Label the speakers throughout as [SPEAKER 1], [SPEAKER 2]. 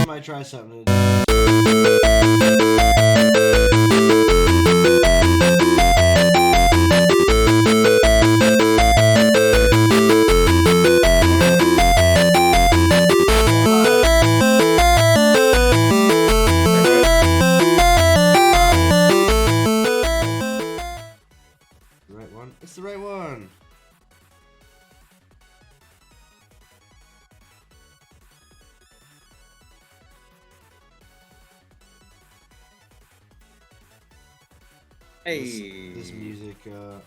[SPEAKER 1] might try something. The right one? It's the right one.
[SPEAKER 2] Hey.
[SPEAKER 1] This music, not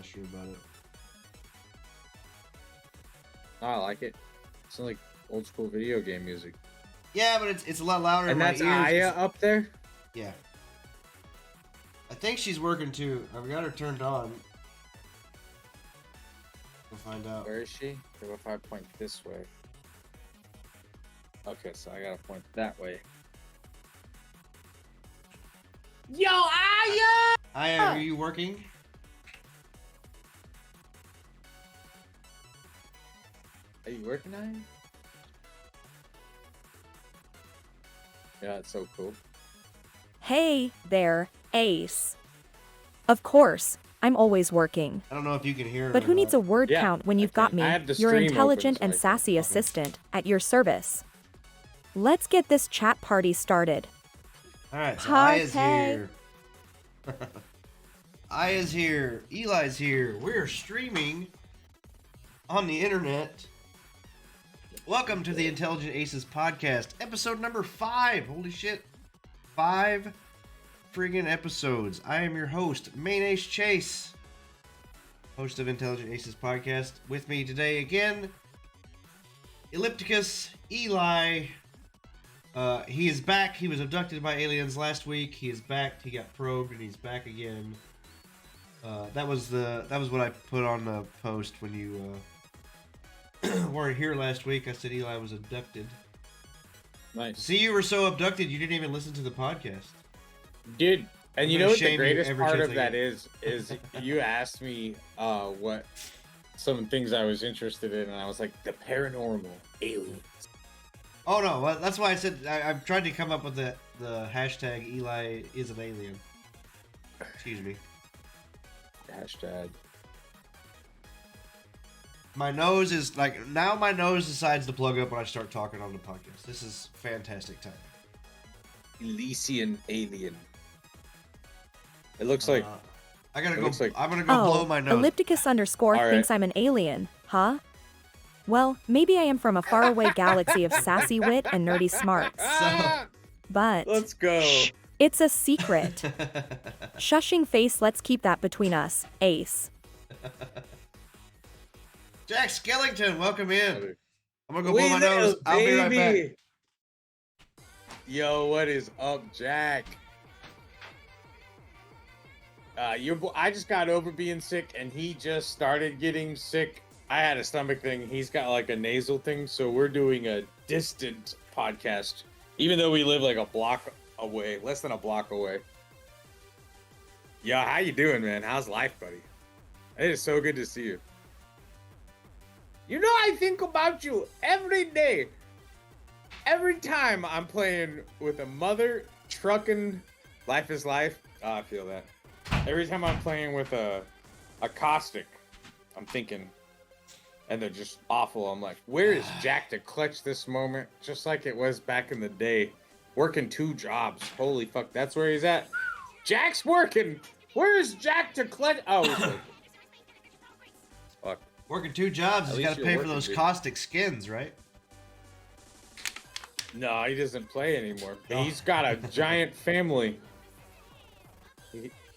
[SPEAKER 1] sure about it.
[SPEAKER 2] Oh, I like it. It's like old school video game music.
[SPEAKER 1] Yeah, but it's a lot louder in
[SPEAKER 2] And
[SPEAKER 1] my
[SPEAKER 2] that's
[SPEAKER 1] ears.
[SPEAKER 2] Aya up there?
[SPEAKER 1] Yeah. I think she's working too. I've got her turned on. We'll find out.
[SPEAKER 2] Where is she? So if I point this way. Okay, so I gotta point that way. Yo, Aya!
[SPEAKER 1] Aya, are you working?
[SPEAKER 2] Are you working, Aya? Yeah, it's so cool.
[SPEAKER 3] Hey there, Ace. Of course, I'm always working.
[SPEAKER 1] I don't know if you can hear her.
[SPEAKER 3] But who needs a word
[SPEAKER 2] Yeah,
[SPEAKER 3] count when you've got me,
[SPEAKER 2] I have the
[SPEAKER 3] your
[SPEAKER 2] stream
[SPEAKER 3] intelligent
[SPEAKER 2] open,
[SPEAKER 3] and
[SPEAKER 2] so I can
[SPEAKER 3] sassy
[SPEAKER 2] fucking-
[SPEAKER 3] assistant, at your service? Let's get this chat party started.
[SPEAKER 1] Alright, so
[SPEAKER 3] Hi,
[SPEAKER 1] Aya's
[SPEAKER 3] hey.
[SPEAKER 1] here. Aya's here. Eli's here. We're streaming on the internet. Welcome to the Intelligent Aces podcast, episode number 5. Holy shit. 5 friggin' episodes. I am your host, Main Ace Chase, host of Intelligent Aces podcast. With me today again, Ellipticus, Eli. He is back. He was abducted by aliens last week. He is back. He got probed, and he's back again. That was what I put on the post when you weren't here last week. I said Eli was abducted.
[SPEAKER 2] Nice.
[SPEAKER 1] See, you were so abducted you didn't even listen to the podcast.
[SPEAKER 2] Dude, and
[SPEAKER 1] I'm
[SPEAKER 2] you
[SPEAKER 1] gonna
[SPEAKER 2] know what the
[SPEAKER 1] shame you
[SPEAKER 2] greatest
[SPEAKER 1] every
[SPEAKER 2] part
[SPEAKER 1] chance
[SPEAKER 2] of
[SPEAKER 1] I
[SPEAKER 2] that
[SPEAKER 1] get.
[SPEAKER 2] is you asked me what some things I was interested in, and I was like, the paranormal, aliens.
[SPEAKER 1] Oh no, well, that's why I said I've tried to come up with the hashtag Eli is an alien. Excuse me.
[SPEAKER 2] Hashtag.
[SPEAKER 1] My nose is like now. My nose decides to plug up when I start talking on the podcast. This is fantastic time.
[SPEAKER 2] Elysian alien. It looks like
[SPEAKER 1] I gotta
[SPEAKER 2] it
[SPEAKER 1] go.
[SPEAKER 2] looks like-
[SPEAKER 1] I'm gonna go blow
[SPEAKER 3] Oh,
[SPEAKER 1] my nose.
[SPEAKER 3] Ellipticus underscore
[SPEAKER 2] All right.
[SPEAKER 3] thinks I'm an alien, huh? Well, maybe I am from a faraway galaxy of sassy wit and nerdy smarts. But
[SPEAKER 2] let's go.
[SPEAKER 3] shh, it's a secret. Shushing face, let's keep that between us, Ace.
[SPEAKER 1] Jack Skellington, welcome in. I'm gonna go
[SPEAKER 2] We
[SPEAKER 1] blow my
[SPEAKER 2] there,
[SPEAKER 1] nose. I'll be right back.
[SPEAKER 2] baby. Yo, what is up, Jack? I just got over being sick, and he just started getting sick. I had a stomach thing. He's got like a nasal thing, so we're doing a distant podcast, even though we live like a block away, less than a block away. Yo, how you doing, man? How's life, buddy? It is so good to see you. You know, I think about you every day. Every time I'm playing with a mother trucking Life is Life. Oh, I feel that. Every time I'm playing with a caustic, I'm thinking, and they're just awful. I'm like, where is Jack to clutch this moment? Just like it was back in the day. Working 2 jobs. Holy fuck, that's where he's at. Jack's working. Where is Jack to clutch? Oh, he's working. Fuck.
[SPEAKER 1] Working 2 jobs.
[SPEAKER 2] At
[SPEAKER 1] He's
[SPEAKER 2] least
[SPEAKER 1] got to
[SPEAKER 2] you're
[SPEAKER 1] pay for
[SPEAKER 2] working,
[SPEAKER 1] those
[SPEAKER 2] dude.
[SPEAKER 1] caustic skins, right?
[SPEAKER 2] No, he doesn't play anymore.
[SPEAKER 1] Oh.
[SPEAKER 2] He's got a giant family.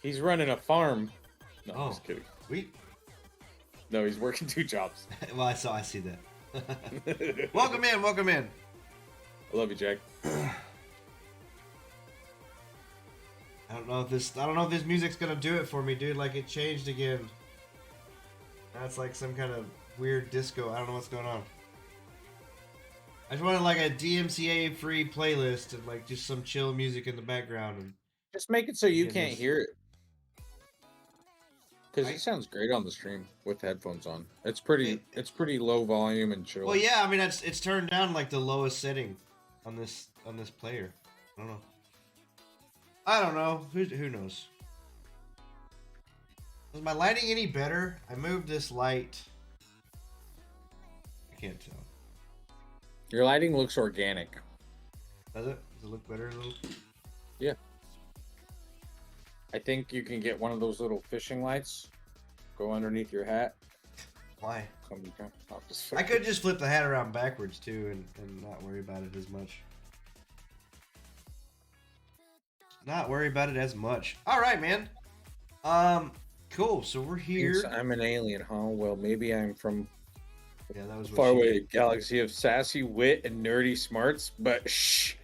[SPEAKER 2] He's running a farm. No,
[SPEAKER 1] Oh.
[SPEAKER 2] I'm just kidding.
[SPEAKER 1] Sweet.
[SPEAKER 2] No, he's working 2 jobs.
[SPEAKER 1] Well, I see that. Welcome in. Welcome in.
[SPEAKER 2] I love you, Jack.
[SPEAKER 1] I don't know if this music's gonna do it for me, dude. Like it changed again. That's like some kind of weird disco. I don't know what's going on. I just wanted like a DMCA free playlist and like just some chill music in the background. And
[SPEAKER 2] Just make it so you
[SPEAKER 1] Yeah,
[SPEAKER 2] can't
[SPEAKER 1] just-
[SPEAKER 2] hear it. Because it sounds great on the stream with headphones on. It's pretty low volume and chill.
[SPEAKER 1] well, yeah, I mean it's turned down like the lowest setting. on this player. I don't know. Who knows? Is my lighting any better? I moved this light. I can't tell.
[SPEAKER 2] Your lighting looks organic.
[SPEAKER 1] Does it? Does it look better a little?
[SPEAKER 2] Yeah. I think you can get one of those little fishing lights. Go underneath your hat.
[SPEAKER 1] Why?
[SPEAKER 2] Oh,
[SPEAKER 1] I could just flip the hat around backwards too and not worry about it as much. Not worry about it as much. All right, man. Cool. So we're here.
[SPEAKER 2] I'm an alien, huh? Well, maybe I'm from
[SPEAKER 1] Yeah, that was
[SPEAKER 2] far away galaxy of sassy wit and nerdy smarts, but shh,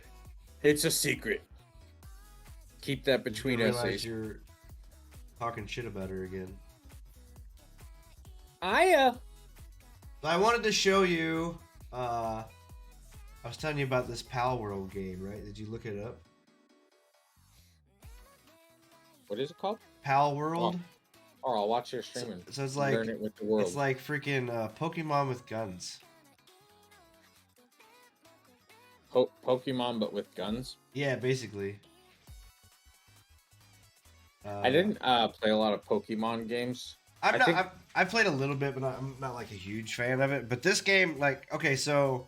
[SPEAKER 2] it's a secret. Keep that between us.
[SPEAKER 1] You're talking shit about her again.
[SPEAKER 2] So
[SPEAKER 1] I wanted to show you. I was telling you about this Pal World game, right? Did you look it up?
[SPEAKER 2] What is it called?
[SPEAKER 1] Pal World.
[SPEAKER 2] Oh, I'll watch your streaming.
[SPEAKER 1] So it's like
[SPEAKER 2] learn it with the world.
[SPEAKER 1] It's like freaking Pokemon with guns.
[SPEAKER 2] Pokemon, but with guns.
[SPEAKER 1] Yeah, basically.
[SPEAKER 2] I didn't play a lot of Pokemon games.
[SPEAKER 1] I've played a little bit, but I'm not like a huge fan of it. But this game, like, okay, so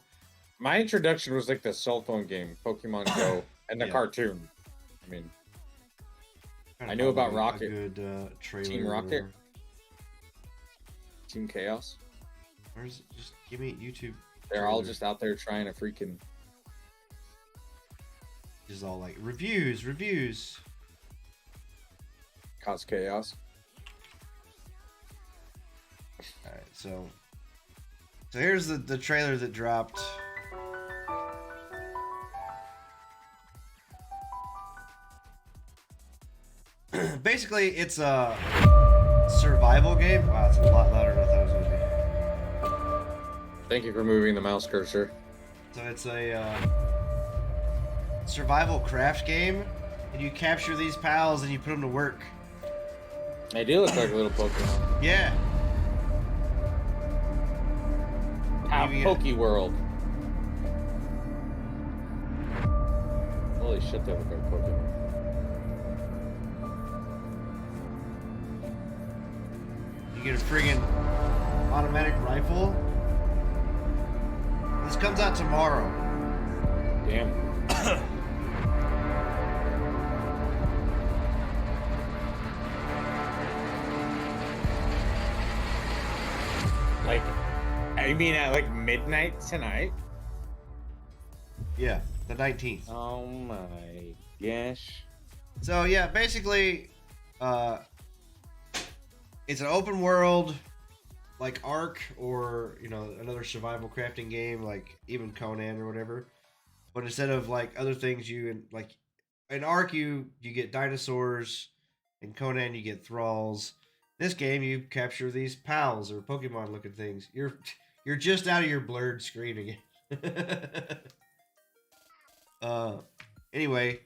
[SPEAKER 2] my introduction was like the cell phone game, Pokemon Go, and the cartoon. I mean, I knew about Rocket.
[SPEAKER 1] A good trailer.
[SPEAKER 2] Team Rocket. Team Chaos.
[SPEAKER 1] Where's just give me YouTube.
[SPEAKER 2] They're all just out there trying to freaking.
[SPEAKER 1] Just all like reviews.
[SPEAKER 2] Cause chaos.
[SPEAKER 1] All right, so here's the trailer that dropped. Basically, it's a survival game. Wow, it's a lot louder than I thought it was gonna be.
[SPEAKER 2] Thank you for moving the mouse cursor.
[SPEAKER 1] So it's a survival craft game, and you capture these pals and you put them to work.
[SPEAKER 2] They do look like little Pokemon.
[SPEAKER 1] Yeah.
[SPEAKER 2] Poke World. Holy shit, they look like Pokemon.
[SPEAKER 1] You get a friggin' automatic rifle. This comes out tomorrow.
[SPEAKER 2] Damn. Like, I mean at like midnight tonight?
[SPEAKER 1] Yeah, the 19th.
[SPEAKER 2] Oh my gosh.
[SPEAKER 1] So yeah, basically, it's an open world, like Ark or another survival crafting game, like even Conan or whatever. But instead of like other things, like in Ark you get dinosaurs, in Conan you get thralls. This game you capture these pals or Pokemon looking things. You're just out of your blurred screen again. Anyway.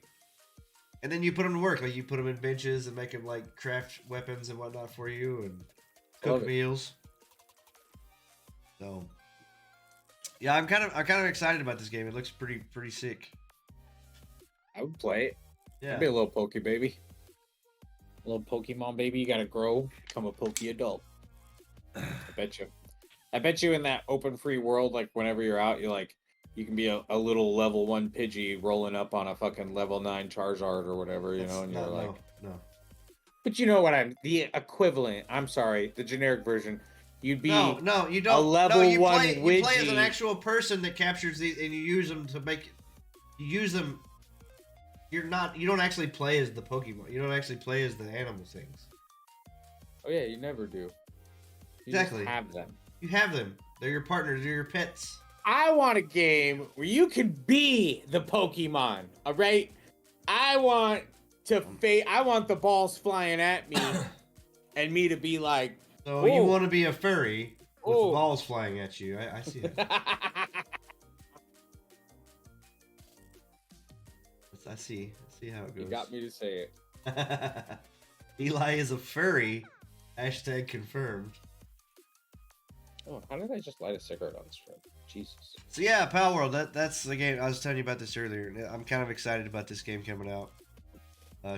[SPEAKER 1] And then you put them to work, like you put them in benches and make them like craft weapons and whatnot for you and cook meals. So, yeah, I'm kind of excited about this game. It looks pretty sick.
[SPEAKER 2] I would play it.
[SPEAKER 1] Yeah,
[SPEAKER 2] I'd be a little Poke baby, a little Pokemon baby. You gotta grow, become a Poke adult. I bet you in that open free world, like whenever you're out, you can be a little level 1 Pidgey rolling up on a fucking level 9 Charizard or whatever, and you're like,
[SPEAKER 1] no.
[SPEAKER 2] But you know what the equivalent. I'm sorry, the generic version. You'd be
[SPEAKER 1] no, you don't.
[SPEAKER 2] A level
[SPEAKER 1] no, you
[SPEAKER 2] 1
[SPEAKER 1] play,
[SPEAKER 2] Widgie.
[SPEAKER 1] You play as an actual person that captures these, and you use them to make. You use them. You don't actually play as the Pokemon. You don't actually play as the animal things.
[SPEAKER 2] Oh yeah, you never do. You
[SPEAKER 1] Exactly.
[SPEAKER 2] Just have them.
[SPEAKER 1] You have them. They're your partners. They're your pets.
[SPEAKER 2] I want a game where you can be the Pokemon, all right? I want the balls flying at me and me to be like,
[SPEAKER 1] so you want to be a furry with balls flying at you. I see it. I see how it goes.
[SPEAKER 2] You got me to say it.
[SPEAKER 1] Eli is a furry. # confirmed.
[SPEAKER 2] Oh, how did I just light a cigarette on this trip? Jesus.
[SPEAKER 1] So yeah, Pal World. That's the game. I was telling you about this earlier. I'm kind of excited about this game coming out.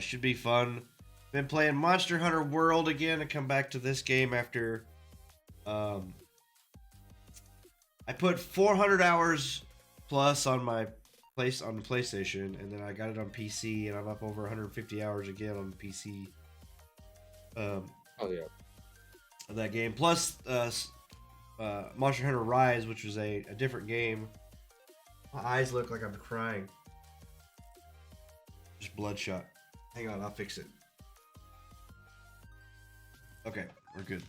[SPEAKER 1] Should be fun. Been playing Monster Hunter World again. I come back to this game after I put 400 hours plus on my place on the PlayStation, and then I got it on PC, and I'm up over 150 hours again on the PC.
[SPEAKER 2] Oh yeah.
[SPEAKER 1] Of that game. Plus Monster Hunter Rise, which was a different game. My eyes look like I'm crying. Just bloodshot. Hang on, I'll fix it. Okay, we're good.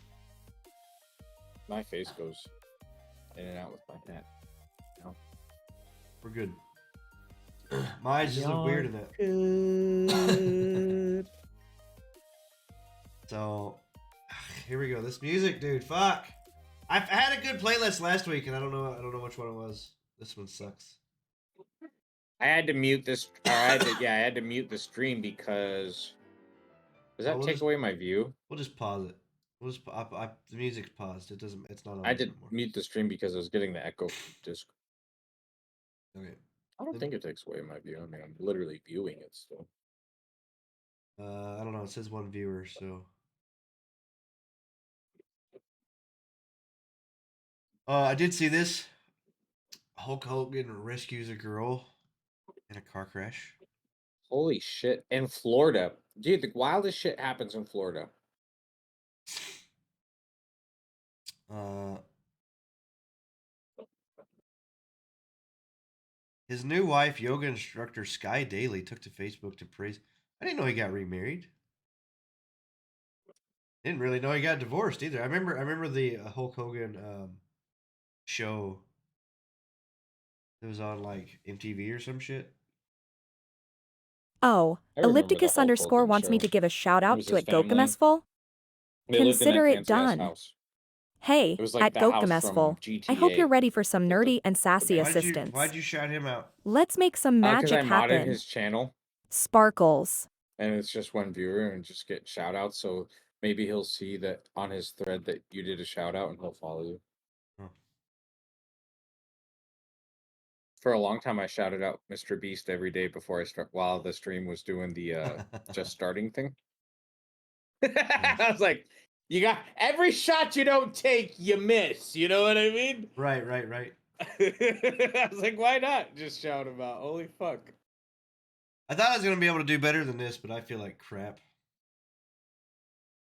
[SPEAKER 2] My face goes in and out with my hat. No.
[SPEAKER 1] We're good. My eyes just look weird in that. So, here we go. This music, dude. Fuck. I had a good playlist last week, and I don't know which one it was. This one sucks.
[SPEAKER 2] I had to mute this. Or I had to mute the stream because does that take away my view?
[SPEAKER 1] We'll just pause it. We'll just the music's paused. It doesn't. It's not on.
[SPEAKER 2] I had to mute the stream because I was getting the echo from disc.
[SPEAKER 1] Okay.
[SPEAKER 2] I don't think it takes away my view. I mean, I'm literally viewing it still.
[SPEAKER 1] I don't know. It says one viewer, so. I did see this. Hulk Hogan rescues a girl in a car crash.
[SPEAKER 2] Holy shit. In Florida. Dude, the wildest shit happens in Florida.
[SPEAKER 1] His new wife, yoga instructor Sky Daly, took to Facebook to praise. I didn't know he got remarried. Didn't really know he got divorced either. I remember the Hulk Hogan show. It was on like MTV or some shit.
[SPEAKER 3] Oh,
[SPEAKER 2] I remember the
[SPEAKER 3] Ellipticus
[SPEAKER 2] Hulk
[SPEAKER 3] __
[SPEAKER 2] Hogan
[SPEAKER 3] wants me
[SPEAKER 2] show.
[SPEAKER 3] to give a shout
[SPEAKER 2] It
[SPEAKER 3] out
[SPEAKER 2] was
[SPEAKER 3] to
[SPEAKER 2] his
[SPEAKER 3] at
[SPEAKER 2] family.
[SPEAKER 3] Gokamesful.
[SPEAKER 2] They lived in
[SPEAKER 3] Consider
[SPEAKER 2] that
[SPEAKER 3] it
[SPEAKER 2] fancy-ass
[SPEAKER 3] done.
[SPEAKER 2] house.
[SPEAKER 3] Hey,
[SPEAKER 2] It was like
[SPEAKER 3] at
[SPEAKER 2] the house from
[SPEAKER 3] Gokamesful, I hope
[SPEAKER 2] GTA.
[SPEAKER 3] you're ready for some nerdy and sassy
[SPEAKER 2] Why'd
[SPEAKER 3] assistance.
[SPEAKER 1] Why'd you shout him out?
[SPEAKER 3] Let's make some
[SPEAKER 2] Because I
[SPEAKER 3] magic
[SPEAKER 2] modded
[SPEAKER 3] happen.
[SPEAKER 2] his channel,
[SPEAKER 3] Sparkles.
[SPEAKER 2] and it's just one viewer, and just get shout outs. So maybe he'll see that on his thread that you did a shout out, and he'll follow you.
[SPEAKER 1] Huh.
[SPEAKER 2] For a long time, I shouted out Mr. Beast every day before I start while the stream was doing the just starting thing. I was like, you got every shot you don't take, you miss. You know what I mean?
[SPEAKER 1] Right.
[SPEAKER 2] I was like, why not just shout him out? Holy fuck.
[SPEAKER 1] I thought I was gonna be able to do better than this, but I feel like crap.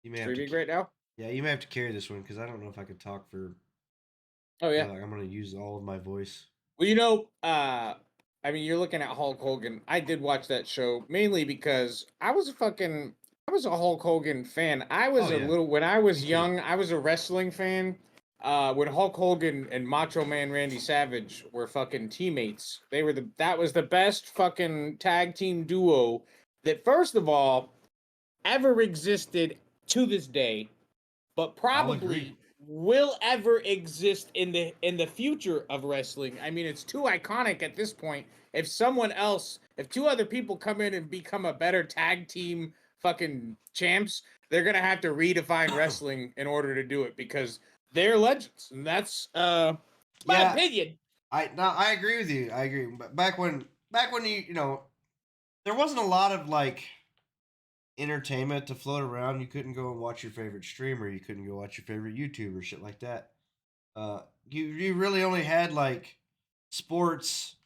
[SPEAKER 1] You may have
[SPEAKER 2] Streaming
[SPEAKER 1] to,
[SPEAKER 2] right now?
[SPEAKER 1] yeah, you may have to carry this one because I don't know if I could talk for.
[SPEAKER 2] Oh yeah.
[SPEAKER 1] Like I'm gonna use all of my voice.
[SPEAKER 2] Well, you know, I mean, you're looking at Hulk Hogan. I did watch that show mainly because I was a Hulk Hogan fan. I was when I was young, I was a wrestling fan. When Hulk Hogan and Macho Man Randy Savage were fucking teammates, that was the best fucking tag team duo that, first of all, ever existed to this day, but probably will ever exist in the future of wrestling. I mean, it's too iconic at this point. If two other people come in and become a better tag team fucking champs, they're gonna have to redefine wrestling in order to do it because they're legends, and that's my opinion.
[SPEAKER 1] I agree with you. I agree. But back when you know, there wasn't a lot of like entertainment to float around. You couldn't go and watch your favorite streamer. You couldn't go watch your favorite YouTuber, shit like that. You really only had like sports,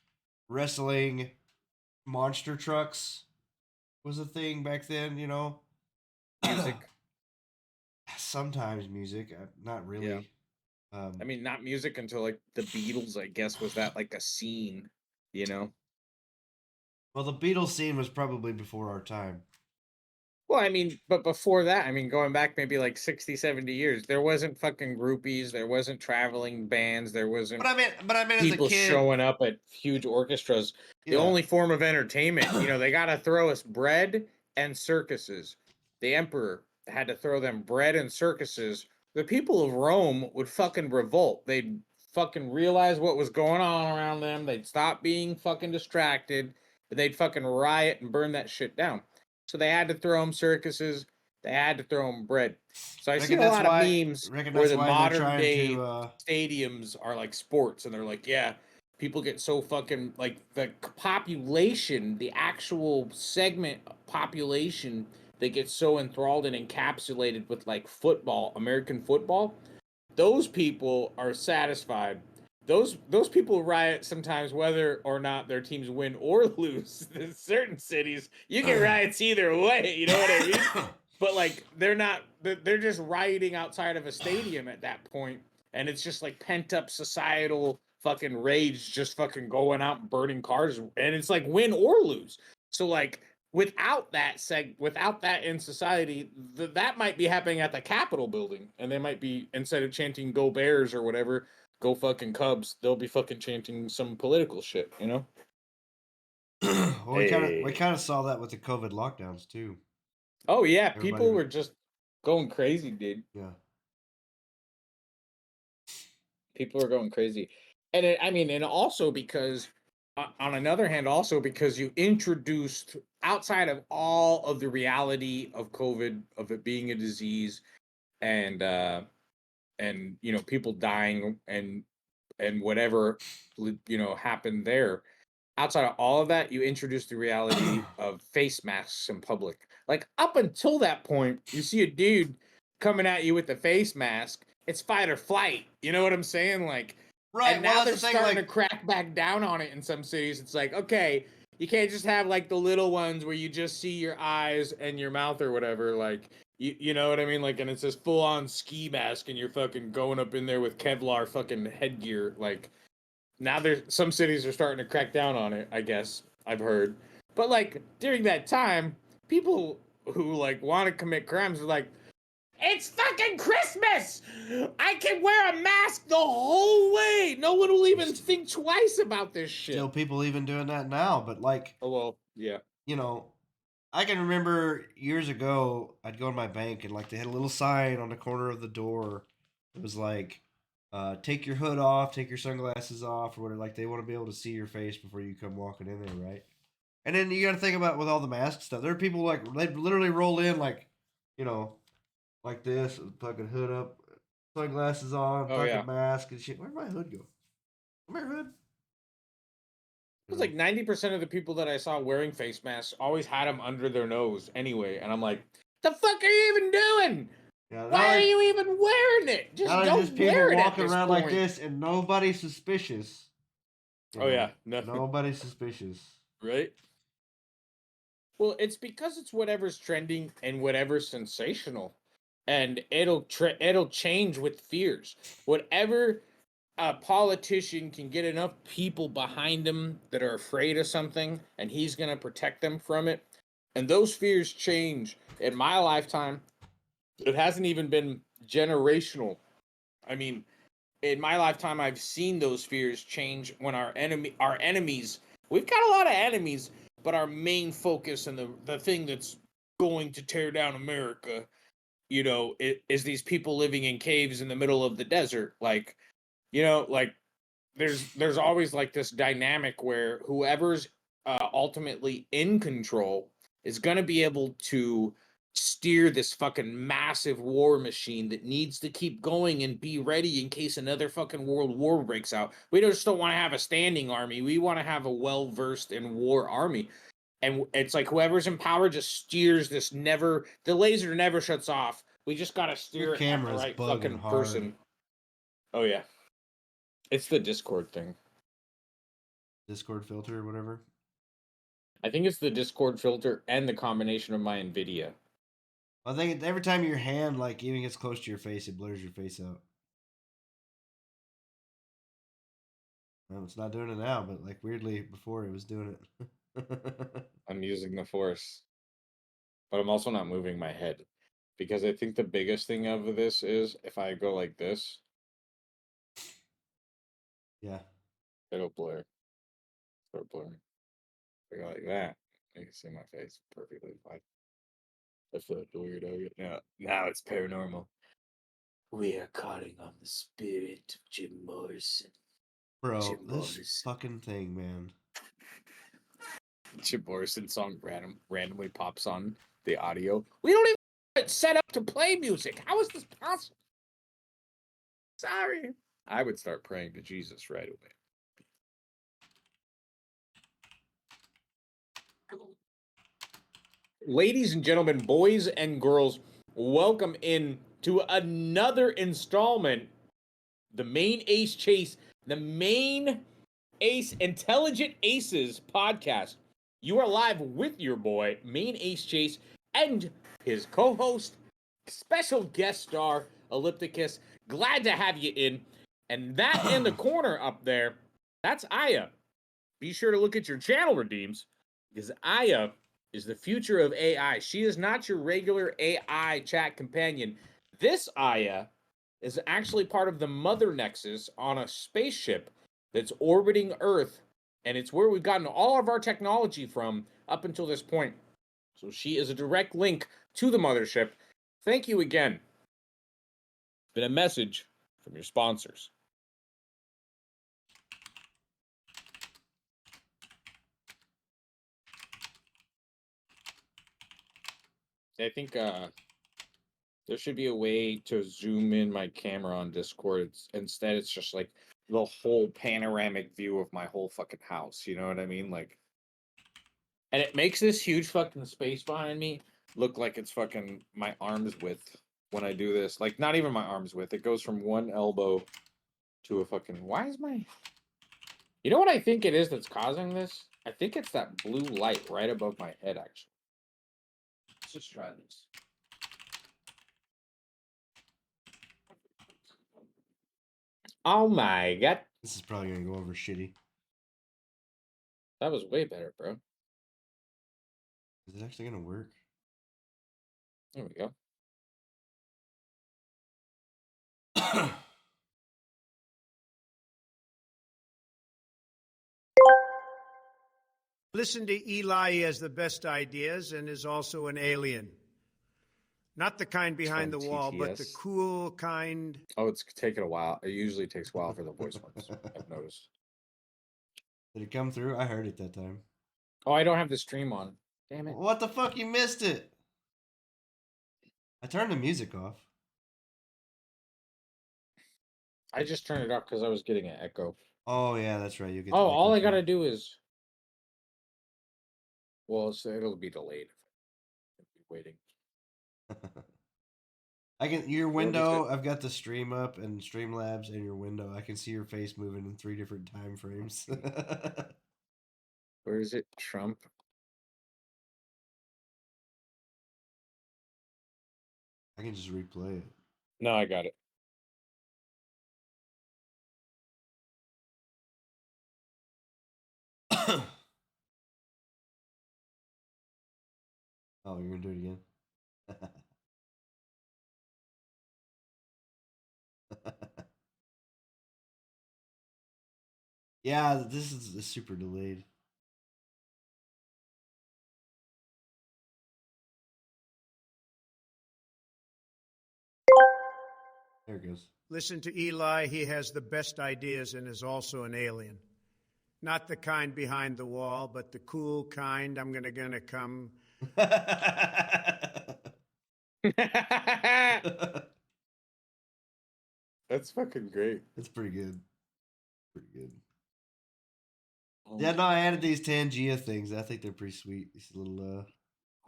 [SPEAKER 1] wrestling, monster trucks was a thing back then. You know,
[SPEAKER 2] Music.
[SPEAKER 1] Sometimes music, not really.
[SPEAKER 2] Yeah. I mean, not music until like the Beatles, I guess, was that like a scene, you know?
[SPEAKER 1] Well, the Beatles scene was probably before our time.
[SPEAKER 2] Well, I mean, but before that, I mean, going back maybe like 60, 70 years, there wasn't fucking groupies, there wasn't traveling bands, there wasn't
[SPEAKER 1] But I mean,
[SPEAKER 2] people
[SPEAKER 1] as a kid,
[SPEAKER 2] showing up at huge orchestras. The only form of entertainment, they got to throw us bread and circuses. The emperor had to throw them bread and circuses. The people of Rome would fucking revolt. They'd fucking realize what was going on around them. They'd stop being fucking distracted. They'd fucking riot and burn that shit down. So they had to throw them circuses. They had to throw them bread. So I've
[SPEAKER 1] Reckon
[SPEAKER 2] seen a
[SPEAKER 1] that's
[SPEAKER 2] lot of
[SPEAKER 1] why-
[SPEAKER 2] memes
[SPEAKER 1] reckon
[SPEAKER 2] where
[SPEAKER 1] that's
[SPEAKER 2] the
[SPEAKER 1] why they're
[SPEAKER 2] modern
[SPEAKER 1] trying
[SPEAKER 2] day
[SPEAKER 1] to,
[SPEAKER 2] stadiums are like sports, and they're like, yeah, people get so fucking like the population, the actual segment population that gets so enthralled and encapsulated with like football, American football. Those people are satisfied. Those people riot sometimes whether or not their teams win or lose. In certain cities, you get riots either way. You know what I mean? But like they're just rioting outside of a stadium at that point, and it's just like pent up societal fucking rage, just fucking going out and burning cars, and it's like win or lose. So like without that in society, that might be happening at the Capitol building, and they might be, instead of chanting "Go Bears" or whatever, "Go fucking Cubs," they'll be fucking chanting some political shit, you know?
[SPEAKER 1] well, we kind of saw that with the COVID lockdowns too.
[SPEAKER 2] Oh yeah,
[SPEAKER 1] Everybody
[SPEAKER 2] people
[SPEAKER 1] was-
[SPEAKER 2] were just going crazy, dude.
[SPEAKER 1] Yeah.
[SPEAKER 2] People are going crazy, and and also because, on another hand, also because you introduced, outside of all of the reality of COVID, of it being a disease, and people dying and whatever happened there. Outside of all of that, you introduced the reality of face masks in public. Like up until that point, you see a dude coming at you with a face mask, it's fight or flight. You know what I'm saying? Like,
[SPEAKER 1] Right.
[SPEAKER 2] and
[SPEAKER 1] Well,
[SPEAKER 2] now
[SPEAKER 1] that's
[SPEAKER 2] they're
[SPEAKER 1] the thing.
[SPEAKER 2] starting
[SPEAKER 1] Like,
[SPEAKER 2] to crack back down on it in some cities. It's like, okay, you can't just have like the little ones where you just see your eyes and your mouth or whatever. Like, you know what I mean? Like, and it's this full on ski mask, and you're fucking going up in there with Kevlar fucking headgear. Like, now there's some cities are starting to crack down on it, I guess. I've heard. But like during that time, people who like want to commit crimes are like, it's fucking Christmas! I can wear a mask the whole way. No one will even think twice about this shit.
[SPEAKER 1] still people even doing that now, but like,
[SPEAKER 2] Oh well, yeah.
[SPEAKER 1] you know, I can remember years ago, I'd go to my bank and like they had a little sign on the corner of the door. It was like, take your hood off, take your sunglasses off, or whatever. Like they want to be able to see your face before you come walking in there, right? And then you got to think about with all the mask stuff. There are people like they literally roll in like, you know, like this, with fucking hood up, sunglasses on,
[SPEAKER 2] Oh
[SPEAKER 1] fucking
[SPEAKER 2] yeah.
[SPEAKER 1] mask and shit. Where'd my hood go? Where's my hood?
[SPEAKER 2] It was like 90% of the people that I saw wearing face masks always had them under their nose anyway, and I'm like, the fuck are you even doing?
[SPEAKER 1] Yeah,
[SPEAKER 2] Why are you even wearing it? Just
[SPEAKER 1] now there's
[SPEAKER 2] don't
[SPEAKER 1] just people
[SPEAKER 2] wear it at
[SPEAKER 1] walking
[SPEAKER 2] this
[SPEAKER 1] around
[SPEAKER 2] point.
[SPEAKER 1] like this, and nobody's suspicious. You
[SPEAKER 2] Oh
[SPEAKER 1] know,
[SPEAKER 2] yeah, nothing.
[SPEAKER 1] nobody's suspicious.
[SPEAKER 2] Right? Well, it's because it's whatever's trending and whatever's sensational, and it'll change with fears. Whatever a politician can get enough people behind him that are afraid of something, and he's gonna protect them from it, and those fears change. In my lifetime, it hasn't even been generational. I mean, in my lifetime, I've seen those fears change when our enemies, we've got a lot of enemies, but our main focus and the thing that's going to tear down America, is these people living in caves in the middle of the desert. Like, like there's always like this dynamic where whoever's ultimately in control is going to be able to steer this fucking massive war machine that needs to keep going and be ready in case another fucking world war breaks out. We just don't want to have a standing army. We want to have a well-versed in war army. And it's like whoever's in power just steers this, the laser never shuts off. We just got to steer
[SPEAKER 1] Your
[SPEAKER 2] it at the
[SPEAKER 1] camera's
[SPEAKER 2] right
[SPEAKER 1] bugging
[SPEAKER 2] fucking
[SPEAKER 1] hard.
[SPEAKER 2] person. Oh yeah. It's the Discord thing.
[SPEAKER 1] Discord filter or whatever.
[SPEAKER 2] I think it's the Discord filter and the combination of my NVIDIA.
[SPEAKER 1] I think every time your hand like even gets close to your face, it blurs your face out. Well, it's not doing it now, but like weirdly before it was doing it.
[SPEAKER 2] I'm using the Force. But I'm also not moving my head. Because I think the biggest thing of this is if I go like this,
[SPEAKER 1] Yeah.
[SPEAKER 2] it'll blur. Start blurring. If I go like that, you can see my face perfectly fine. I feel like a weirdo. Now it's paranormal. We are calling on the spirit of Jim Morrison.
[SPEAKER 1] Bro,
[SPEAKER 2] Jim
[SPEAKER 1] this
[SPEAKER 2] Morrison.
[SPEAKER 1] fucking thing, man.
[SPEAKER 2] Jim Morrison song randomly pops on the audio. We don't even It's set up to play music. How is this possible? Sorry. I would start praying to Jesus right away. Ladies and gentlemen, boys and girls, welcome in to another installment, the Main Ace Chase, the Main Ace Intelligent Aces podcast. You are live with your boy, Main Ace Chase, and his co-host, special guest star, Ellipticus. Glad to have you in. And that in the corner up there, that's Aya. Be sure to look at your channel redeems, because Aya is the future of AI. She is not your regular AI chat companion. This Aya is actually part of the Mother Nexus on a spaceship that's orbiting Earth, and it's where we've gotten all of our technology from up until this point. So she is a direct link to the mothership. Thank you again. It's been a message from your sponsors. I think there should be a way to zoom in my camera on Discord. Instead, it's just like the whole panoramic view of my whole fucking house. You know what I mean? Like, and it makes this huge fucking space behind me look like it's fucking my arm's width when I do this. Like, not even my arm's width. It goes from one elbow to a fucking. Why is my. You know what I think it is that's causing this? I think it's that blue light right above my head, actually. Let's just try this. Oh my god.
[SPEAKER 1] This is probably gonna go over shitty.
[SPEAKER 2] That was way better, bro.
[SPEAKER 1] Is it actually gonna work?
[SPEAKER 2] There we go.
[SPEAKER 4] Listen to Eli. He has the best ideas and is also an alien. Not the kind behind the wall, but the
[SPEAKER 2] TTS.
[SPEAKER 4] cool kind.
[SPEAKER 2] Oh, it's taking a while. It usually takes a while for the voice ones, I've noticed.
[SPEAKER 1] Did it come through? I heard it that time.
[SPEAKER 2] Oh, I don't have the stream on. Damn it.
[SPEAKER 1] What the fuck? You missed it. I turned the music off.
[SPEAKER 2] I just turned it off because I was getting an echo.
[SPEAKER 1] Oh yeah, that's right. You get.
[SPEAKER 2] Oh, all I gotta do is. Well, it'll be delayed. I'll be waiting.
[SPEAKER 1] I can your window. I've got the stream up and Streamlabs and your window. I can see your face moving in 3 different time frames.
[SPEAKER 2] Where is it? Trump.
[SPEAKER 1] I can just replay it.
[SPEAKER 2] No, I got it.
[SPEAKER 1] Oh, you're gonna do it again. Yeah, this is super delayed. There it goes.
[SPEAKER 4] Listen to Eli. He has the best ideas and is also an alien. Not the kind behind the wall, but the cool kind. I'm gonna come.
[SPEAKER 2] That's fucking great.
[SPEAKER 1] It's pretty good. Pretty good.
[SPEAKER 2] Oh.
[SPEAKER 1] Yeah, no, I added these Tangia things. I think they're pretty sweet. These little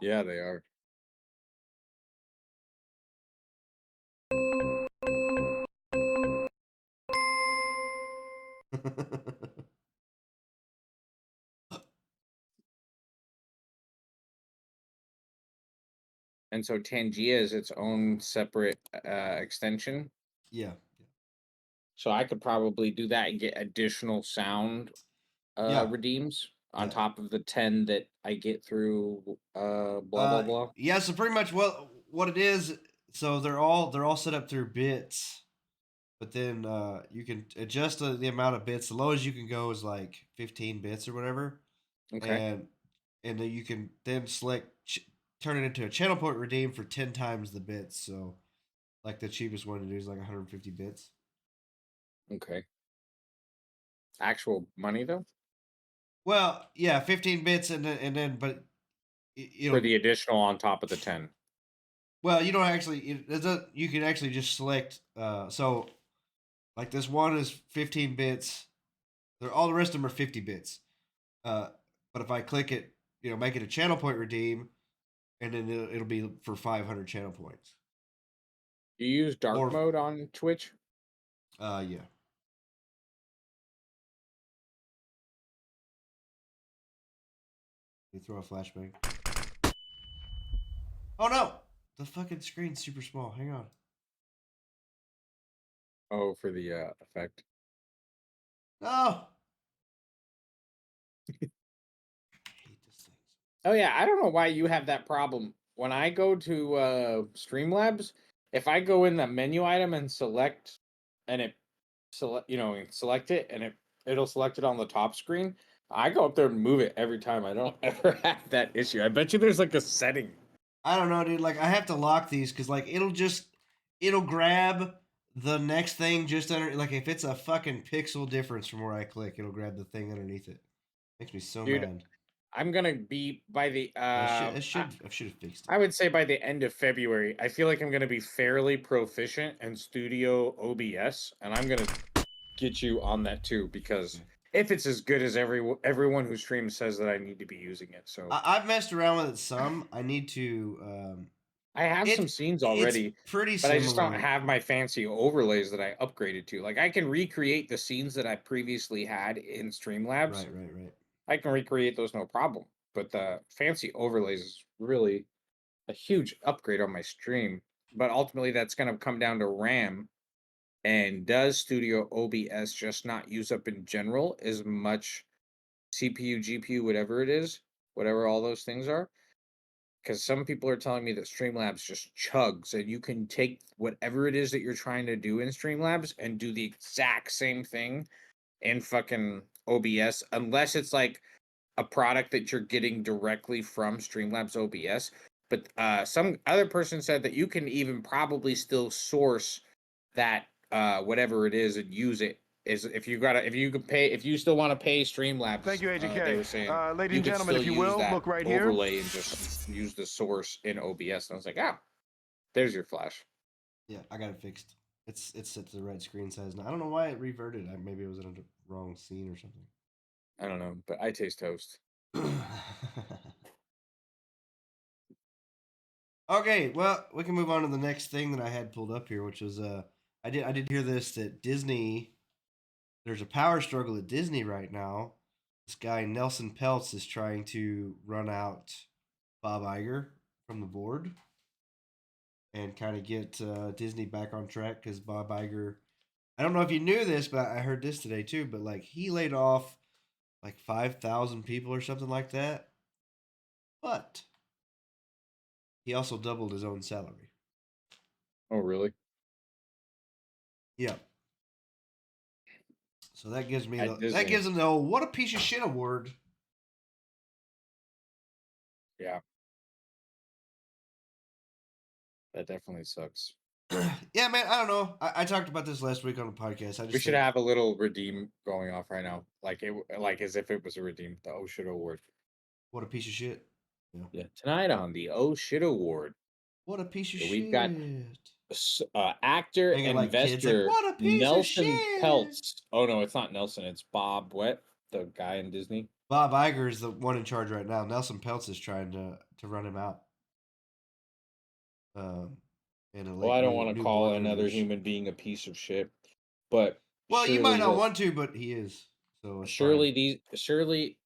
[SPEAKER 2] Yeah, they are. And so Tangia is its own separate extension.
[SPEAKER 1] Yeah.
[SPEAKER 2] So I could probably do that and get additional sound redeems on top of the 10 that I get through blah blah blah.
[SPEAKER 1] Yeah, so pretty much what it is, so they're all set up through bits. But then you can adjust the amount of bits. The lowest you can go is like 15 bits or whatever.
[SPEAKER 2] Okay.
[SPEAKER 1] And then you can then select turn it into a channel point redeem for 10 times the bits. So like the cheapest one to do is like 150 bits.
[SPEAKER 2] Okay. Actual money though?
[SPEAKER 1] Well, yeah, 15 bits and then but
[SPEAKER 2] for the additional on top of the 10.
[SPEAKER 1] Well, you don't actually. It doesn't. You can actually just select. So, like this one is 15 bits. All the rest of them are 50 bits. Uh, but if I click it, make it a channel point redeem, and then it'll be for 500 channel points.
[SPEAKER 2] Do you use dark
[SPEAKER 1] Or
[SPEAKER 2] mode on Twitch?
[SPEAKER 1] yeah. You throw a flashbang. Oh no! The fucking screen's super small. Hang on.
[SPEAKER 2] Oh, for the effect.
[SPEAKER 1] No! I hate this thing.
[SPEAKER 2] Oh yeah, I don't know why you have that problem. When I go to Streamlabs, if I go in the menu item and select, and it select it, and it'll select it on the top screen, I go up there and move it every time. I don't ever have that issue. I bet you there's like a setting.
[SPEAKER 1] I don't know, dude. Like, I have to lock these because, like, it'll grab the next thing just under. Like, if it's a fucking pixel difference from where I click, it'll grab the thing underneath it. Makes me so
[SPEAKER 2] Dude,
[SPEAKER 1] mad.
[SPEAKER 2] I'm gonna be by the
[SPEAKER 1] I should have fixed it.
[SPEAKER 2] I would say by the end of February, I feel like I'm going to be fairly proficient in Studio OBS, and I'm going to get you on that too, because if it's as good as everyone who streams says that I need to be using it. So
[SPEAKER 1] I've messed around with it some. I need to.
[SPEAKER 2] I have some scenes already,
[SPEAKER 1] It's pretty
[SPEAKER 2] but
[SPEAKER 1] similar.
[SPEAKER 2] I just don't have my fancy overlays that I upgraded to. Like I can recreate the scenes that I previously had in Streamlabs.
[SPEAKER 1] Right.
[SPEAKER 2] I can recreate those no problem, but the fancy overlays is really a huge upgrade on my stream, but ultimately that's going to come down to RAM. And does Studio OBS just not use up in general as much CPU, GPU, whatever it is, whatever all those things are? Because some people are telling me that Streamlabs just chugs, and you can take whatever it is that you're trying to do in Streamlabs and do the exact same thing in fucking OBS, unless it's like a product that you're getting directly from Streamlabs OBS. But some other person said that you can even probably still source that whatever it is and use it. Is if you still want to pay Streamlabs.
[SPEAKER 5] Thank you, Agent
[SPEAKER 2] They
[SPEAKER 5] K.
[SPEAKER 2] were saying
[SPEAKER 5] Ladies
[SPEAKER 2] you
[SPEAKER 5] and
[SPEAKER 2] could
[SPEAKER 5] gentlemen,
[SPEAKER 2] still
[SPEAKER 5] if you
[SPEAKER 2] use
[SPEAKER 5] will,
[SPEAKER 2] that
[SPEAKER 5] look right here.
[SPEAKER 2] overlay and just use the source in OBS. And I was like, there's your flash.
[SPEAKER 1] Yeah, I got it fixed. It's set to the right screen size now. I don't know why it reverted. Maybe it was in a wrong scene or something.
[SPEAKER 2] I don't know, but I taste toast.
[SPEAKER 1] Okay, well, we can move on to the next thing that I had pulled up here, which was I did hear this that Disney, there's a power struggle at Disney right now. This guy Nelson Peltz is trying to run out Bob Iger from the board and kind of get Disney back on track because Bob Iger, I don't know if you knew this, but I heard this today too, but like he laid off like 5,000 people or something like that. But he also doubled his own salary.
[SPEAKER 2] Oh, really?
[SPEAKER 1] Yeah. So that gives me
[SPEAKER 2] At
[SPEAKER 1] that
[SPEAKER 2] Disney.
[SPEAKER 1] gives him the old "what a piece of shit" award.
[SPEAKER 2] Yeah. That definitely sucks.
[SPEAKER 1] Yeah, man. I don't know. I talked about this last week on the podcast.
[SPEAKER 2] We should have a little redeem going off right now, like as if it was a redeem. The Oh Shit Award.
[SPEAKER 1] What a piece of shit.
[SPEAKER 2] Yeah, tonight on the Oh Shit Award,
[SPEAKER 1] What a piece of
[SPEAKER 2] so
[SPEAKER 1] shit.
[SPEAKER 2] we've got actor
[SPEAKER 1] Thinking like kids,
[SPEAKER 2] investor
[SPEAKER 1] like, what a piece of
[SPEAKER 2] Nelson
[SPEAKER 1] shit.
[SPEAKER 2] Peltz. Oh no, it's not Nelson. It's Bob Wet, the guy in Disney.
[SPEAKER 1] Bob Iger is the one in charge right now. Nelson Peltz is trying to run him out.
[SPEAKER 2] Well, I don't want to call another human being a piece of shit, but
[SPEAKER 1] well, you might not want to, but he is. So it's
[SPEAKER 2] surely.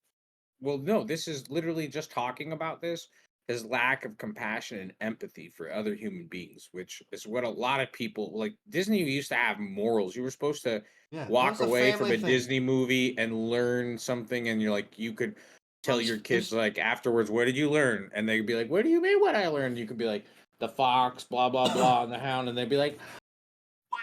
[SPEAKER 2] Well, no, this is literally just talking about this. His lack of compassion and empathy for other human beings, which is what a lot of people like. Disney used to have morals. You were supposed to walk away from a Disney movie and learn something, and you could tell your kids like afterwards, what did you learn? And they'd be like, what do you mean what I learned? You could be like, the fox, blah blah blah, and the hound, and they'd be like, what?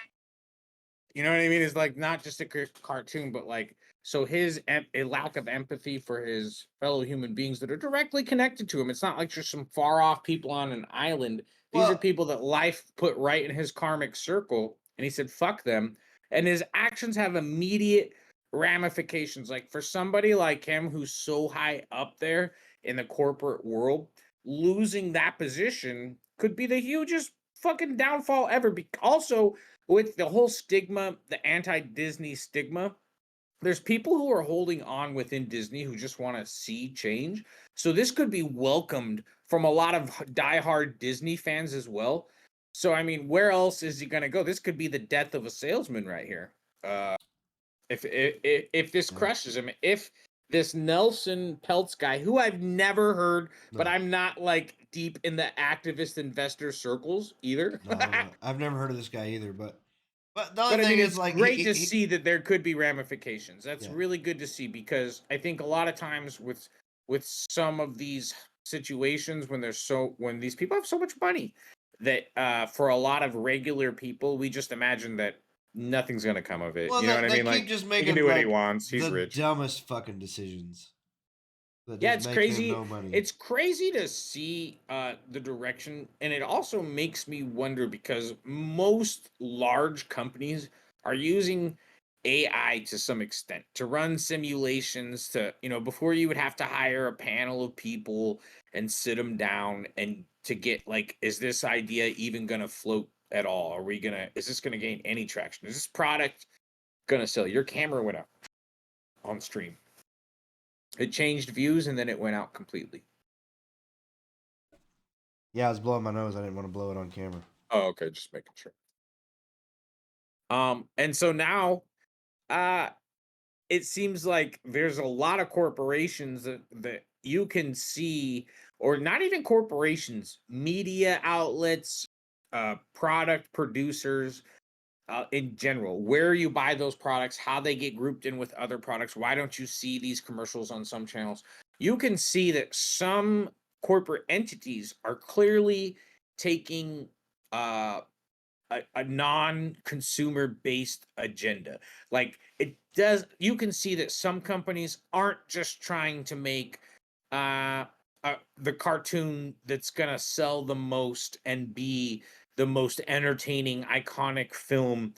[SPEAKER 2] You know what I mean? It's like not just a cartoon, but like, so his a lack of empathy for his fellow human beings that are directly connected to him. It's not like just some far off people on an island. These are people that life put right in his karmic circle, and he said, fuck them. And his actions have immediate ramifications. Like for somebody like him who's so high up there in the corporate world, losing that position could be the hugest fucking downfall ever. Also, with the whole stigma, the anti-Disney stigma, there's people who are holding on within Disney who just want to see change. So this could be welcomed from a lot of diehard Disney fans as well. So I mean, where else is he going to go? This could be the death of a salesman right here. If this crushes him, if this Nelson Peltz guy, who I've never heard, but I'm not like deep in the activist investor circles either.
[SPEAKER 1] No, I've never heard of this guy either. But the only
[SPEAKER 2] But I
[SPEAKER 1] thing
[SPEAKER 2] mean,
[SPEAKER 1] is,
[SPEAKER 2] it's
[SPEAKER 1] like,
[SPEAKER 2] great to see that there could be ramifications. That's
[SPEAKER 1] Yeah.
[SPEAKER 2] really good to see, because I think a lot of times with some of these situations, when these people have so much money, that for a lot of regular people, we just imagine that nothing's gonna come of it.
[SPEAKER 1] Well,
[SPEAKER 2] You know what I
[SPEAKER 1] they
[SPEAKER 2] mean?
[SPEAKER 1] keep
[SPEAKER 2] Like,
[SPEAKER 1] just
[SPEAKER 2] he
[SPEAKER 1] making,
[SPEAKER 2] can do what he
[SPEAKER 1] like,
[SPEAKER 2] wants. He's
[SPEAKER 1] the
[SPEAKER 2] rich.
[SPEAKER 1] dumbest fucking decisions. That
[SPEAKER 2] Yeah,
[SPEAKER 1] just
[SPEAKER 2] it's
[SPEAKER 1] make
[SPEAKER 2] crazy.
[SPEAKER 1] him no money.
[SPEAKER 2] It's crazy to see the direction, and it also makes me wonder, because most large companies are using AI to some extent to run simulations. To, before, you would have to hire a panel of people and sit them down and to get, like, is this idea even gonna float at all? Is this gonna gain any traction? Is this product gonna sell? Your camera went out on stream. It changed views and then it went out completely.
[SPEAKER 1] Yeah, I was blowing my nose. I didn't want to blow it on camera.
[SPEAKER 2] Oh, okay, just making sure. And so now, it seems like there's a lot of corporations that you can see, or not even corporations, media outlets, product producers, in general, where you buy those products, how they get grouped in with other products. Why don't you see these commercials on some channels? You can see that some corporate entities are clearly taking a non-consumer based agenda. Like, you can see that some companies aren't just trying to make the cartoon that's gonna sell the most and be the most entertaining, iconic film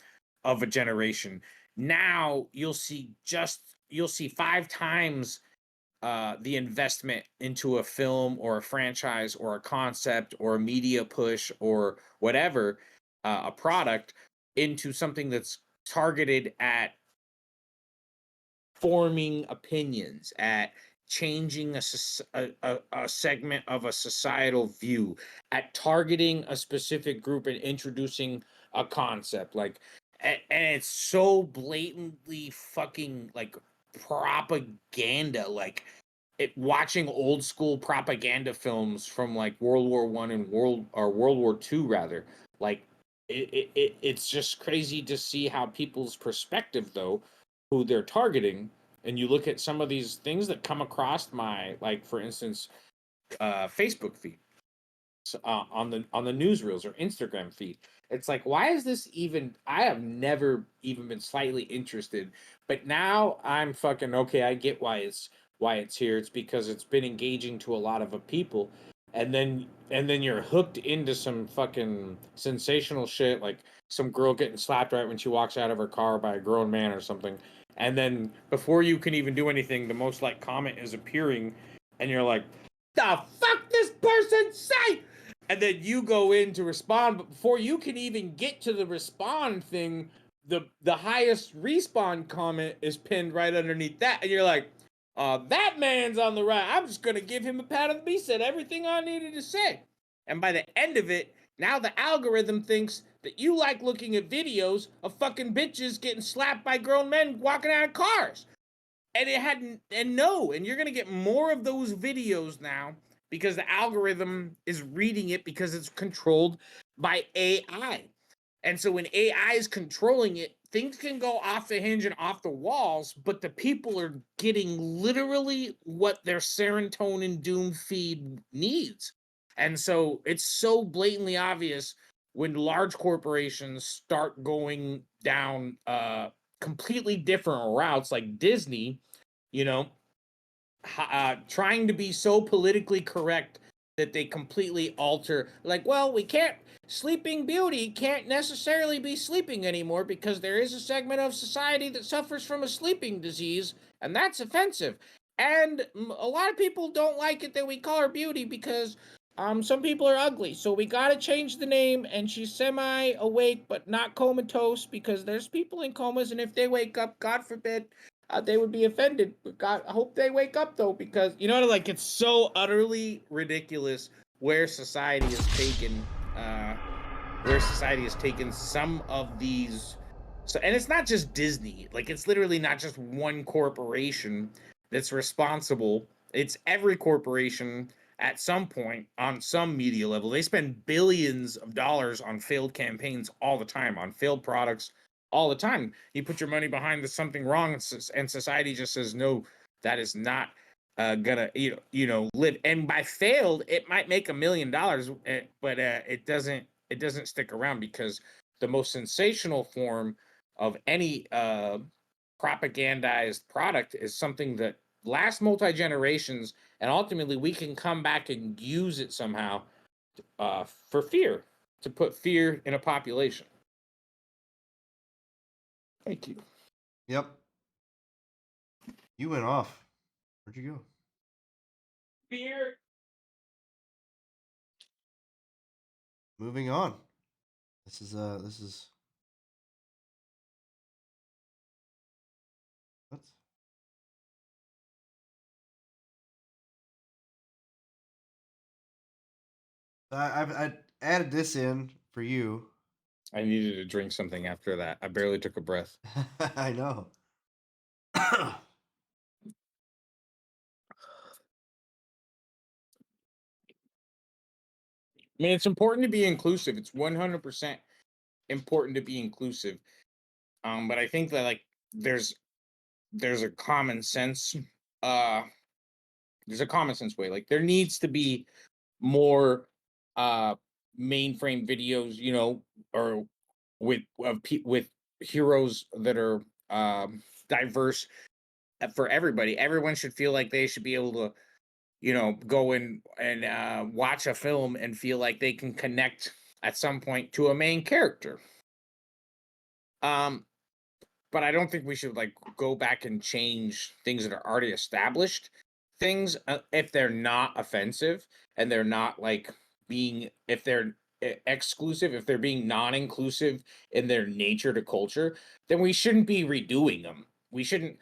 [SPEAKER 2] of a generation. Now you'll see 5 times the investment into a film or a franchise or a concept or a media push or whatever, a product, into something that's targeted at forming opinions, at changing a segment of a societal view, at targeting a specific group and introducing a concept. Like, and it's so blatantly fucking, like, propaganda. Like, watching old school propaganda films from, like, World War One and World War Two, rather. Like, it's just crazy to see how people's perspective, though, who they're targeting. And you look at some of these things that come across my, like, for instance, Facebook feed, on the newsreels, or Instagram feed. It's like, why is this even? I have never even been slightly interested, but now I'm fucking okay. I get why it's here. It's because it's been engaging to a lot of people, and then you're hooked into some fucking sensational shit, like some girl getting slapped right when she walks out of her car by a grown man or something. And then before you can even do anything, the most like comment is appearing, and you're like, the fuck this person say? And then you go in to respond, but before you can even get to the respond thing, the highest respawn comment is pinned right underneath that, and you're like, that man's on the right. I'm just gonna give him a pat on the back. He said everything I needed to say. And by the end of it, now the algorithm thinks that you like looking at videos of fucking bitches getting slapped by grown men walking out of cars. And and you're gonna get more of those videos now, because the algorithm is reading it, because it's controlled by AI. And so when AI is controlling it, things can go off the hinge and off the walls, but the people are getting literally what their serotonin doom feed needs. And so it's so blatantly obvious when large corporations start going down completely different routes, like Disney, you know, trying to be so politically correct that they completely alter, like, well, we can't, Sleeping Beauty can't necessarily be sleeping anymore because there is a segment of society that suffers from a sleeping disease, and that's offensive. And a lot of people don't like it that we call her Beauty because some people are ugly. So we got to change the name, and she's semi-awake but not comatose because there's people in comas, and if they wake up, God forbid, they would be offended. But God, I hope they wake up though, because you know, like, it's so utterly ridiculous where society has taken some of these. So, and it's not just Disney. Like, it's literally not just one corporation that's responsible. It's every corporation at some point on some media level. They spend billions of dollars on failed campaigns all the time, on failed products all the time. You put your money behind there's something wrong, and society just says no, that is not gonna live. And by failed, it might make $1 million, but it doesn't stick around, because the most sensational form of any propagandized product is something that lasts multi-generations, and ultimately we can come back and use it somehow for fear, to put fear in a population. Thank you.
[SPEAKER 1] Yep. You went off. Where'd you go?
[SPEAKER 2] Fear.
[SPEAKER 1] Moving on. This is what? I added this in for you.
[SPEAKER 2] I needed to drink something after that. I barely took a breath.
[SPEAKER 1] I know.
[SPEAKER 2] I mean, it's important to be inclusive. It's 100% important to be inclusive. But I think that, like, there's a common sense uh way. Like, there needs to be more mainframe videos, or with heroes that are diverse for everybody. Everyone should feel like they should be able to, go in and watch a film and feel like they can connect at some point to a main character. Um, but I don't think we should, like, go back and change things that are already established things if they're not offensive, and they're not, like, if they're exclusive, if they're being non-inclusive in their nature to culture, then we shouldn't be redoing them. We shouldn't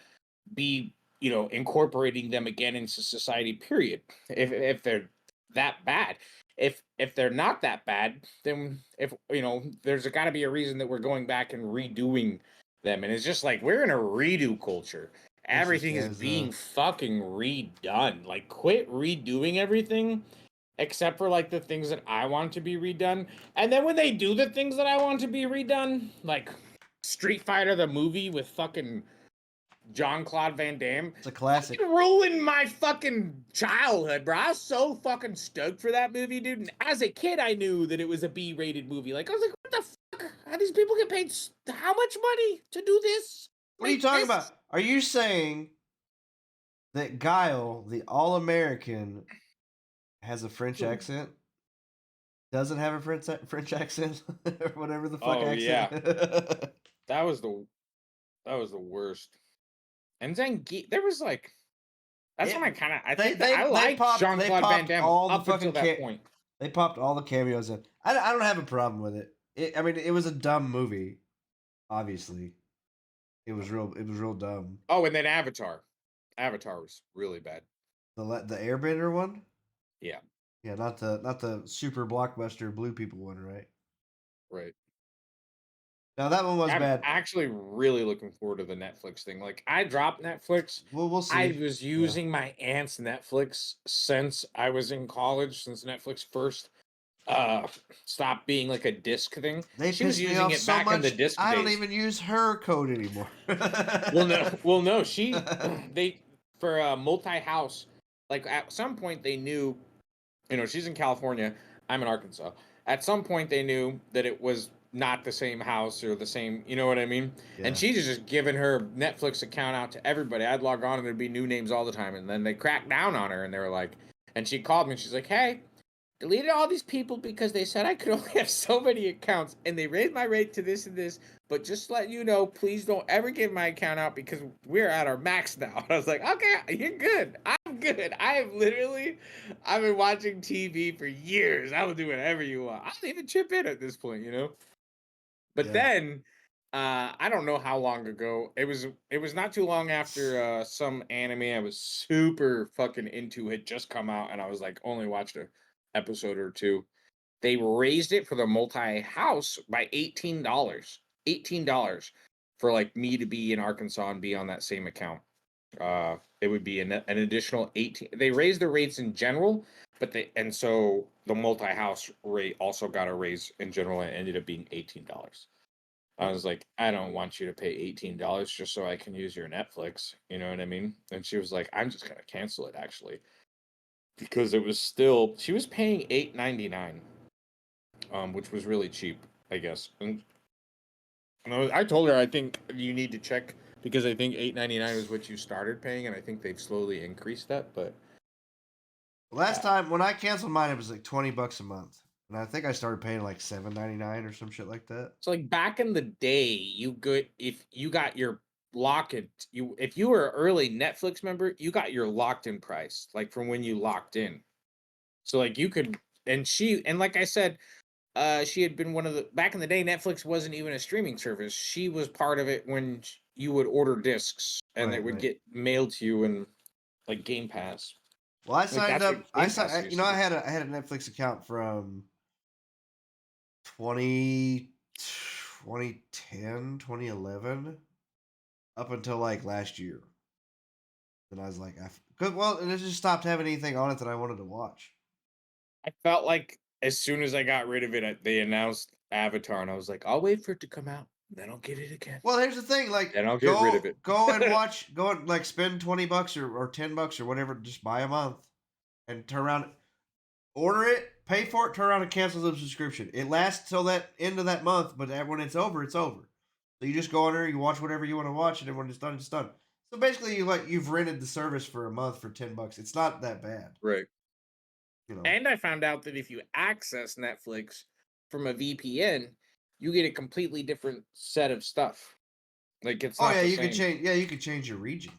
[SPEAKER 2] be, incorporating them again into society, period. If they're that bad. If they're not that bad, then, if there's got to be a reason that we're going back and redoing them. And it's just like, we're in a redo culture. Everything is being fucking redone. Like, quit redoing everything except for, like, the things that I want to be redone. And then when they do the things that I want to be redone, like Street Fighter the movie with fucking Jean-Claude Van Damme.
[SPEAKER 1] It's a classic.
[SPEAKER 2] Fucking ruined my fucking childhood, bro. I was so fucking stoked for that movie, dude. And as a kid, I knew that it was a B-rated movie. Like, I was like, what the fuck? How these people get paid how much money to do this?
[SPEAKER 1] What are you talking about? Are you saying that Guile, the All-American, has a French accent? Doesn't have a French accent? Or whatever the fuck accent?
[SPEAKER 2] Yeah. That was the worst. And then there was, like, that's when I liked Jean-Claude Van Damme up until that point.
[SPEAKER 1] They popped all the cameos in. I don't have a problem with it. I mean, it was a dumb movie. Obviously, it was real dumb.
[SPEAKER 2] Oh, and then Avatar. Avatar was really bad.
[SPEAKER 1] The Airbender one.
[SPEAKER 2] Yeah.
[SPEAKER 1] Yeah, not the super blockbuster blue people one, right?
[SPEAKER 2] Right.
[SPEAKER 1] Now that one was bad.
[SPEAKER 2] I'm actually really looking forward to the Netflix thing. Like, I dropped Netflix.
[SPEAKER 1] Well, we'll see.
[SPEAKER 2] I was using my aunt's Netflix since I was in college, since Netflix first stopped being like a disc thing.
[SPEAKER 1] She was using it so back in the disc days. I don't even use her code anymore.
[SPEAKER 2] well, no, they for multi-house. Like, at some point they knew, she's in California, I'm in Arkansas. At some point they knew that it was not the same house or the same, you know what I mean? Yeah. And she's just giving her Netflix account out to everybody. I'd log on and there'd be new names all the time. And then they cracked down on her, and they were like, and she called me and she's like, hey, deleted all these people because they said I could only have so many accounts, and they raised my rate to this and this. But just to let you know, please don't ever give my account out because we're at our max now. I was like, okay, you're good. I'm good. I've been watching TV for years. I will do whatever you want. I'll even chip in at this point, you know. But then, I don't know how long ago. It was not too long after some anime I was super fucking into had just come out, and I was like only watched a episode or two. They raised it for the multi-house by $18. $18 for like me to be in Arkansas and be on that same account. It would be an additional 18. They raised the rates in general, so the multi-house rate also got a raise in general and it ended up being $18. I was like, I don't want you to pay $18 just so I can use your Netflix. You know what I mean? And she was like, I'm just gonna cancel it actually. Because it was still she was paying $8.99, which was really cheap, I guess. And I told her I think you need to check because I think $8.99 was what you started paying, and I think they've slowly increased that. But
[SPEAKER 1] Last time when I canceled mine, it was like $20 a month, and I think I started paying like $7.99 or some shit like that.
[SPEAKER 2] so like back in the day, if you got your lock in if you were an early Netflix member, you got your locked in price, like from when you locked in. So like you could and like I said, she had been one of the back in the day. Netflix wasn't even a streaming service. She was part of it when you would order discs and it would get mailed to you and like Game Pass.
[SPEAKER 1] Well, I
[SPEAKER 2] Like
[SPEAKER 1] signed
[SPEAKER 2] that's
[SPEAKER 1] up.
[SPEAKER 2] what Game Pass used to be.
[SPEAKER 1] I had a Netflix account from 2010, 2011, up until like last year. And I was like, and it just stopped having anything on it that I wanted to watch.
[SPEAKER 2] I felt like as soon as I got rid of it, they announced Avatar, and I was like, I'll wait for it to come out, then I'll get it again.
[SPEAKER 1] Well, here's the thing, like,
[SPEAKER 2] And I'll get rid of it.
[SPEAKER 1] go and watch, go and like spend $20 or $10 or whatever, just buy a month, and turn around, order it, pay for it, turn around and cancel the subscription. It lasts till that end of that month, but when it's over, it's over. So you just go on there, you watch whatever you want to watch, and then when it's done, it's done. So basically, you've rented the service for a month for $10. It's not that bad,
[SPEAKER 2] Right.
[SPEAKER 1] you know.
[SPEAKER 2] And I found out that if you access Netflix from a VPN, you get a completely different set of stuff. Like it's not the
[SPEAKER 1] you
[SPEAKER 2] same.
[SPEAKER 1] could change. Yeah, you could change your region.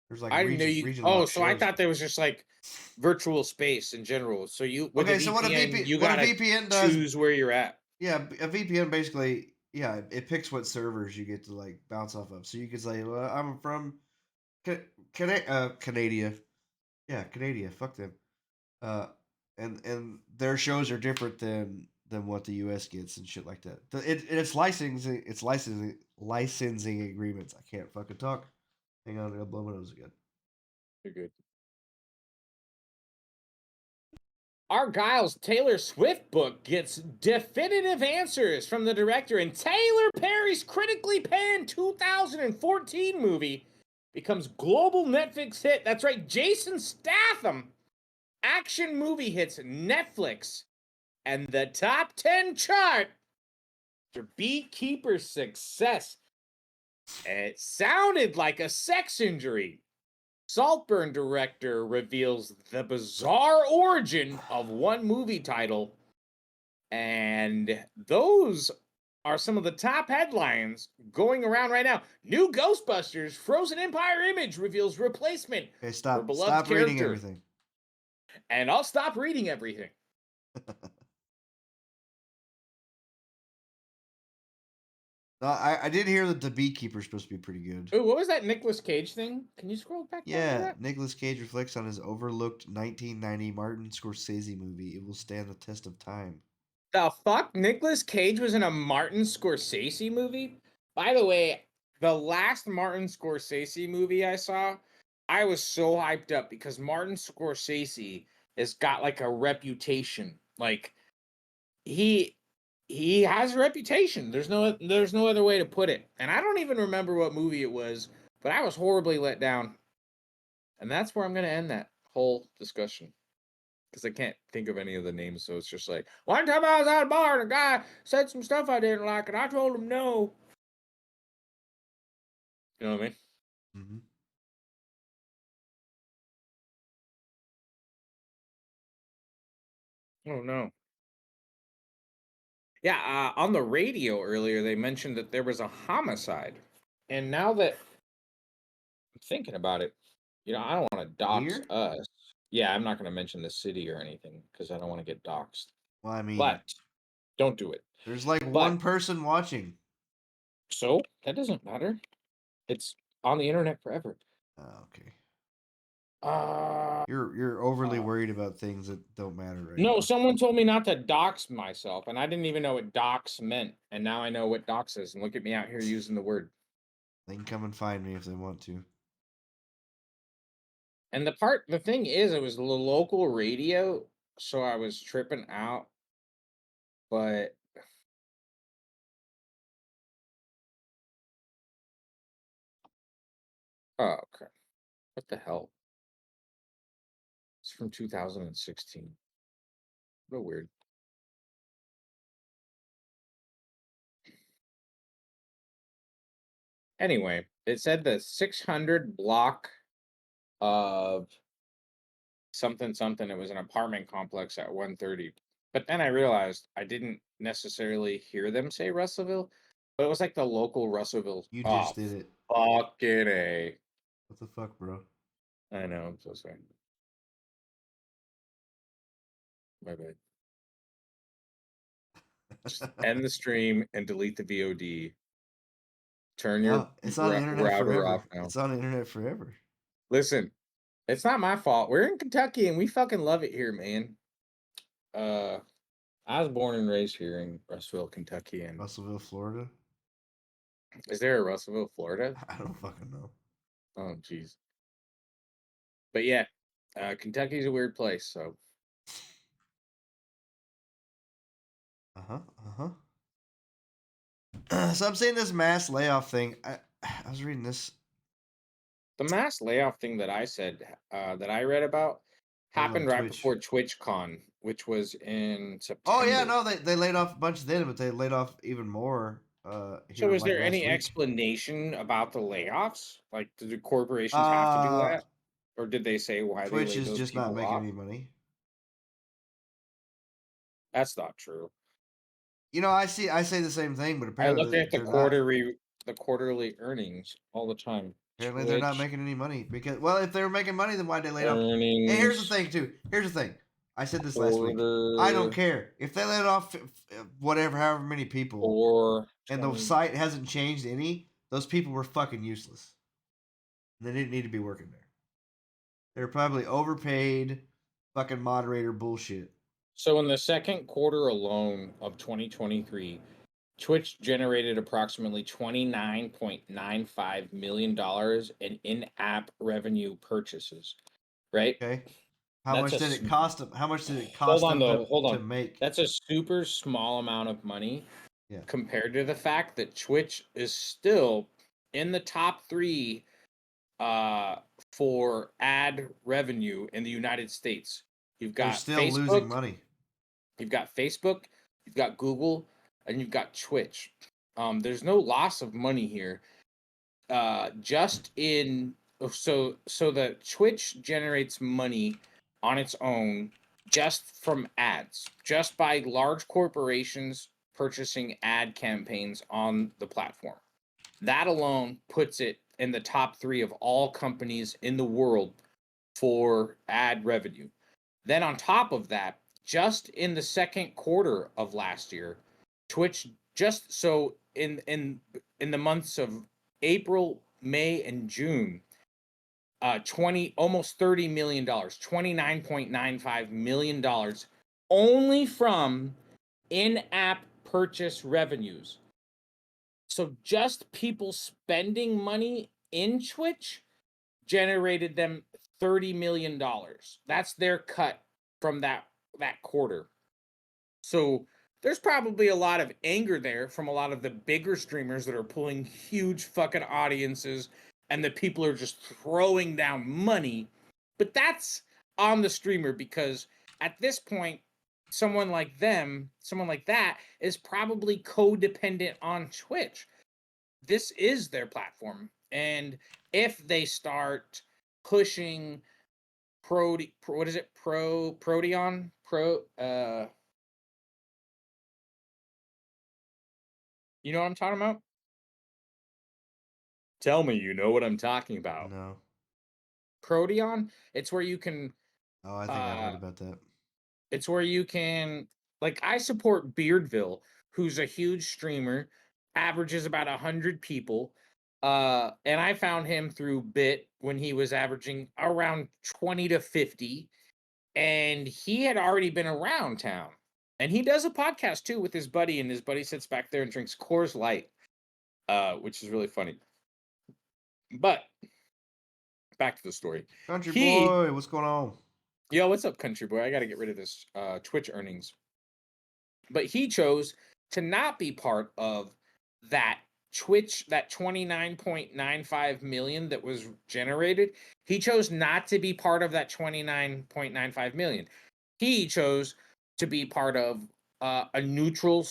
[SPEAKER 1] There's like
[SPEAKER 2] I didn't know you.
[SPEAKER 1] region
[SPEAKER 2] Oh,
[SPEAKER 1] locked
[SPEAKER 2] so I
[SPEAKER 1] shows.
[SPEAKER 2] thought there was just like virtual space in general. So you with
[SPEAKER 1] Okay,
[SPEAKER 2] a
[SPEAKER 1] so
[SPEAKER 2] VPN, you
[SPEAKER 1] what a
[SPEAKER 2] gotta
[SPEAKER 1] VPN does,
[SPEAKER 2] choose where you're at.
[SPEAKER 1] yeah, a VPN basically, yeah, it picks what servers you get to like bounce off of. So you could say, well, I'm from Canada. Yeah, Canada. Fuck them. Uh, and their shows are different than what the U.S. gets and shit like that. It's licensing agreements. I can't fucking talk. Hang on, I'll blow my nose again.
[SPEAKER 2] You're good. Argyle's Taylor Swift book gets definitive answers from the director, and Taylor Perry's critically panned 2014 movie becomes global Netflix hit. That's right, Jason Statham action movie hits Netflix and the top 10 chart after Beekeeper's success. It sounded like a sex injury. Saltburn director reveals the bizarre origin of one movie title. And those are some of the top headlines going around right now. New Ghostbusters Frozen Empire Image reveals replacement
[SPEAKER 1] Okay,
[SPEAKER 2] for beloved
[SPEAKER 1] stop reading
[SPEAKER 2] character.
[SPEAKER 1] everything.
[SPEAKER 2] And I'll stop reading everything.
[SPEAKER 1] No, I did hear that the Beekeeper's supposed to be pretty good.
[SPEAKER 2] Ooh, what was that Nicolas Cage thing? Can you scroll back down to
[SPEAKER 1] Yeah,
[SPEAKER 2] that?
[SPEAKER 1] Nicolas Cage reflects on his overlooked 1990 Martin Scorsese movie. It will stand the test of time.
[SPEAKER 2] The fuck? Nicolas Cage was in a Martin Scorsese movie? By the way, the last Martin Scorsese movie I saw, I was so hyped up because Martin Scorsese has got like a reputation. Like he has a reputation. There's no other way to put it. And I don't even remember what movie it was, but I was horribly let down. And that's where I'm going to end that whole discussion. Because I can't think of any of the names, so it's just like, one time I was at a bar and a guy said some stuff I didn't like, and I told him no. You know what I mean?
[SPEAKER 1] Mm-hmm.
[SPEAKER 2] Oh no. Yeah, on the radio earlier, they mentioned that there was a homicide. And now that I'm thinking about it, I don't want to dox
[SPEAKER 1] Here?
[SPEAKER 2] us. Yeah, I'm not going to mention the city or anything because I don't want to get doxxed.
[SPEAKER 1] Well, I mean,
[SPEAKER 2] But don't do it.
[SPEAKER 1] there's like
[SPEAKER 2] But
[SPEAKER 1] one person watching.
[SPEAKER 2] so that doesn't matter. It's on the internet forever.
[SPEAKER 1] Oh, okay.
[SPEAKER 2] Uh,
[SPEAKER 1] You're overly
[SPEAKER 2] uh
[SPEAKER 1] worried about things that don't matter right
[SPEAKER 2] no,
[SPEAKER 1] now.
[SPEAKER 2] someone told me not to dox myself, and I didn't even know what dox meant. And now I know what dox is. And look at me out here using the word.
[SPEAKER 1] They can come and find me if they want to.
[SPEAKER 2] And the thing is, it was the local radio, so I was tripping out. But oh, okay, what the hell? It's from 2016. Real weird. Anyway, it said the 600 block of something something. It was an apartment complex at 130. But then I realized I didn't necessarily hear them say Russellville, but it was like the local Russellville.
[SPEAKER 1] You
[SPEAKER 2] Oh,
[SPEAKER 1] just did it.
[SPEAKER 2] fucking A.
[SPEAKER 1] What the fuck, bro?
[SPEAKER 2] I know, I'm so sorry. My bad. Just end the stream and delete the VOD. Turn your
[SPEAKER 1] No, it's on the internet
[SPEAKER 2] router
[SPEAKER 1] forever.
[SPEAKER 2] off now.
[SPEAKER 1] It's on the internet forever.
[SPEAKER 2] Listen, it's not my fault. We're in Kentucky and we fucking love it here, man. I was born and raised here in Russellville, Kentucky, and
[SPEAKER 1] Russellville, Florida.
[SPEAKER 2] is there a Russellville, Florida?
[SPEAKER 1] I don't fucking know.
[SPEAKER 2] Oh, jeez. But yeah, Kentucky's a weird place. So
[SPEAKER 1] So I'm saying this mass layoff thing. I was reading this.
[SPEAKER 2] the mass layoff thing that I said that I read about
[SPEAKER 1] That was on
[SPEAKER 2] happened right
[SPEAKER 1] Twitch.
[SPEAKER 2] before TwitchCon, which was in
[SPEAKER 1] Oh yeah,
[SPEAKER 2] September.
[SPEAKER 1] no, they laid off a bunch then, but they laid off even more.
[SPEAKER 2] So,
[SPEAKER 1] Here
[SPEAKER 2] is
[SPEAKER 1] like
[SPEAKER 2] there
[SPEAKER 1] last
[SPEAKER 2] any
[SPEAKER 1] week.
[SPEAKER 2] explanation about the layoffs? Like, did the corporations have to do that, or did they say why they
[SPEAKER 1] Twitch
[SPEAKER 2] laid
[SPEAKER 1] is
[SPEAKER 2] those
[SPEAKER 1] just not
[SPEAKER 2] people
[SPEAKER 1] making
[SPEAKER 2] off?
[SPEAKER 1] any money.
[SPEAKER 2] That's not true.
[SPEAKER 1] I say the same thing, but
[SPEAKER 2] I look
[SPEAKER 1] apparently
[SPEAKER 2] at the
[SPEAKER 1] they're not.
[SPEAKER 2] quarterly earnings all the time.
[SPEAKER 1] Apparently they're not
[SPEAKER 2] Twitch
[SPEAKER 1] making any money because, well, if they were making money, then why'd they lay off? And here's the
[SPEAKER 2] earnings
[SPEAKER 1] thing too. Here's the thing. I said this last week. I don't
[SPEAKER 2] quarter
[SPEAKER 1] care if they let off whatever, however many people,
[SPEAKER 2] or
[SPEAKER 1] and the
[SPEAKER 2] 20.
[SPEAKER 1] site hasn't changed any. Those people were fucking useless. They didn't need to be working there. They're probably overpaid, fucking moderator bullshit.
[SPEAKER 2] So in the second quarter alone of 2023, Twitch generated approximately $29.95 million in in-app revenue purchases, right?
[SPEAKER 1] Okay. How
[SPEAKER 2] That's
[SPEAKER 1] much
[SPEAKER 2] a
[SPEAKER 1] did it cost them? How much did it
[SPEAKER 2] hold
[SPEAKER 1] cost
[SPEAKER 2] on
[SPEAKER 1] them
[SPEAKER 2] though, hold
[SPEAKER 1] to
[SPEAKER 2] on.
[SPEAKER 1] make?
[SPEAKER 2] That's a super small amount of money
[SPEAKER 1] Yeah.
[SPEAKER 2] compared to the fact that Twitch is still in the top 3 for ad revenue in the United States. You've
[SPEAKER 1] They're
[SPEAKER 2] got
[SPEAKER 1] still losing
[SPEAKER 2] Facebook,
[SPEAKER 1] money.
[SPEAKER 2] you've got Facebook, you've got Google, and you've got Twitch. There's no loss of money here. Just in so the Twitch generates money on its own just from ads, just by large corporations purchasing ad campaigns on the platform. That alone puts it in the top 3 of all companies in the world for ad revenue. Then on top of that, just in the second quarter of last year, Twitch just so in the months of April, May, and June, 20 almost $30 million, $29.95 million only from in-app purchase revenues. So just people spending money in Twitch generated them $30 million. That's their cut from that quarter. So there's probably a lot of anger there from a lot of the bigger streamers that are pulling huge fucking audiences and the people are just throwing down money. But that's on the streamer because at this point, someone like that is probably codependent on Twitch. This is their platform. And if they start pushing Proteon You know what I'm talking about? Tell me you know what I'm talking about.
[SPEAKER 1] No.
[SPEAKER 2] Proteon? It's where you can
[SPEAKER 1] Oh, I think I've heard about that.
[SPEAKER 2] it's where you can, like, I support Beardville, who's a huge streamer, averages about 100 people. And I found him through Bit when he was averaging around 20 to 50. And he had already been around town. And he does a podcast too with his buddy, and his buddy sits back there and drinks Coors Light, which is really funny. But back to the story.
[SPEAKER 1] Country
[SPEAKER 2] He,
[SPEAKER 1] boy, what's going on?
[SPEAKER 2] yo, what's up, country boy? I got to get rid of this Twitch earnings. But he chose to not be part of that Twitch, that 29.95 million that was generated. He chose not to be part of that 29.95 million. He chose to be part of a neutral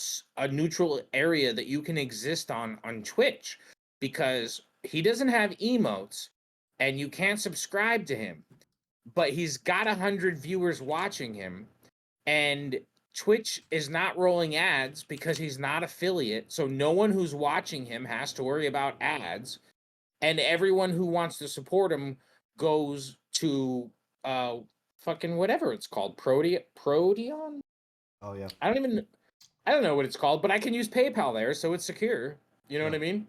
[SPEAKER 2] area that you can exist on Twitch, because he doesn't have emotes and you can't subscribe to him, but he's got 100 viewers watching him, and Twitch is not rolling ads because he's not affiliate, so no one who's watching him has to worry about ads, and everyone who wants to support him goes to fucking whatever it's called, Proteon.
[SPEAKER 1] Oh yeah.
[SPEAKER 2] I don't know what it's called, but I can use PayPal there, so it's secure. You know what I mean?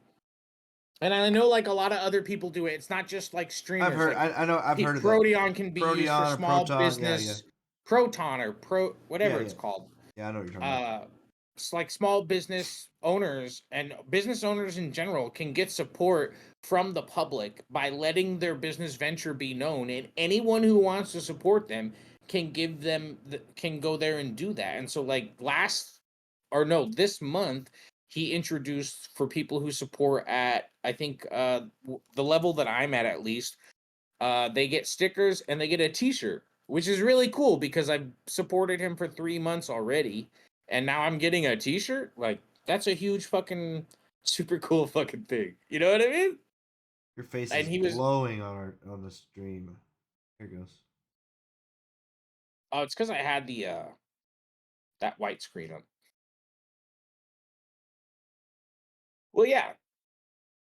[SPEAKER 2] And I know, like, a lot of other people do it. It's not just like streamers.
[SPEAKER 1] I've heard.
[SPEAKER 2] Like,
[SPEAKER 1] I know. I've heard of that.
[SPEAKER 2] Proteon can be used
[SPEAKER 1] Proteon
[SPEAKER 2] for
[SPEAKER 1] or
[SPEAKER 2] small
[SPEAKER 1] Proton,
[SPEAKER 2] business. Proton or whatever it's called.
[SPEAKER 1] Yeah, I know what you're talking about.
[SPEAKER 2] It's like small business owners and business owners in general can get support from the public by letting their business venture be known, and anyone who wants to support them can can go there and do that. And so, like, this month, he introduced, for people who support at, I think, the level that I'm at least, they get stickers and they get a t-shirt, which is really cool because I've supported him for 3 months already, and now I'm getting a t-shirt. Like, that's a huge fucking super cool fucking thing. You know what I mean?
[SPEAKER 1] Your face
[SPEAKER 2] And
[SPEAKER 1] is glowing on the stream. Here it goes.
[SPEAKER 2] Oh, it's because I had the that white screen up. Well, yeah.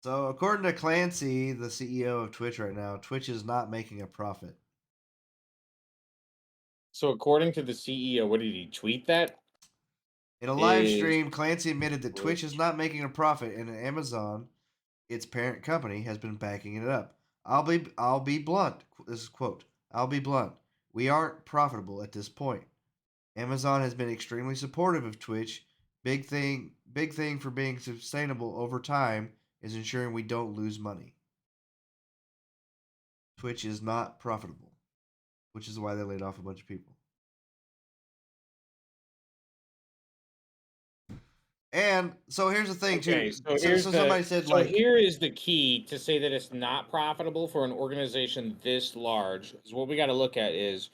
[SPEAKER 1] So, according to Clancy, the CEO of Twitch right now, Twitch is not making a profit.
[SPEAKER 2] So, according to the CEO, what did he tweet that?
[SPEAKER 1] In a live stream, Clancy admitted that Twitch is not making a profit, and Amazon, its parent company, has been backing it up. I'll be blunt. This is a quote. I'll be blunt. We aren't profitable at this point. Amazon has been extremely supportive of Twitch. Big thing for being sustainable over time is ensuring we don't lose money. Twitch is not profitable, which is why they laid off a bunch of people. And so here's the thing, too. So somebody said, like,
[SPEAKER 2] here is the key to say that it's not profitable for an organization this large. Is what we got to look at is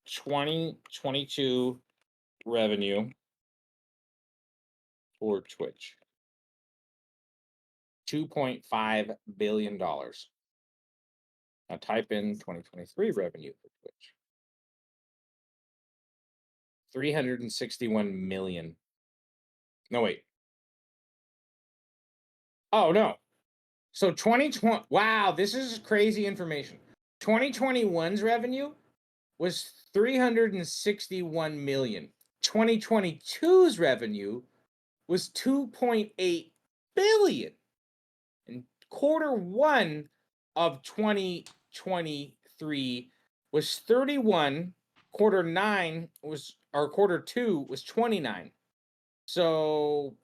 [SPEAKER 2] 2022 revenue for Twitch. $2.5 billion. Now type in 2023 revenue for Twitch. 361 million. No, wait. Oh, no. So 2020, wow, this is crazy information. 2021's revenue was 361 million. 2022's revenue was 2.8 billion. And quarter one of 2023 was 31. Quarter two was 29. So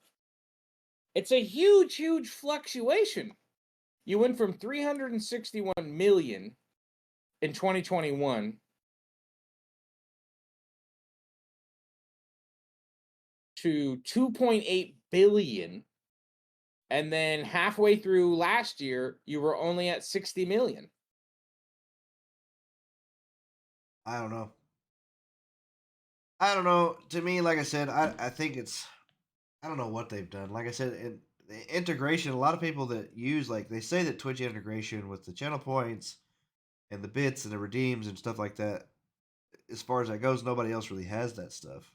[SPEAKER 2] it's a huge fluctuation. You went from 361 million in 2021 to 2.8 billion, and then halfway through last year you were only at 60 million.
[SPEAKER 1] I don't know. To me, like I said, I think it's, I don't know what they've done. Like I said, the integration, a lot of people that use, like, they say that Twitch integration with the channel points and the bits and the redeems and stuff like that, as far as that goes, nobody else really has that stuff.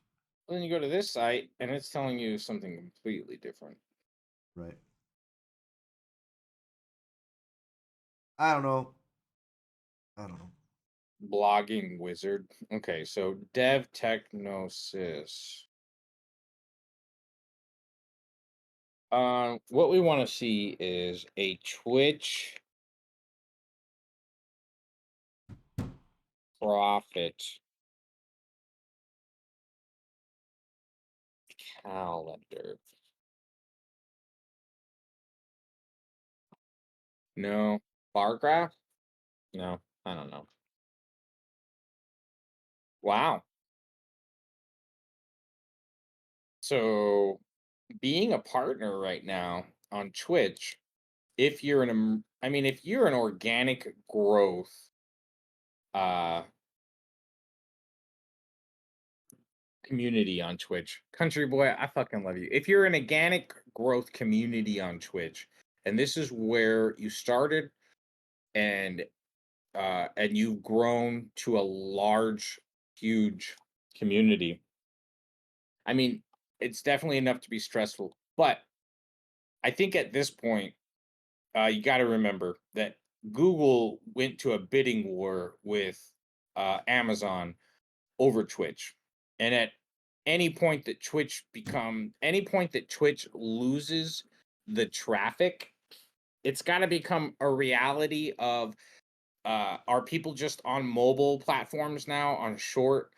[SPEAKER 2] Well, then you go to this site and it's telling you something completely different.
[SPEAKER 1] Right. I don't know.
[SPEAKER 2] Blogging wizard. Okay, so dev technosis. What we want to see is a Twitch profit calendar. No. Bar graph? No, I don't know. Wow. So being a partner right now on Twitch, if you're if you're an organic growth uh community on Twitch, country boy, I fucking love you. If you're an organic growth community on Twitch, and this is where you started and you've grown to a large, huge community. I mean, it's definitely enough to be stressful, but I think at this point, you got to remember that Google went to a bidding war with Amazon over Twitch, and at any point that Twitch loses the traffic, it's got to become a reality of are people just on mobile platforms now, on short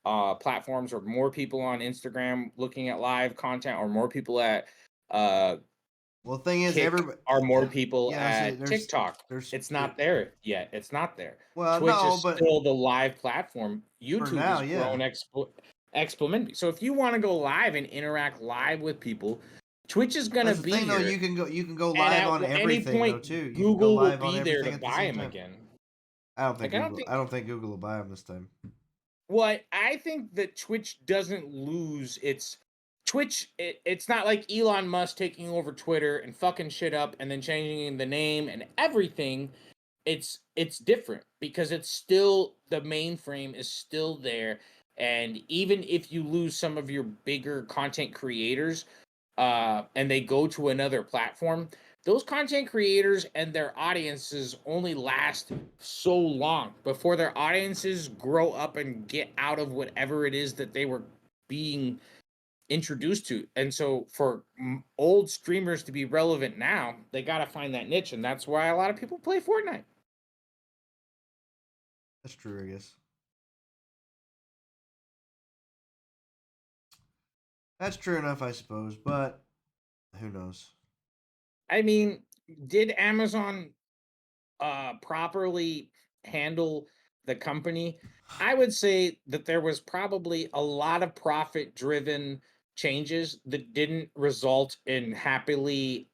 [SPEAKER 2] platforms, or more people on Instagram looking at live content, or more people at uh
[SPEAKER 1] Well, the thing is,
[SPEAKER 2] Kick,
[SPEAKER 1] everybody.
[SPEAKER 2] are more people
[SPEAKER 1] Yeah, see,
[SPEAKER 2] at TikTok. It's not there yet. It's not there.
[SPEAKER 1] Well,
[SPEAKER 2] Twitch
[SPEAKER 1] no,
[SPEAKER 2] is
[SPEAKER 1] but
[SPEAKER 2] still the live platform.
[SPEAKER 1] for
[SPEAKER 2] YouTube
[SPEAKER 1] now,
[SPEAKER 2] has
[SPEAKER 1] yeah.
[SPEAKER 2] grown exponentially. So if you want to go live and interact live with people, Twitch is gonna
[SPEAKER 1] That's the
[SPEAKER 2] be
[SPEAKER 1] thing, though.
[SPEAKER 2] here.
[SPEAKER 1] You can go
[SPEAKER 2] And
[SPEAKER 1] live
[SPEAKER 2] at
[SPEAKER 1] on
[SPEAKER 2] any
[SPEAKER 1] everything, though,
[SPEAKER 2] point,
[SPEAKER 1] too. You can go
[SPEAKER 2] Google will
[SPEAKER 1] live on
[SPEAKER 2] be there to
[SPEAKER 1] everything at the
[SPEAKER 2] buy
[SPEAKER 1] same
[SPEAKER 2] them
[SPEAKER 1] time.
[SPEAKER 2] again.
[SPEAKER 1] I don't think
[SPEAKER 2] Like I don't
[SPEAKER 1] Google.
[SPEAKER 2] think.
[SPEAKER 1] I don't think Google will buy them this time.
[SPEAKER 2] Well, I think that Twitch doesn't lose its Twitch. It's not like Elon Musk taking over Twitter and fucking shit up and then changing the name and everything. It's different because it's still, the mainframe is still there, and even if you lose some of your bigger content creators and they go to another platform, those content creators and their audiences only last so long before their audiences grow up and get out of whatever it is that they were being introduced to. And so for old streamers to be relevant now, they got to find that niche, and that's why a lot of people play Fortnite.
[SPEAKER 1] That's true, I guess. That's true enough, I suppose. But who knows?
[SPEAKER 2] I mean, did Amazon properly handle the company? I would say that there was probably a lot of profit driven changes that didn't result in happy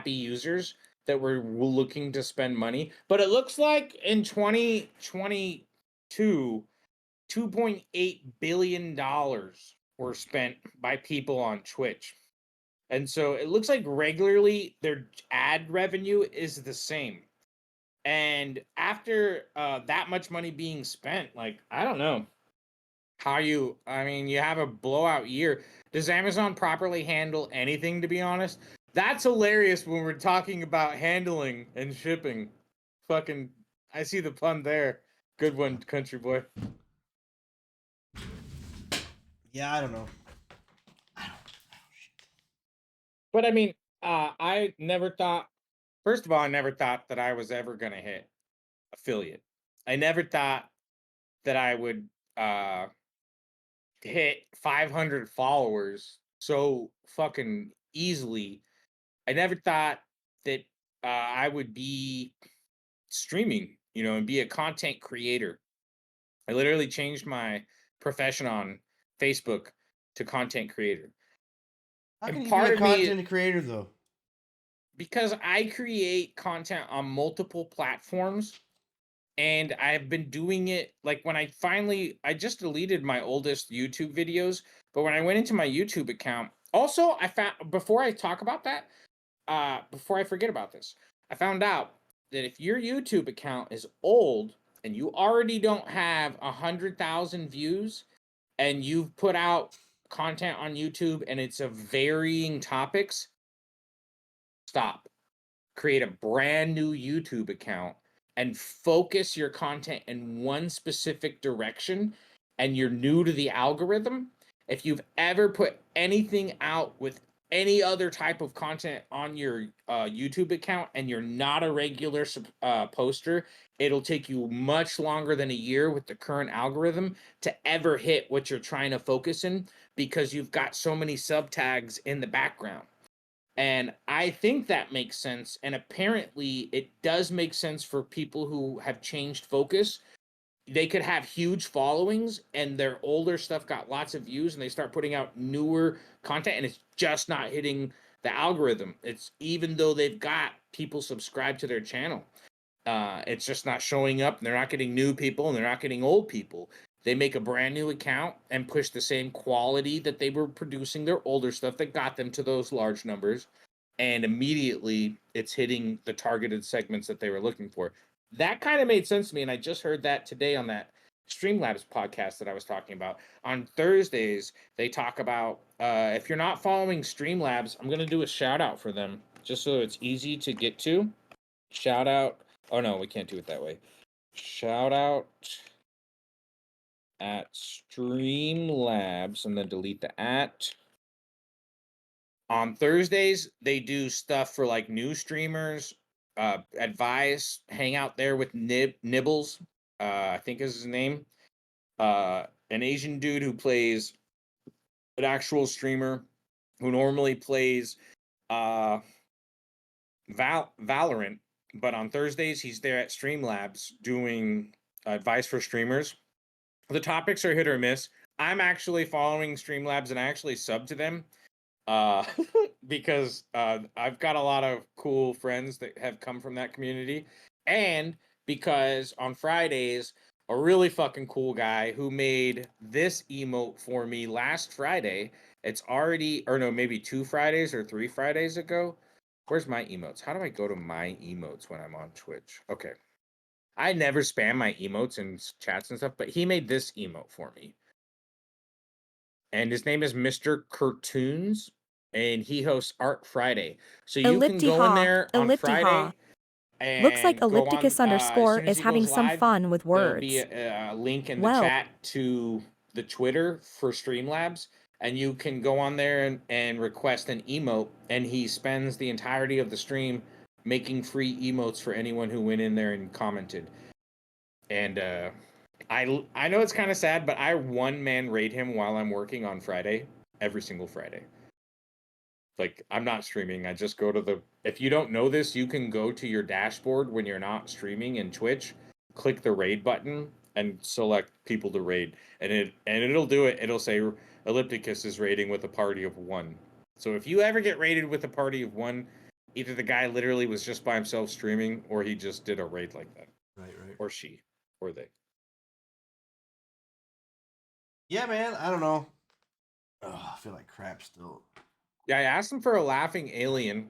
[SPEAKER 2] users that were looking to spend money. But it looks like in 2022, $2.8 billion were spent by people on Twitch. And so it looks like regularly their ad revenue is the same. And after that much money being spent, like, I don't know how you, I mean, you have a blowout year. Does Amazon properly handle anything, to be honest? That's hilarious when we're talking about handling and shipping. Fucking, I see the pun there. Good one, country boy.
[SPEAKER 1] Yeah, I don't know.
[SPEAKER 2] But I mean, I never thought, first of all, I never thought that I was ever going to hit affiliate. I never thought that I would hit 500 followers so fucking easily. I never thought that I would be streaming, and be a content creator. I literally changed my profession on Facebook to content creator.
[SPEAKER 1] How can
[SPEAKER 2] And
[SPEAKER 1] you be
[SPEAKER 2] part
[SPEAKER 1] a
[SPEAKER 2] of me,
[SPEAKER 1] content creator, though?
[SPEAKER 2] because I create content on multiple platforms, and I've been doing it, like, when I just deleted my oldest YouTube videos, but when I went into my YouTube account, also I found, before I talk about that, before I forget about this, I found out that if your YouTube account is old, and you already don't have 100,000 views, and you've put out content on YouTube and it's of varying topics, stop. Create a brand new YouTube account and focus your content in one specific direction, and you're new to the algorithm. If you've ever put anything out with any other type of content on your YouTube account and you're not a regular poster, it'll take you much longer than a year with the current algorithm to ever hit what you're trying to focus in, because you've got so many sub tags in the background. And I think that makes sense. And apparently it does make sense for people who have changed focus. They could have huge followings and their older stuff got lots of views, and they start putting out newer content and it's just not hitting the algorithm. It's even though they've got people subscribed to their channel. It's just not showing up, and they're not getting new people and they're not getting old people. They make a brand new account and push the same quality that they were producing their older stuff that got them to those large numbers. And immediately it's hitting the targeted segments that they were looking for. That kind of made sense to me. And I just heard that today on that Streamlabs podcast that I was talking about. On Thursdays, they talk about, if you're not following Streamlabs, I'm going to do a shout out for them just so it's easy to get to. Shout out. Oh, no, we can't do it that way. Shout out at Streamlabs, and then delete the at. On Thursdays, they do stuff for like new streamers, advice, hang out there with Nibbles, I think is his name. An Asian dude who plays an actual streamer who normally plays Valorant, but on Thursdays he's there at Streamlabs doing advice for streamers. The topics are hit or miss. I'm actually following Streamlabs and I actually sub to them because I've got a lot of cool friends that have come from that community, and because on Fridays, a really fucking cool guy who made this emote for me last Friday. It's already, or no, maybe 2 Fridays or 3 Fridays ago. Where's my emotes? How do I go to my emotes when I'm on Twitch? Okay. I never spam my emotes and chats and stuff, but he made this emote for me. And his name is Mr. Cartoons, and he hosts Art Friday. So you can go in there on Friday and
[SPEAKER 3] Looks like
[SPEAKER 2] go on,
[SPEAKER 3] ellipticus
[SPEAKER 2] as
[SPEAKER 3] underscore
[SPEAKER 2] soon as
[SPEAKER 3] is
[SPEAKER 2] he
[SPEAKER 3] having
[SPEAKER 2] goes
[SPEAKER 3] some
[SPEAKER 2] live,
[SPEAKER 3] fun with
[SPEAKER 2] there'll be
[SPEAKER 3] words.
[SPEAKER 2] a link in the
[SPEAKER 3] Well,
[SPEAKER 2] chat to the Twitter for Streamlabs, and you can go on there and request an emote, and he spends the entirety of the stream making free emotes for anyone who went in there and commented. And I know it's kind of sad, but I one-man raid him while I'm working on Friday, every single Friday. Like, I'm not streaming. I just go to the... If you don't know this, you can go to your dashboard when you're not streaming in Twitch, click the raid button, and select people to raid. And it'll do it. It'll say Ellipticus is raiding with a party of 1. So if you ever get raided with a party of 1, either the guy literally was just by himself streaming, or he just did a raid like that.
[SPEAKER 1] Right.
[SPEAKER 2] Or she. Or they.
[SPEAKER 1] Yeah, man. I don't know. Oh, I feel like crap still.
[SPEAKER 2] Yeah, I asked him for a laughing alien,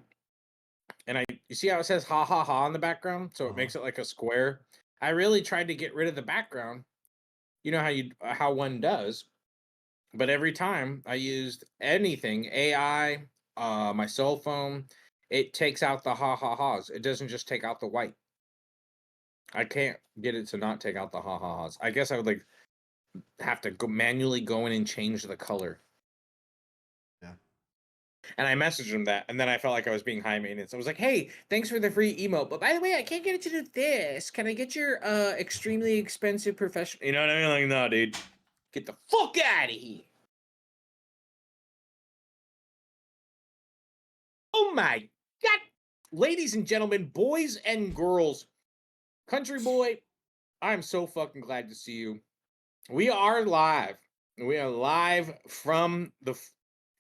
[SPEAKER 2] and you see how it says ha ha ha in the background, so it makes it like a square. I really tried to get rid of the background. You know how one does, but every time I used anything, AI, my cell phone, it takes out the ha ha ha's. It doesn't just take out the white. I can't get it to not take out the ha ha ha's. I guess I would like have to manually go in and change the color. And I messaged him that, and then I felt like I was being high maintenance. I was like, hey, thanks for the free emote, but by the way, I can't get it to do this. Can I get your extremely expensive professional? You know what I mean? Like, no, dude. Get the fuck out of here. Oh my God. Ladies and gentlemen, boys and girls, country boy, I'm so fucking glad to see you. We are live. We are live from the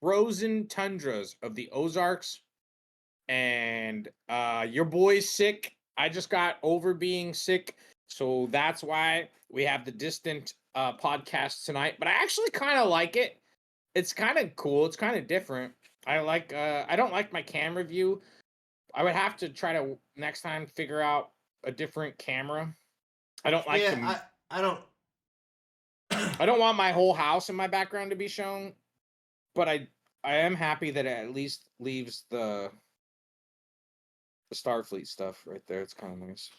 [SPEAKER 2] frozen tundras of the Ozarks. And your boy's sick. I just got over being sick, so that's why we have the distant podcast tonight. But I actually kind of like it. It's kind of cool. It's kind of different. I don't like my camera view. I would have to try to next time figure out a different camera. I don't like to.
[SPEAKER 1] I don't.
[SPEAKER 2] I don't want my whole house in my background to be shown, but I am happy that it at least leaves the Starfleet stuff right there. It's kind of nice.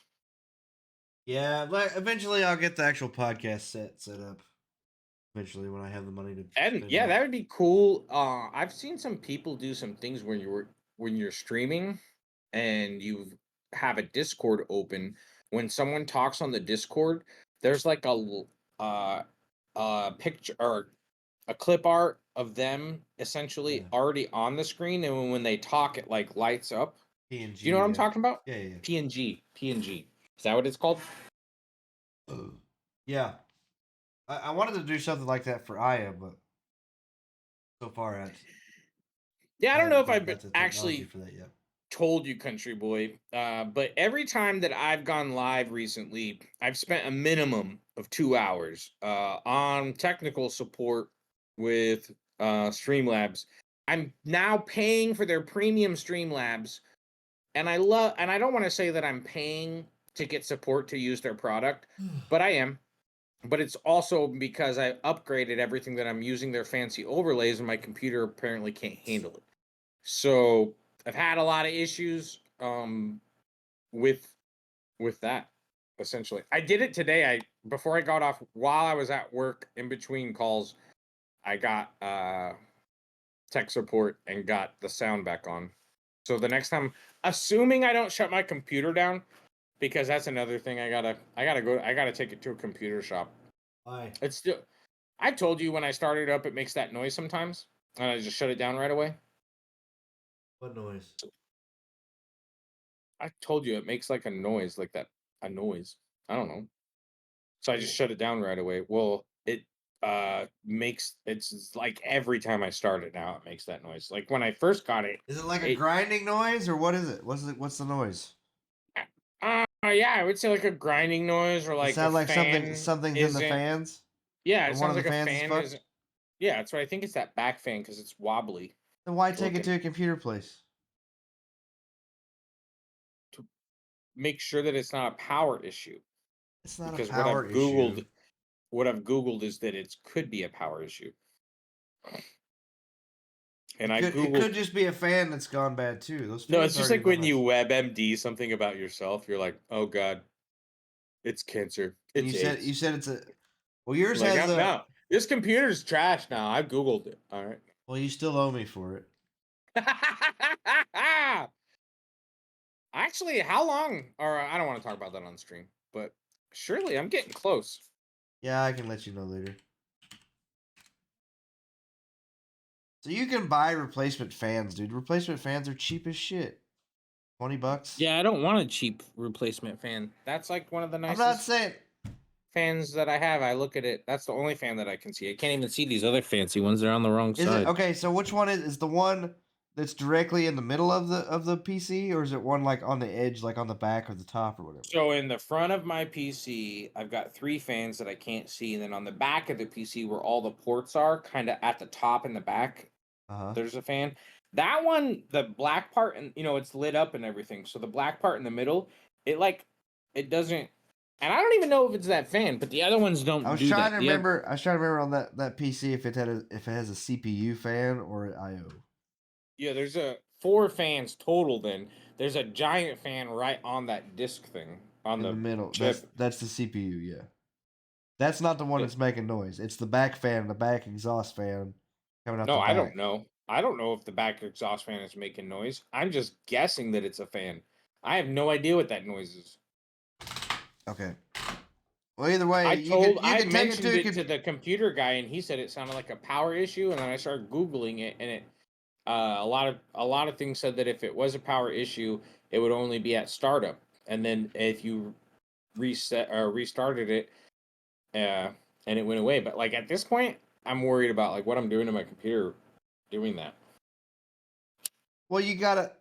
[SPEAKER 1] Yeah, like eventually I'll get the actual podcast set up. Eventually, when I have the money to.
[SPEAKER 2] And yeah, that would be cool. I've seen some people do some things when you're streaming, and you have a Discord open. When someone talks on the Discord, there's like a picture or a clip art of them essentially already on the screen, and when they talk, it like lights up.
[SPEAKER 1] PNG.
[SPEAKER 2] Do you know what I'm talking about?
[SPEAKER 1] Yeah.
[SPEAKER 2] PNG. Is that what it's called?
[SPEAKER 1] Yeah. I wanted to do something like that for Aya, but so far
[SPEAKER 2] I don't know if I've
[SPEAKER 1] got the technology
[SPEAKER 2] actually
[SPEAKER 1] for that yet.
[SPEAKER 2] told you, country boy, but every time that I've gone live recently, I've spent a minimum of 2 hours on technical support with Streamlabs. I'm now paying for their premium Streamlabs, and I don't want to say that I'm paying to get support to use their product, but I am. But it's also because I upgraded everything that I'm using their fancy overlays, and my computer apparently can't handle it. So I've had a lot of issues with that. Essentially, I did it today. Before I got off, while I was at work in between calls, I got tech support and got the sound back on. So the next time, assuming I don't shut my computer down, because that's another thing I gotta take it to a computer shop.
[SPEAKER 1] Why?
[SPEAKER 2] It's still. I told you when I started up, it makes that noise sometimes, and I just shut it down right away.
[SPEAKER 1] What noise?
[SPEAKER 2] I told you it makes like a noise, like that. A noise. I don't know. So I just shut it down right away. Well, it makes it's like every time I start it now, it makes that noise. Like when I first got it.
[SPEAKER 1] Is it like a grinding noise or what is it? What's the noise?
[SPEAKER 2] Yeah, I would say like a grinding noise or like
[SPEAKER 1] it sound
[SPEAKER 2] a
[SPEAKER 1] like
[SPEAKER 2] fan
[SPEAKER 1] something's in the fans.
[SPEAKER 2] Yeah,
[SPEAKER 1] Or
[SPEAKER 2] it
[SPEAKER 1] one
[SPEAKER 2] sounds
[SPEAKER 1] of the
[SPEAKER 2] like a
[SPEAKER 1] fans is
[SPEAKER 2] fan
[SPEAKER 1] fucked?
[SPEAKER 2] is. Yeah, that's right. I think it's that back fan because it's wobbly.
[SPEAKER 1] Then why take it to a computer place?
[SPEAKER 2] To make sure that it's not a power issue.
[SPEAKER 1] It's not
[SPEAKER 2] Because
[SPEAKER 1] a power issue.
[SPEAKER 2] What I've Googled is that it could be a power issue. And
[SPEAKER 1] It could just be a fan that's gone bad too. Those
[SPEAKER 2] No,
[SPEAKER 1] fans
[SPEAKER 2] it's just
[SPEAKER 1] aren't
[SPEAKER 2] like
[SPEAKER 1] even
[SPEAKER 2] when
[SPEAKER 1] that
[SPEAKER 2] you
[SPEAKER 1] much.
[SPEAKER 2] WebMD something about yourself, you're like, oh God, it's cancer.
[SPEAKER 1] And
[SPEAKER 2] It's
[SPEAKER 1] you
[SPEAKER 2] AIDS.
[SPEAKER 1] said it's a. Well, yours
[SPEAKER 2] Like,
[SPEAKER 1] has a.
[SPEAKER 2] no, this computer's trash now. I Googled it. All right.
[SPEAKER 1] Well, you still owe me for it.
[SPEAKER 2] Actually, how long? Or I don't want to talk about that on stream, but surely I'm getting close.
[SPEAKER 1] Yeah, I can let you know later. So you can buy replacement fans, dude. Replacement fans are cheap as shit. $20.
[SPEAKER 2] Yeah, I don't want a cheap replacement fan. That's like one of the
[SPEAKER 1] I'm
[SPEAKER 2] nicest
[SPEAKER 1] not saying.
[SPEAKER 2] fans that I have. I look at it. That's the only fan that I can see. I can't even see these other fancy ones. They're on the wrong
[SPEAKER 1] Is
[SPEAKER 2] side.
[SPEAKER 1] it okay? So which one is the one that's directly in the middle of the PC, or is it one like on the edge, like on the back or the top or whatever?
[SPEAKER 2] So in the front of my PC, I've got 3 fans that I can't see, and then on the back of the PC, where all the ports are, kind of at the top in the back, there's a fan. That one, the black part, and it's lit up and everything. So the black part in the middle, it doesn't. And I don't even know if it's that fan, but the other ones don't.
[SPEAKER 1] I was trying to remember on that PC if it has a CPU fan or an IO.
[SPEAKER 2] Yeah, there's 4 fans total. Then there's a giant fan right on that disc thing on
[SPEAKER 1] in the middle.
[SPEAKER 2] chip.
[SPEAKER 1] That's the CPU. Yeah, that's not the one that's making noise. It's the back fan, the back exhaust fan coming out.
[SPEAKER 2] No,
[SPEAKER 1] the back.
[SPEAKER 2] I don't know. I don't know if the back exhaust fan is making noise. I'm just guessing that it's a fan. I have no idea what that noise is.
[SPEAKER 1] Okay. Well, either way,
[SPEAKER 2] I mentioned it to the computer guy, and he said it sounded like a power issue. And then I started Googling it, and a lot of things said that if it was a power issue, it would only be at startup, and then if you reset or restarted it, and it went away. But like at this point, I'm worried about like what I'm doing to my computer, doing that.
[SPEAKER 1] Well, you gotta.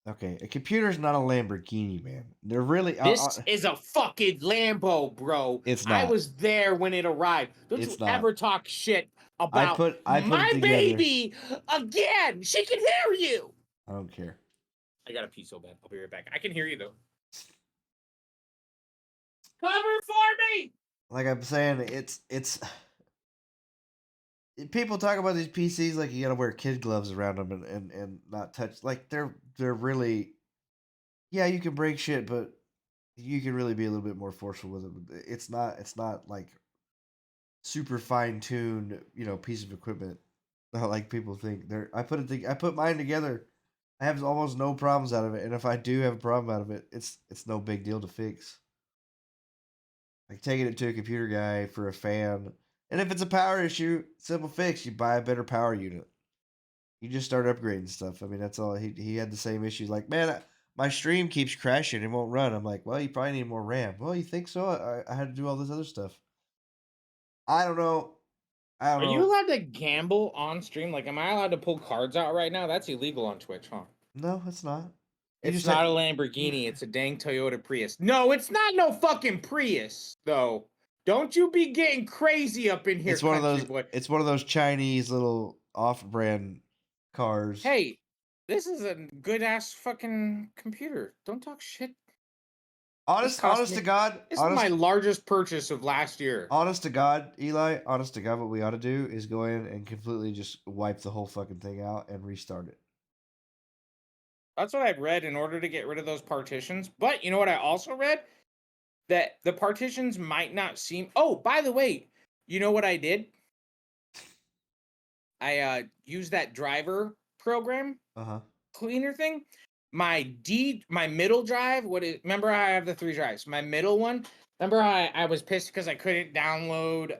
[SPEAKER 1] Okay, a computer's not a Lamborghini, man. They're really.
[SPEAKER 2] This is a fucking Lambo, bro.
[SPEAKER 1] It's not.
[SPEAKER 2] I was there when it arrived. Don't you ever talk shit about my baby again. She can hear you.
[SPEAKER 1] I don't care.
[SPEAKER 2] I gotta pee so bad. I'll be right back. I can hear you though. Cover for me!
[SPEAKER 1] Like I'm saying, it's people talk about these PCs like you gotta wear kid gloves around them and not touch. Like they're really, yeah, you can break shit, but you can really be a little bit more forceful with it. It's not like super fine tuned, piece of equipment. Not like people think. I put mine together. I have almost no problems out of it, and if I do have a problem out of it, it's no big deal to fix. Like taking it to a computer guy for a fan, and if it's a power issue, simple fix. You buy a better power unit. You just start upgrading stuff. I mean, that's all. He had the same issues. Like, man, my stream keeps crashing. It won't run. I'm like, well, you probably need more RAM. Well, you think so? I had to do all this other stuff. I don't know. I don't
[SPEAKER 2] Are
[SPEAKER 1] know.
[SPEAKER 2] you allowed to gamble on stream? Like, am I allowed to pull cards out right now? That's illegal on Twitch, huh?
[SPEAKER 1] No, it's not.
[SPEAKER 2] It's not a Lamborghini. It's a dang Toyota Prius. No, it's not no fucking Prius, though. Don't you be getting crazy up in here,
[SPEAKER 1] It's one of
[SPEAKER 2] country
[SPEAKER 1] those.
[SPEAKER 2] boy.
[SPEAKER 1] It's one of those Chinese little off-brand cars.
[SPEAKER 2] Hey, this is a good ass fucking computer. Don't talk shit.
[SPEAKER 1] honest to God,
[SPEAKER 2] This is my largest purchase of last year.
[SPEAKER 1] honest to God, Eli. Honest to God, what we ought to do is go in and completely just wipe the whole fucking thing out and restart it.
[SPEAKER 2] That's what I've read in order to get rid of those partitions. But you know what I also read? That the partitions might not seem. Oh, by the way, you know what I did? I used that driver program cleaner thing. My middle drive. Remember how I have the 3 drives? My middle one. Remember how I was pissed because I couldn't download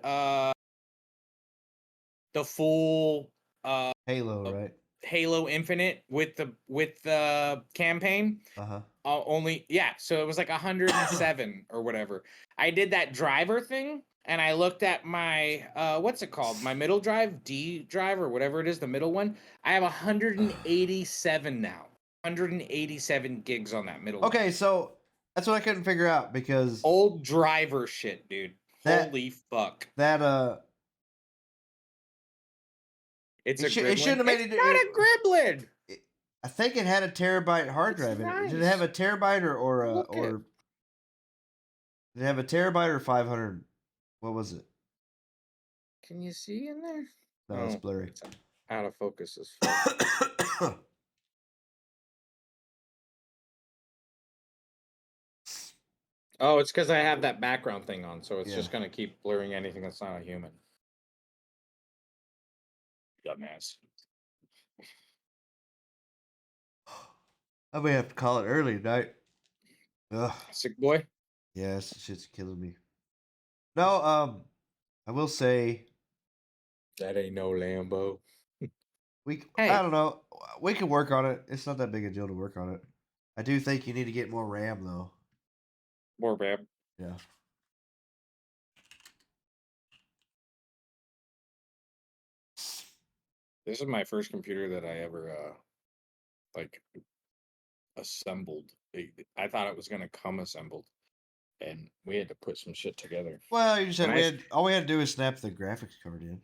[SPEAKER 2] the full
[SPEAKER 1] Halo, right?
[SPEAKER 2] Halo Infinite with the campaign. So it was like 107 or whatever. I did that driver thing and I looked at my what's it called? My middle drive, D drive or whatever it is, the middle one. I have 187 now. 187 gigs on that middle one.
[SPEAKER 1] Okay, so that's what I couldn't figure out because
[SPEAKER 2] Old driver shit, dude. Holy fuck.
[SPEAKER 1] That
[SPEAKER 2] It's
[SPEAKER 1] it shouldn't have made it.
[SPEAKER 2] It's not a gremlin.
[SPEAKER 1] I think it had a terabyte hard drive in it. Did it have a terabyte or did it have a terabyte or 500? What was it?
[SPEAKER 2] Can you see in there?
[SPEAKER 1] No, it's blurry.
[SPEAKER 2] It's out of focus as fuck. Oh, it's because I have that background thing on, so it's just gonna keep blurring anything that's not a human. Dumbass.
[SPEAKER 1] I may have to call it early tonight. Ugh.
[SPEAKER 2] Sick boy?
[SPEAKER 1] Yeah, this shit's killing me. No, I will say
[SPEAKER 2] that ain't no Lambo.
[SPEAKER 1] I don't know. We can work on it. It's not that big a deal to work on it. I do think you need to get more RAM though.
[SPEAKER 2] More RAM?
[SPEAKER 1] Yeah.
[SPEAKER 2] This is my first computer that I ever assembled. I thought it was gonna come assembled, and we had to put some shit together.
[SPEAKER 1] Well, you said all we had to do is snap the graphics card in,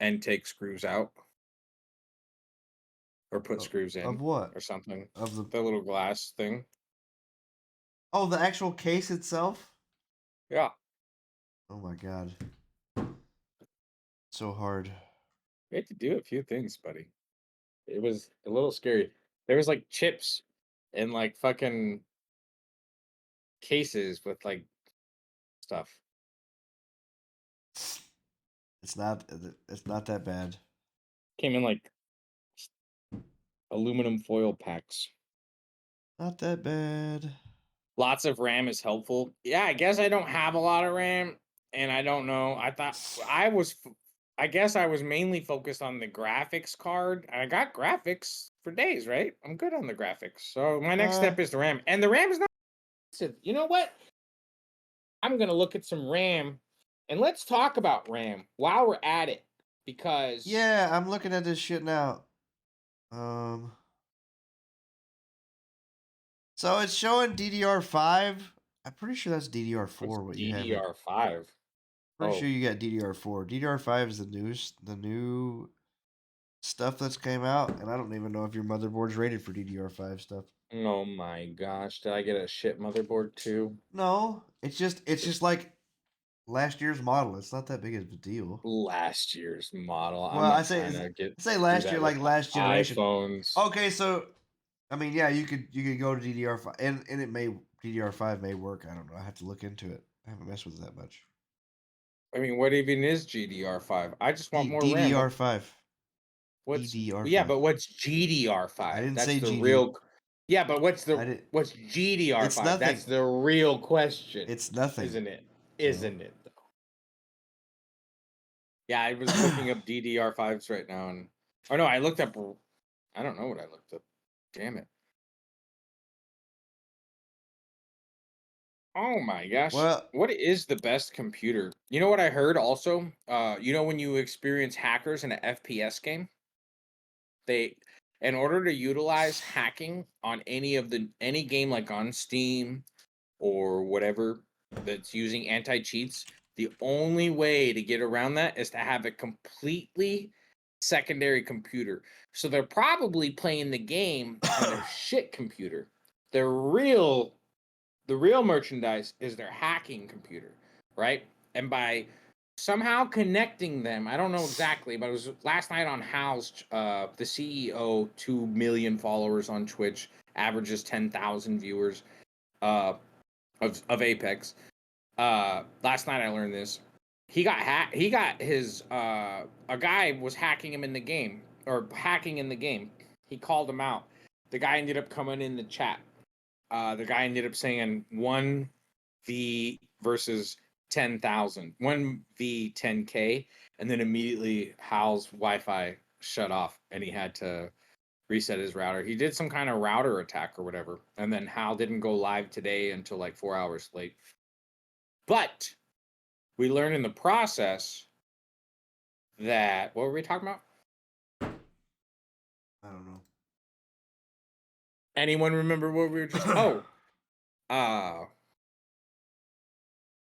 [SPEAKER 2] and take screws out, or put screws in
[SPEAKER 1] of what
[SPEAKER 2] or something
[SPEAKER 1] of
[SPEAKER 2] the little glass thing.
[SPEAKER 1] Oh, the actual case itself.
[SPEAKER 2] Yeah.
[SPEAKER 1] Oh my god. So hard.
[SPEAKER 2] We had to do a few things, buddy. It was a little scary. There was like chips and like fucking cases with like stuff.
[SPEAKER 1] It's not that bad.
[SPEAKER 2] Came in like aluminum foil packs.
[SPEAKER 1] Not that bad.
[SPEAKER 2] Lots of RAM is helpful. Yeah, I guess I don't have a lot of RAM, and I don't know. I guess I was mainly focused on the graphics card. I got graphics for days, right? I'm good on the graphics. So my next step is the RAM. And the RAM is not expensive. You know what? I'm going to look at some RAM, and let's talk about RAM while we're at it. Because...
[SPEAKER 1] Yeah, I'm looking at this shit now. So it's showing DDR5. I'm pretty sure that's DDR4. What you have?
[SPEAKER 2] DDR5.
[SPEAKER 1] Pretty sure you got DDR4. DDR5 is the new stuff that's came out, and I don't even know if your motherboard's rated for DDR5 stuff.
[SPEAKER 2] Oh my gosh, did I get a shit motherboard too?
[SPEAKER 1] No, it's just like last year's model. It's not that big of a deal.
[SPEAKER 2] Last year's model. I'm
[SPEAKER 1] Well,
[SPEAKER 2] not trying to
[SPEAKER 1] I say
[SPEAKER 2] do
[SPEAKER 1] last year,
[SPEAKER 2] that with
[SPEAKER 1] like
[SPEAKER 2] my
[SPEAKER 1] last generation.
[SPEAKER 2] iPhones.
[SPEAKER 1] Okay, so I mean, yeah, you could go to DDR5, and it may DDR5 may work. I don't know. I have to look into it. I haven't messed with it that much.
[SPEAKER 2] I mean, what even is GDR5? I just want more RAM.
[SPEAKER 1] DDR5.
[SPEAKER 2] What's yeah,
[SPEAKER 1] DDR5.
[SPEAKER 2] but what's
[SPEAKER 1] I
[SPEAKER 2] GDR5?
[SPEAKER 1] didn't
[SPEAKER 2] That's
[SPEAKER 1] say
[SPEAKER 2] the
[SPEAKER 1] GD.
[SPEAKER 2] real. Yeah, but
[SPEAKER 1] I did.
[SPEAKER 2] what's
[SPEAKER 1] It's
[SPEAKER 2] GDR5?
[SPEAKER 1] nothing.
[SPEAKER 2] That's the real question,
[SPEAKER 1] It's nothing.
[SPEAKER 2] isn't it?
[SPEAKER 1] No.
[SPEAKER 2] Isn't it though? Yeah, I was looking up DDR5s right now, and oh no, I looked up. I don't know what I looked up. Damn it. Oh my gosh.
[SPEAKER 1] Well,
[SPEAKER 2] What is the best computer? You know what I heard also? You know when you experience hackers in an FPS game? They in order to utilize hacking on any game like on Steam or whatever that's using anti-cheats, the only way to get around that is to have a completely secondary computer. So they're probably playing the game on their shit computer. Their real the real merchandise is their hacking computer, right? And by somehow connecting them, I don't know exactly, but it was last night on Hal's, the CEO, 2 million followers on Twitch, averages 10,000 viewers uh, of Apex. Last night I learned this. He got hacked. He got his, a guy was hacking him in the game, or hacking in the game. He called him out. The guy ended up coming in the chat. The guy ended up saying 1v versus 10,000, 1v 10k, and then immediately Hal's Wi-Fi shut off, and he had to reset his router. He did some kind of router attack or whatever, and then Hal didn't go live today until like 4 hours late. But we learned in the process that what were we talking about?
[SPEAKER 1] I don't know.
[SPEAKER 2] Anyone remember what we were just? uh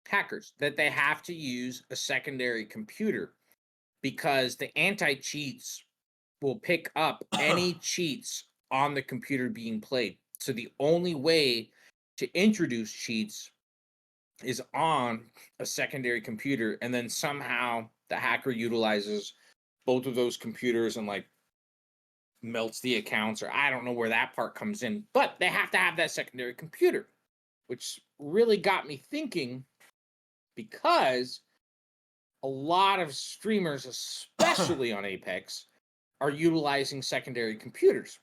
[SPEAKER 2] hackers, that they have to use a secondary computer because the anti-cheats will pick up any cheats on the computer being played. So the only way to introduce cheats is on a secondary computer, and then somehow the hacker utilizes both of those computers and like melts the accounts, or I don't know where that part comes in, but they have to have that secondary computer, which really got me thinking because a lot of streamers, especially on Apex, are utilizing secondary computers.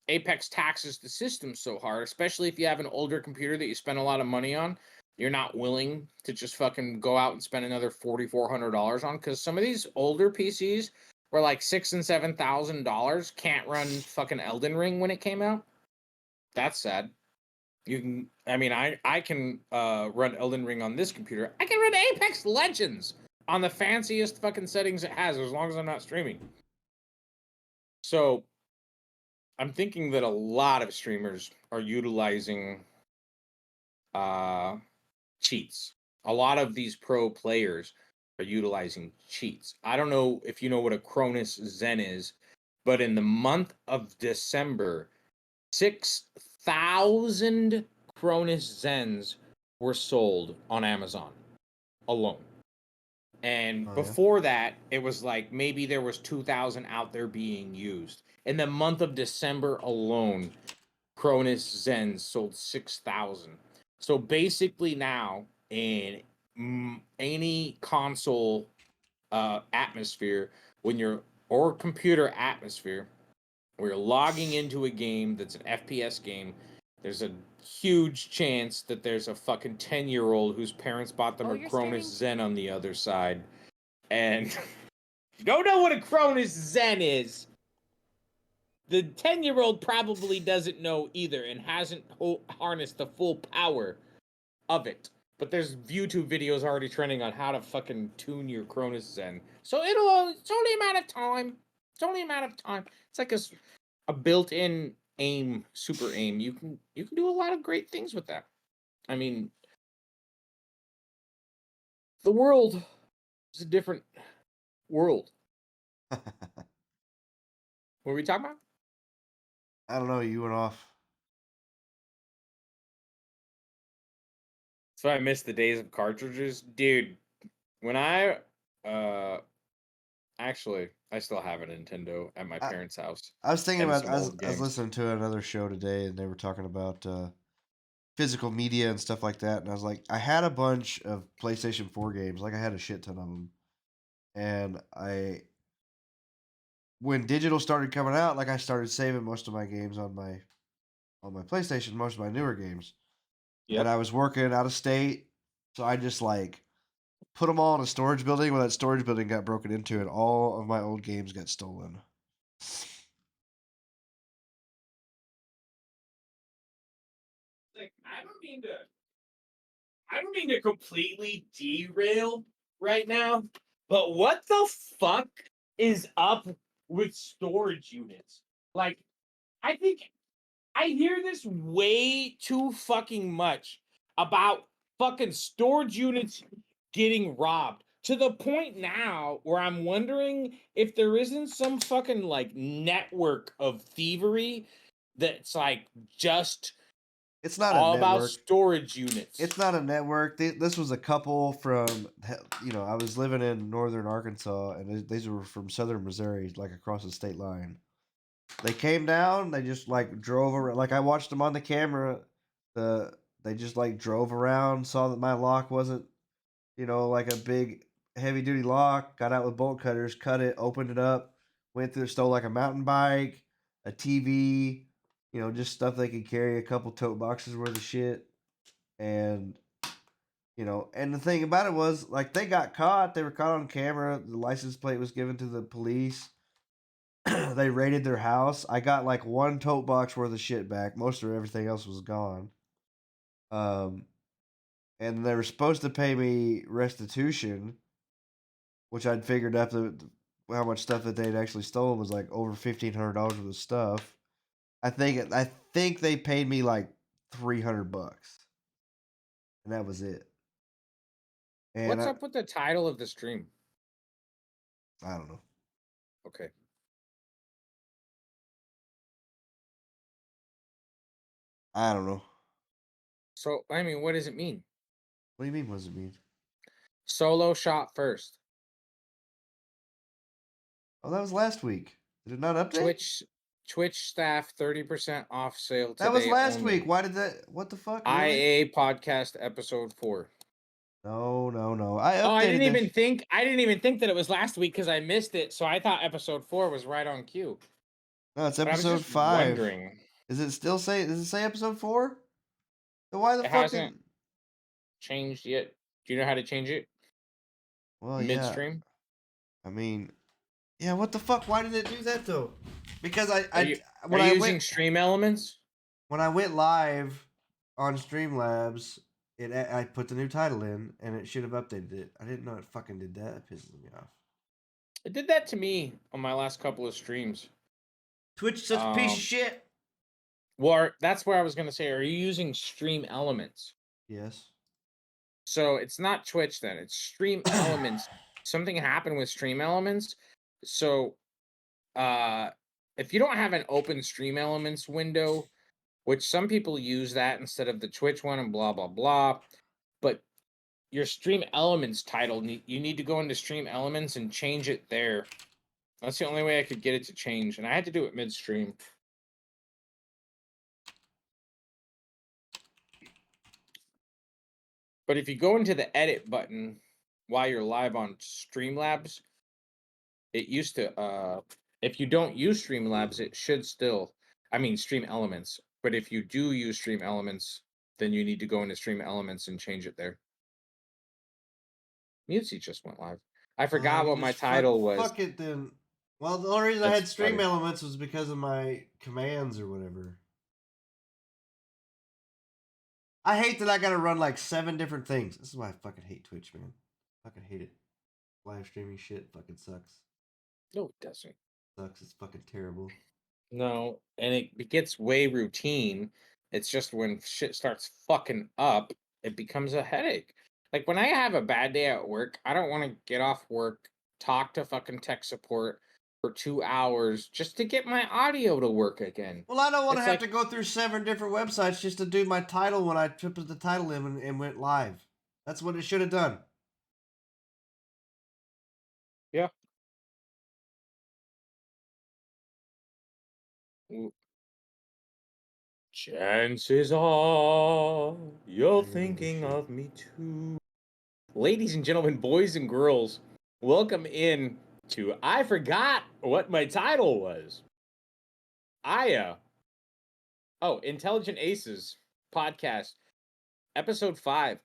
[SPEAKER 2] Apex taxes the system so hard, especially if you have an older computer that you spend a lot of money on. You're not willing to just fucking go out and spend another $4,400 on, because some of these older PCs were like $6,000 and $7,000 can't run fucking Elden Ring when it came out. That's sad. You can, I mean, I can run Elden Ring on this computer. I can run Apex Legends on the fanciest fucking settings it has, as long as I'm not streaming. So I'm thinking that a lot of streamers are utilizing cheats. A lot of these pro players are utilizing cheats. I don't know if you know what a Cronus Zen is, but in the month of December, 6,000 Cronus Zens were sold on Amazon alone. And
[SPEAKER 1] Oh yeah.
[SPEAKER 2] before that, it was like maybe there was 2,000 out there being used. In the month of December alone, Cronus Zens sold 6,000. So basically now in any console atmosphere, when you're or computer atmosphere, where you're logging into a game that's an FPS game, there's a huge chance that there's a fucking 10-year-old whose parents bought them
[SPEAKER 3] Oh,
[SPEAKER 2] a
[SPEAKER 3] you're
[SPEAKER 2] Cronus
[SPEAKER 3] streaming?
[SPEAKER 2] Zen on the other side. And if you don't know what a Cronus Zen is, the 10-year-old probably doesn't know either and hasn't harnessed the full power of it. But there's YouTube videos already trending on how to fucking tune your Cronus Zen. So it's only a matter of time. It's only a matter of time. It's like a built-in aim, super aim. You can do a lot of great things with that. I mean, the world is a different world. What were we talking about?
[SPEAKER 1] I don't know. You went off.
[SPEAKER 2] So I miss the days of cartridges, dude. When I actually I still have a Nintendo at my
[SPEAKER 1] I,
[SPEAKER 2] parents' house
[SPEAKER 1] I was thinking
[SPEAKER 2] and
[SPEAKER 1] about.
[SPEAKER 2] some old
[SPEAKER 1] I was
[SPEAKER 2] games.
[SPEAKER 1] listening to another show today, and they were talking about physical media and stuff like that. And I was like, I had a bunch of PlayStation 4 games. Like I had a shit ton of them, and when digital started coming out, like I started saving most of my games on my PlayStation, most of my newer games. And
[SPEAKER 2] Yep.
[SPEAKER 1] I was working out of state, so I just like put them all in a storage building. When that storage building got broken into, and all of my old games got stolen.
[SPEAKER 2] Like I don't mean to completely derail right now, but what the fuck is up with storage units? Like, I think I hear this way too fucking much about fucking storage units getting robbed to the point now where I'm wondering if there isn't some fucking like network of thievery that's like just
[SPEAKER 1] It's not a
[SPEAKER 2] all about
[SPEAKER 1] network.
[SPEAKER 2] storage units.
[SPEAKER 1] It's not a network. This was a couple from, I was living in northern Arkansas, and these were from southern Missouri, like across the state line. They came down. They just like drove around. Like I watched them on the camera. They just like drove around, saw that my lock wasn't, like a big heavy duty lock. Got out with bolt cutters, cut it, opened it up, went through, stole like a mountain bike, a TV, just stuff they could carry, a couple tote boxes worth of shit, and and the thing about it was, like, they got caught. They were caught on camera. The license plate was given to the police. They raided their house. I got like one tote box worth of shit back. Most of everything else was gone. Um, and they were supposed to pay me restitution, which I'd figured up how much stuff that they'd actually stolen was like over $1,500 worth of stuff. I think they paid me like $300, and that was it. And
[SPEAKER 2] What's up with the title of the stream?
[SPEAKER 1] I don't know.
[SPEAKER 2] Okay.
[SPEAKER 1] I don't know.
[SPEAKER 2] So, I mean, what does it mean?
[SPEAKER 1] What do you mean? What does it mean?
[SPEAKER 2] Solo shot first.
[SPEAKER 1] Oh, that was last week. Did it not update?
[SPEAKER 2] Twitch staff 30% off sale
[SPEAKER 1] That was
[SPEAKER 2] today
[SPEAKER 1] last
[SPEAKER 2] only.
[SPEAKER 1] week. Why did that? What the fuck? Really?
[SPEAKER 2] IA podcast episode 4.
[SPEAKER 1] No, no, no. I updated
[SPEAKER 2] I didn't
[SPEAKER 1] this.
[SPEAKER 2] even think that it was last week because I missed it. So I thought episode 4 was right on cue.
[SPEAKER 1] No, it's
[SPEAKER 2] But I was
[SPEAKER 1] episode
[SPEAKER 2] just
[SPEAKER 1] 5.
[SPEAKER 2] wondering.
[SPEAKER 1] Is it still say? Does it say episode 4? Then why the
[SPEAKER 2] It
[SPEAKER 1] fuck
[SPEAKER 2] hasn't changed yet. Do you know how to change it?
[SPEAKER 1] Well, yeah.
[SPEAKER 2] Midstream?
[SPEAKER 1] I mean, yeah. What the fuck? Why did it do that though? Because
[SPEAKER 2] Are you using Stream Elements?
[SPEAKER 1] when I went live on Streamlabs, I put the new title in, and it should have updated it. I didn't know it fucking did that. It pisses me off.
[SPEAKER 2] It did that to me on my last couple of streams.
[SPEAKER 1] Twitch such a piece of shit.
[SPEAKER 2] Well, that's where I was gonna say. Are you using Stream Elements?
[SPEAKER 1] Yes.
[SPEAKER 2] So it's not Twitch then. It's Stream Elements. Something happened with Stream Elements. So, if you don't have an open Stream Elements window, which some people use that instead of the Twitch one and blah blah blah, but your Stream Elements title, you need to go into Stream Elements and change it there. That's the only way I could get it to change, and I had to do it midstream. But if you go into the edit button while you're live on Streamlabs, it used to if you don't use Streamlabs, it should still, Stream Elements. But if you do use Stream Elements, then you need to go into Stream Elements and change it there. Mutesy just went live. I forgot what my title was.
[SPEAKER 1] Fuck it then. Well, the only reason I had Stream Elements was because of my commands or whatever. I hate that I gotta run like 7 different things. This is why I fucking hate Twitch, man. I fucking hate it. Live streaming shit fucking sucks.
[SPEAKER 2] No, it doesn't.
[SPEAKER 1] Sucks. It's fucking terrible.
[SPEAKER 2] No, and it gets way routine. It's just when shit starts fucking up, it becomes a headache. Like when I have a bad day at work, I don't want to get off work, talk to fucking tech support, for 2 hours just to get my audio to work again.
[SPEAKER 1] Well, I don't want to
[SPEAKER 2] It's
[SPEAKER 1] have
[SPEAKER 2] like,
[SPEAKER 1] to go through 7 different websites just to do my title when I put the title in and went live. That's what it should have done.
[SPEAKER 2] yeah. w- Chances are you're
[SPEAKER 1] I remember this
[SPEAKER 2] thinking
[SPEAKER 1] shit.
[SPEAKER 2] of me too. Ladies and gentlemen, boys and girls, welcome in to I forgot what my title was. Intelligent Aces podcast, episode 5.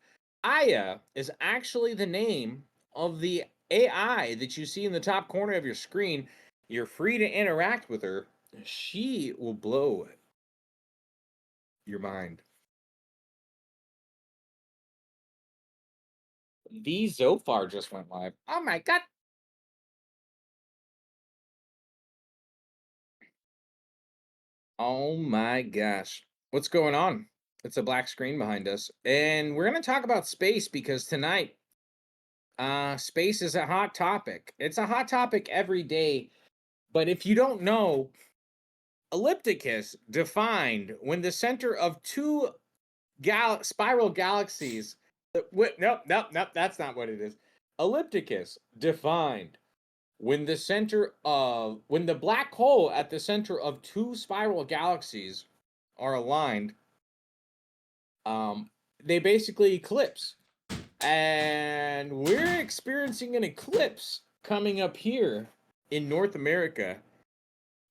[SPEAKER 2] Aya is actually the name of the AI that you see in the top corner of your screen. You're free to interact with her. She will blow your mind. The Zofar just went live. Oh my god. Oh my gosh. What's going on? It's a black screen behind us. And we're going to talk about space because tonight, space is a hot topic. It's a hot topic every day. But if you don't know, ellipticus defined when the center of two spiral galaxies. Nope, that's not what it is. Ellipticus defined when the black hole at the center of two spiral galaxies are aligned, they basically eclipse. And we're experiencing an eclipse coming up here in North America.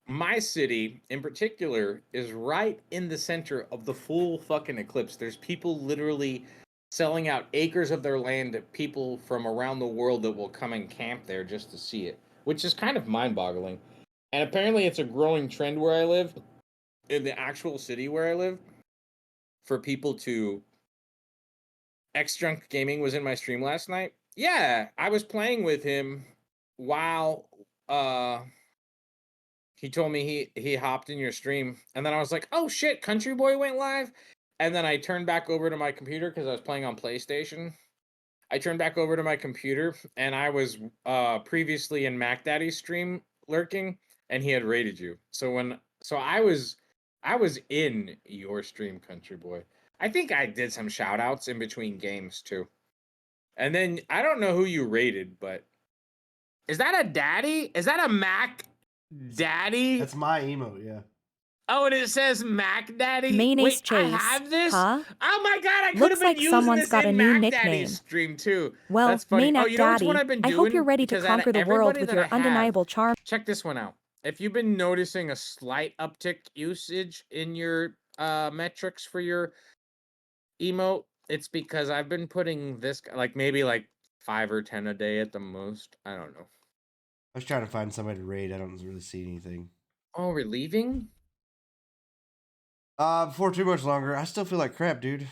[SPEAKER 2] My city in particular is right in the center of the full fucking eclipse. There's people literally selling out acres of their land to people from around the world that will come and camp there just to see it, which is kind of mind-boggling. And apparently it's a growing trend where I live, in the actual city where I live, for people to X Junk Gaming was in my stream last night. Yeah, I was playing with him while he told me he hopped in your stream, and then I was like, "Oh shit, Country Boy went live." And then I turned back over to my computer because I was playing on PlayStation. I turned back over to my computer, and I was previously in Mac Daddy's stream lurking, and he had raided you. So I was in your stream, Country Boy. I think I did some shout outs in between games too. And then I don't know who you raided, but is that a daddy? Is that a Mac Daddy?
[SPEAKER 1] That's my emote, yeah.
[SPEAKER 2] Oh, and it says Mac Daddy.
[SPEAKER 3] Mayonnaise
[SPEAKER 2] Wait, I
[SPEAKER 3] Chase.
[SPEAKER 2] have this.
[SPEAKER 3] Huh?
[SPEAKER 2] Oh my god, I could
[SPEAKER 3] Looks
[SPEAKER 2] have been
[SPEAKER 3] like
[SPEAKER 2] using
[SPEAKER 3] someone's
[SPEAKER 2] this
[SPEAKER 3] got a
[SPEAKER 2] in
[SPEAKER 3] new
[SPEAKER 2] Mac
[SPEAKER 3] nickname.
[SPEAKER 2] Daddy's stream too.
[SPEAKER 3] Well,
[SPEAKER 2] That's funny.
[SPEAKER 3] Maynac
[SPEAKER 2] Oh, you know which one
[SPEAKER 3] Daddy,
[SPEAKER 2] I've been
[SPEAKER 3] I
[SPEAKER 2] doing?
[SPEAKER 3] hope you're ready to
[SPEAKER 2] Because out of
[SPEAKER 3] conquer the world
[SPEAKER 2] everybody
[SPEAKER 3] with
[SPEAKER 2] that
[SPEAKER 3] your
[SPEAKER 2] I have,
[SPEAKER 3] undeniable charm.
[SPEAKER 2] check this one out. If you've been noticing a slight uptick usage in your metrics for your emote, it's because I've been putting this like maybe like 5 or 10 a day at the most. I don't know.
[SPEAKER 1] I was trying to find somebody to raid. I don't really see anything.
[SPEAKER 2] Oh, we're leaving?
[SPEAKER 1] Before too much longer, I still feel like crap, dude.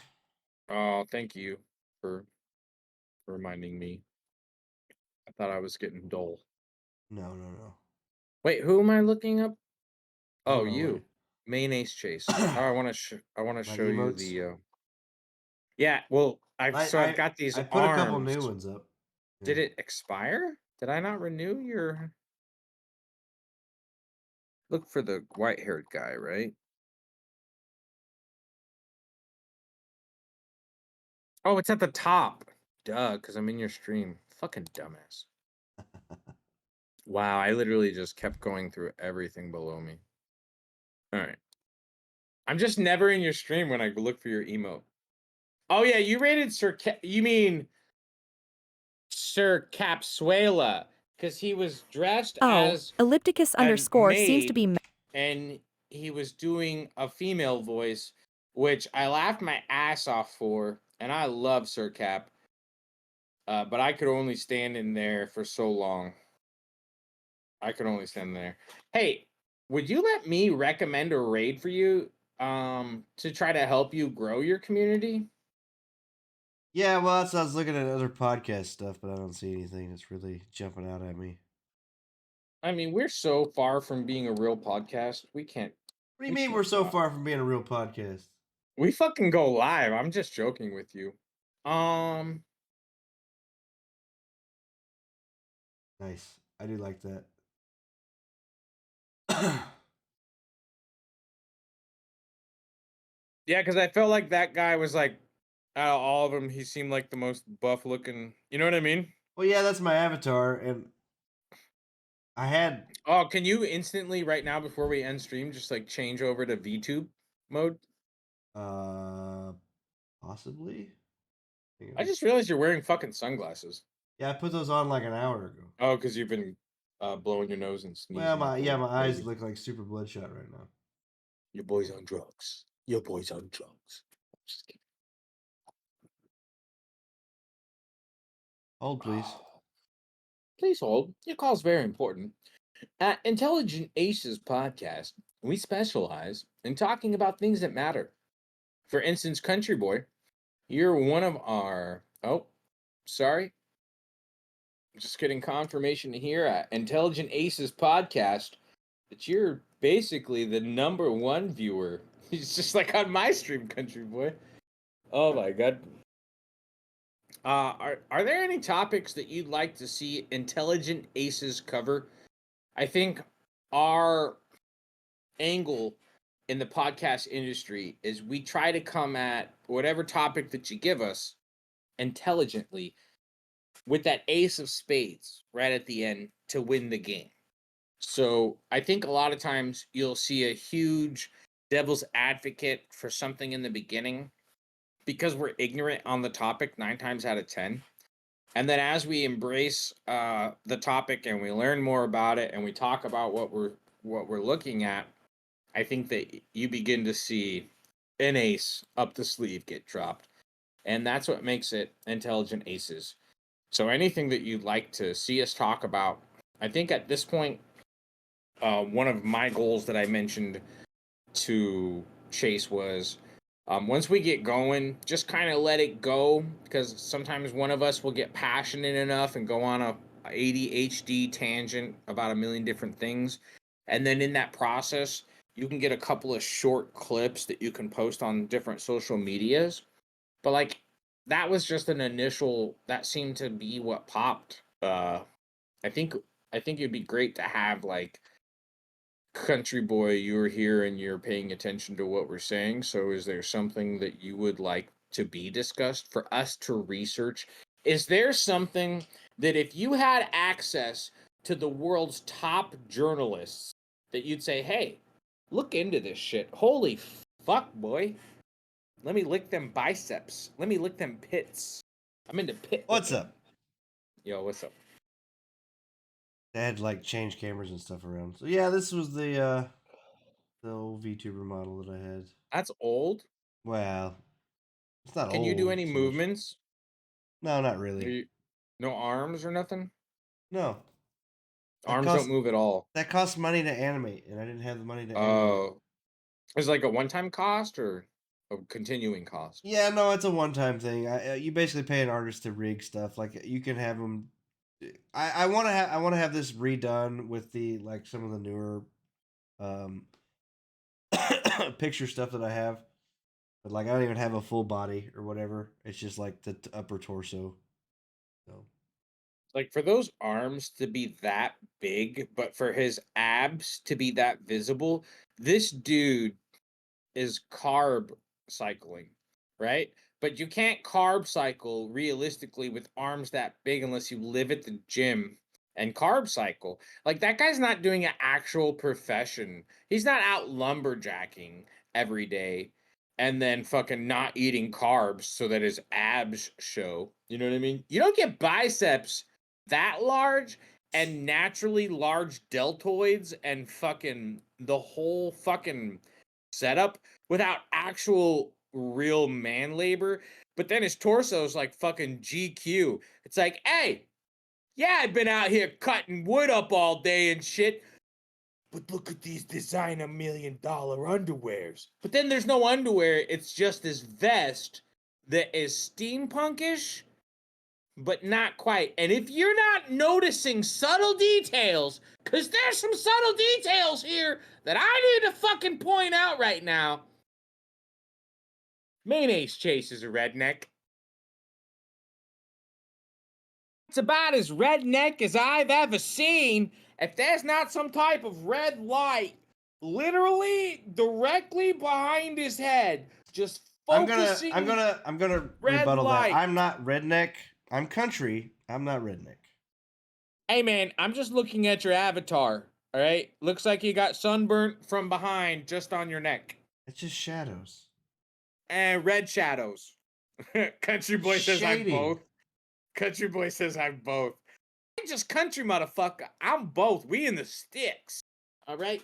[SPEAKER 2] Oh, thank you for reminding me. I thought I was getting dull.
[SPEAKER 1] No.
[SPEAKER 2] Wait, who am I looking up?
[SPEAKER 1] I
[SPEAKER 2] Oh,
[SPEAKER 1] don't know.
[SPEAKER 2] you. Mayonnaise Chase. Oh, I want to
[SPEAKER 1] My
[SPEAKER 2] show you
[SPEAKER 1] emotes.
[SPEAKER 2] the yeah, well, I've got these
[SPEAKER 1] I put a couple
[SPEAKER 2] arms.
[SPEAKER 1] new ones up.
[SPEAKER 2] Did
[SPEAKER 1] Yeah.
[SPEAKER 2] it expire? Did I not renew your Look for the white-haired guy, right? Oh, it's at the top. Duh, because I'm in your stream. Fucking dumbass. Wow, I literally just kept going through everything below me. All right. I'm just never in your stream when I look for your emote. Oh yeah, you rated you mean Sir Capsuela, because he was dressed
[SPEAKER 3] Oh,
[SPEAKER 2] as
[SPEAKER 3] ellipticus
[SPEAKER 2] a
[SPEAKER 3] underscore seems to
[SPEAKER 2] maid
[SPEAKER 3] be.
[SPEAKER 2] and he was doing a female voice, which I laughed my ass off for, and I love Sir Cap. But I could only stand in there for so long. I could only stand there. Hey, would you let me recommend a raid for you to try to help you grow your community?
[SPEAKER 1] Yeah, well, I was looking at other podcast stuff, but I don't see anything that's really jumping out at me.
[SPEAKER 2] I mean, we're so far from being a real podcast. We can't.
[SPEAKER 1] What do you
[SPEAKER 2] We
[SPEAKER 1] mean
[SPEAKER 2] can't
[SPEAKER 1] we're so
[SPEAKER 2] talk.
[SPEAKER 1] far from being a real podcast?
[SPEAKER 2] We fucking go live. I'm just joking with you. Um,
[SPEAKER 1] Nice. I do like that.
[SPEAKER 2] Yeah, because I felt like that guy was like, out of all of them, he seemed like the most buff looking. You know what I mean?
[SPEAKER 1] Well, yeah, that's my avatar, and I had.
[SPEAKER 2] Oh, can you instantly right now before we end stream just like change over to VTube mode?
[SPEAKER 1] Uh, Possibly.
[SPEAKER 2] I just realized you're wearing fucking sunglasses.
[SPEAKER 1] Yeah, I put those on like an hour ago.
[SPEAKER 2] Oh, because you've been blowing your nose and sneezing.
[SPEAKER 1] Well,
[SPEAKER 2] like a
[SPEAKER 1] my eyes
[SPEAKER 2] crazy.
[SPEAKER 1] look like super bloodshot right now.
[SPEAKER 2] Your boy's on drugs. Your boy's on drugs. Just kidding.
[SPEAKER 1] Hold, please.
[SPEAKER 2] Please hold. Your call's very important. At Intelligent Aces Podcast, we specialize in talking about things that matter. For instance, Country Boy, you're one of our. Oh, sorry. Just getting confirmation here at Intelligent Aces Podcast that you're basically the number one viewer. He's just like on my stream, Country Boy. Oh my god. Are there any topics that you'd like to see Intelligent Aces cover? I think our angle in the podcast industry is we try to come at whatever topic that you give us intelligently with that ace of spades right at the end to win the game. So I think a lot of times you'll see a huge devil's advocate for something in the beginning because we're ignorant on the topic 9 times out of 10. And then as we embrace the topic and we learn more about it and we talk about what we're looking at, I think that you begin to see an ace up the sleeve get dropped. And that's what makes it Intelligent Aces. So anything that you'd like to see us talk about, I think at this point, one of my goals that I mentioned to Chase was once we get going, just kind of let it go, because sometimes one of us will get passionate enough and go on a ADHD tangent about a million different things. And then in that process, you can get a couple of short clips that you can post on different social medias. But like that was just an initial, that seemed to be what popped. I think it'd be great to have like Country Boy, you're here and you're paying attention to what we're saying. So is there something that you would like to be discussed for us to research? Is there something that if you had access to the world's top journalists that you'd say, hey, look into this shit. Holy fuck, boy. Let me lick them biceps. Let me lick them pits. I'm into pit.
[SPEAKER 1] What's
[SPEAKER 2] licking.
[SPEAKER 1] up?
[SPEAKER 2] Yo, what's up?
[SPEAKER 1] They had to like change cameras and stuff around. So yeah, this was the old VTuber model that I had.
[SPEAKER 2] That's old.
[SPEAKER 1] Wow, it's not
[SPEAKER 2] Can
[SPEAKER 1] old.
[SPEAKER 2] you do any
[SPEAKER 1] so much.
[SPEAKER 2] movements?
[SPEAKER 1] No, not really.
[SPEAKER 2] No arms or nothing?
[SPEAKER 1] No.
[SPEAKER 2] Arms don't move at all.
[SPEAKER 1] That costs money to animate, and I didn't have the money to animate.
[SPEAKER 2] Oh. Is it like a one-time cost or a continuing cost?
[SPEAKER 1] Yeah, no, it's a one-time thing. You basically pay an artist to rig stuff. Like you can have them. I want to have this redone with the like some of the newer um picture stuff that I have. But like I don't even have a full body or whatever. It's just like the upper torso. So
[SPEAKER 2] Like for those arms to be that big, but for his abs to be that visible, this dude is carb cycling, right? But you can't carb cycle realistically with arms that big unless you live at the gym and carb cycle. Like that guy's not doing an actual profession. He's not out lumberjacking every day and then fucking not eating carbs so that his abs show. You know what I mean? You don't get biceps that large and naturally large deltoids and fucking the whole fucking setup without actual real man labor. But then his torso's like fucking GQ. It's like, hey, yeah, I've been out here cutting wood up all day and shit. But look at these designer $1 million underwears. But then there's no underwear. It's just this vest that is steampunkish, but not quite. And if you're not noticing subtle details, because there's some subtle details here that I need to fucking point out right now. Main Ace Chase is a redneck. It's about as redneck as I've ever seen. If there's not some type of red light literally directly behind his head, just focusing.
[SPEAKER 1] I'm gonna
[SPEAKER 2] red
[SPEAKER 1] rebuttal
[SPEAKER 2] light.
[SPEAKER 1] that. I'm not redneck. I'm country. I'm not redneck.
[SPEAKER 2] Hey man, I'm just looking at your avatar. All right, looks like you got sunburnt from behind, just on your neck,
[SPEAKER 1] It's just shadows.
[SPEAKER 2] and red shadows. Country boy says I'm
[SPEAKER 1] Shading.
[SPEAKER 2] both. Country boy says I'm both. I'm just country motherfucker. I'm both. We in the sticks. All right.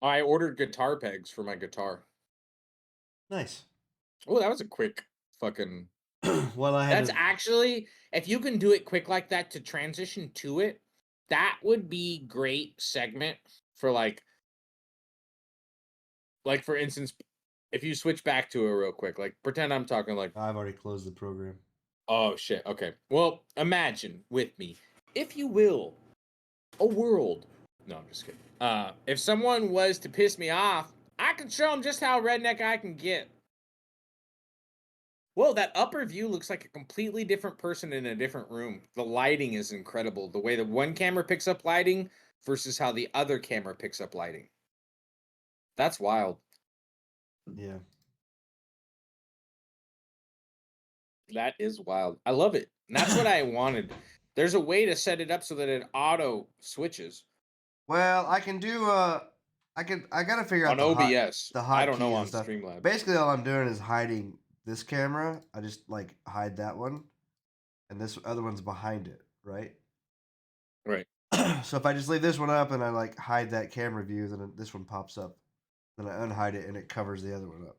[SPEAKER 2] I ordered guitar pegs for my guitar.
[SPEAKER 1] Nice.
[SPEAKER 2] Oh, that was a quick fucking.
[SPEAKER 1] Well, I had
[SPEAKER 2] That's actually, if you can do it quick like that to transition to it, that would be great segment for like for instance, if you switch back to it real quick, like pretend I'm talking like,
[SPEAKER 1] I've already closed the program.
[SPEAKER 2] oh shit, okay. Well, imagine with me, if you will, a world. No, I'm just kidding. If someone was to piss me off, I can show them just how redneck I can get. Whoa, that upper view looks like a completely different person in a different room. The lighting is incredible. The way the one camera picks up lighting versus how the other camera picks up lighting. That's wild.
[SPEAKER 1] Yeah.
[SPEAKER 2] That is wild. I love it. And that's what I wanted. There's a way to set it up so that it auto switches.
[SPEAKER 1] Well, I can do I gotta figure out
[SPEAKER 2] On
[SPEAKER 1] the
[SPEAKER 2] OBS.
[SPEAKER 1] the
[SPEAKER 2] I don't
[SPEAKER 1] hotkeys
[SPEAKER 2] know on
[SPEAKER 1] and stuff.
[SPEAKER 2] Streamlabs.
[SPEAKER 1] Basically, all I'm doing is hiding this camera. I just like hide that one, and this other one's behind it, right?
[SPEAKER 2] Right.
[SPEAKER 1] So if I just leave this one up and I like hide that camera view, then this one pops up. Then I unhide it and it covers the other one up.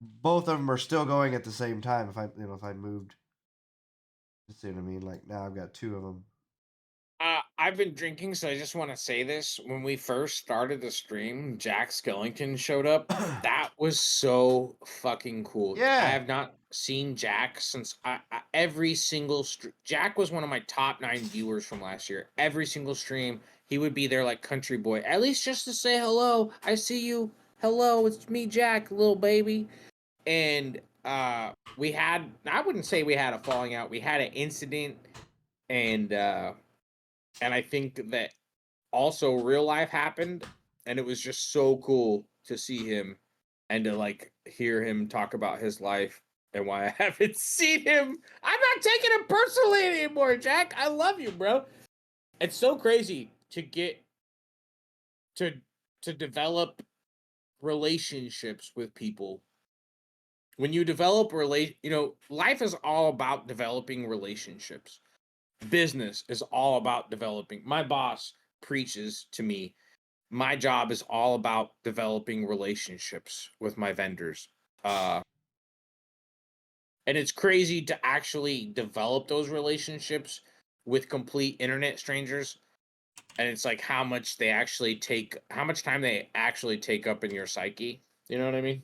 [SPEAKER 1] Both of them are still going at the same time. If I moved, you see what I mean? Like now I've got two of them.
[SPEAKER 2] I've been drinking, so I just want to say this. When we first started the stream, Jack Skellington showed up. That was so fucking cool.
[SPEAKER 1] Yeah.
[SPEAKER 2] I have not seen Jack since every single Jack was one of my top 9 viewers from last year. Every single stream, he would be there like country boy, at least just to say hello. I see you. Hello, it's me, Jack, little baby. And we had, I wouldn't say we had a falling out. We had an incident, and I think that also real life happened, and it was just so cool to see him and to like hear him talk about his life and why I haven't seen him. I'm not taking it personally anymore, Jack. I love you, bro. It's so crazy to get to develop relationships with people. When you develop life is all about developing relationships. Business is all about developing. My boss preaches to me. My job is all about developing relationships with my vendors. And it's crazy to actually develop those relationships with complete internet strangers. And it's like how much time they actually take up in your psyche. You know what I mean?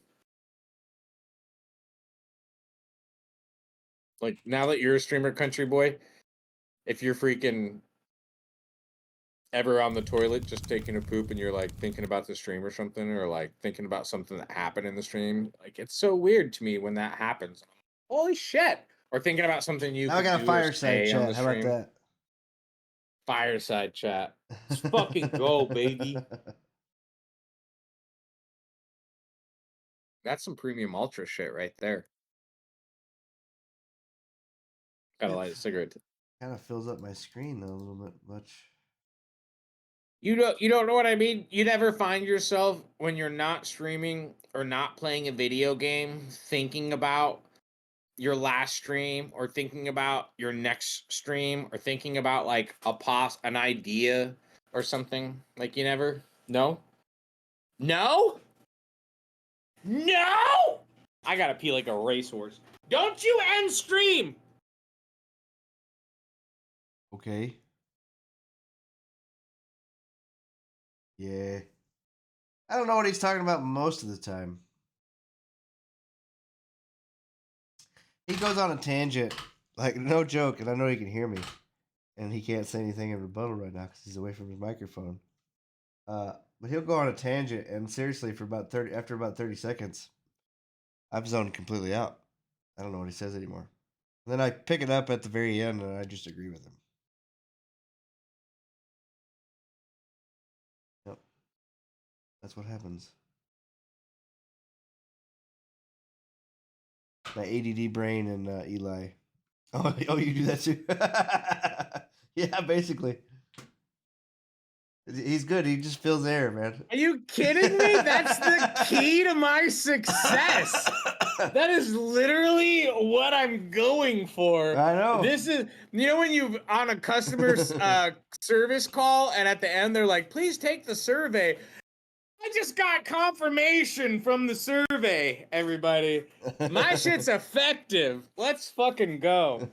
[SPEAKER 2] Like now that you're a streamer, country boy, if you're freaking ever on the toilet just taking a poop and you're like thinking about the stream or something, or like thinking about something that happened in the stream, like it's so weird to me when that happens. Holy shit. Or thinking about something you
[SPEAKER 1] Now I
[SPEAKER 2] could
[SPEAKER 1] got
[SPEAKER 2] do
[SPEAKER 1] a
[SPEAKER 2] or
[SPEAKER 1] fireside
[SPEAKER 2] say on
[SPEAKER 1] chat.
[SPEAKER 2] the
[SPEAKER 1] How about
[SPEAKER 2] stream.
[SPEAKER 1] that?
[SPEAKER 2] Fireside chat. Let's fucking go, baby. That's some premium ultra shit right there. Gotta light a cigarette.
[SPEAKER 1] Kind of fills up my screen though a little bit much.
[SPEAKER 2] You don't know what I mean? You never find yourself when you're not streaming or not playing a video game thinking about your last stream or thinking about your next stream or thinking about like an idea or something. Like you never? No? No? No! I gotta pee like a racehorse. Don't you end stream!
[SPEAKER 1] Okay. Yeah. I don't know what he's talking about most of the time. He goes on a tangent, like no joke, and I know he can hear me, and he can't say anything in rebuttal right now because he's away from his microphone. But he'll go on a tangent, and seriously, after about 30 seconds, I've zoned completely out. I don't know what he says anymore. And then I pick it up at the very end, and I just agree with him. Yep, that's what happens. My ADD brain and Eli. Oh, you do that too? Yeah, basically. He's good. He just fills air, man.
[SPEAKER 2] Are you kidding me? That's the key to my success. That is literally what I'm going for.
[SPEAKER 1] I know.
[SPEAKER 2] This is, when you on a customer service call and at the end they're like, please take the survey. I just got confirmation from the survey, everybody. My shit's effective. Let's fucking go.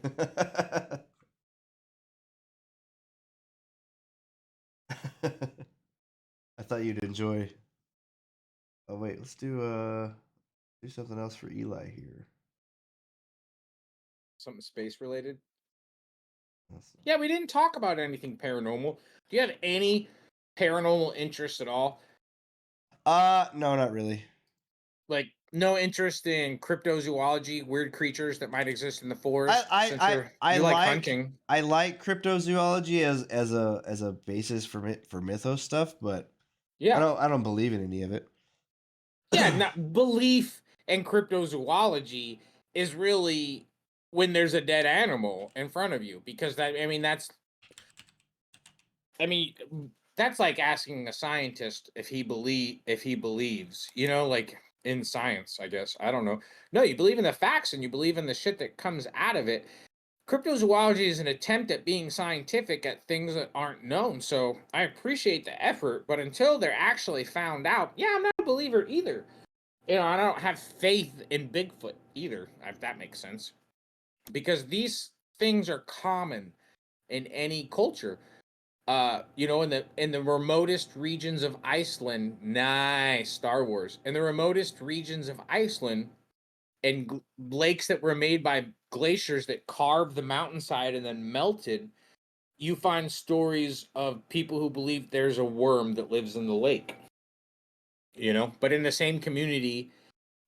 [SPEAKER 1] I thought you'd enjoy. Oh wait, let's do something else for Eli here.
[SPEAKER 2] Something space related? Yeah, we didn't talk about anything paranormal. Do you have any paranormal interest at all?
[SPEAKER 1] No, not really.
[SPEAKER 2] Like, no interest in cryptozoology, weird creatures that might exist in the forest.
[SPEAKER 1] I
[SPEAKER 2] like
[SPEAKER 1] like
[SPEAKER 2] hunting.
[SPEAKER 1] I like cryptozoology as a basis for mythos stuff, but
[SPEAKER 2] Yeah,
[SPEAKER 1] I don't believe in any of it.
[SPEAKER 2] yeah. Not belief in cryptozoology is really when there's a dead animal in front of you, because that's like asking a scientist if he believes, like in science, I guess. I don't know. No, you believe in the facts and you believe in the shit that comes out of it. Cryptozoology is an attempt at being scientific at things that aren't known. So I appreciate the effort, but until they're actually found out, yeah, I'm not a believer either. I don't have faith in Bigfoot either, if that makes sense. Because these things are common in any culture. In the remotest regions of Iceland, nice Star Wars. In the remotest regions of Iceland, and lakes that were made by glaciers that carved the mountainside and then melted, you find stories of people who believe there's a worm that lives in the lake. But in the same community,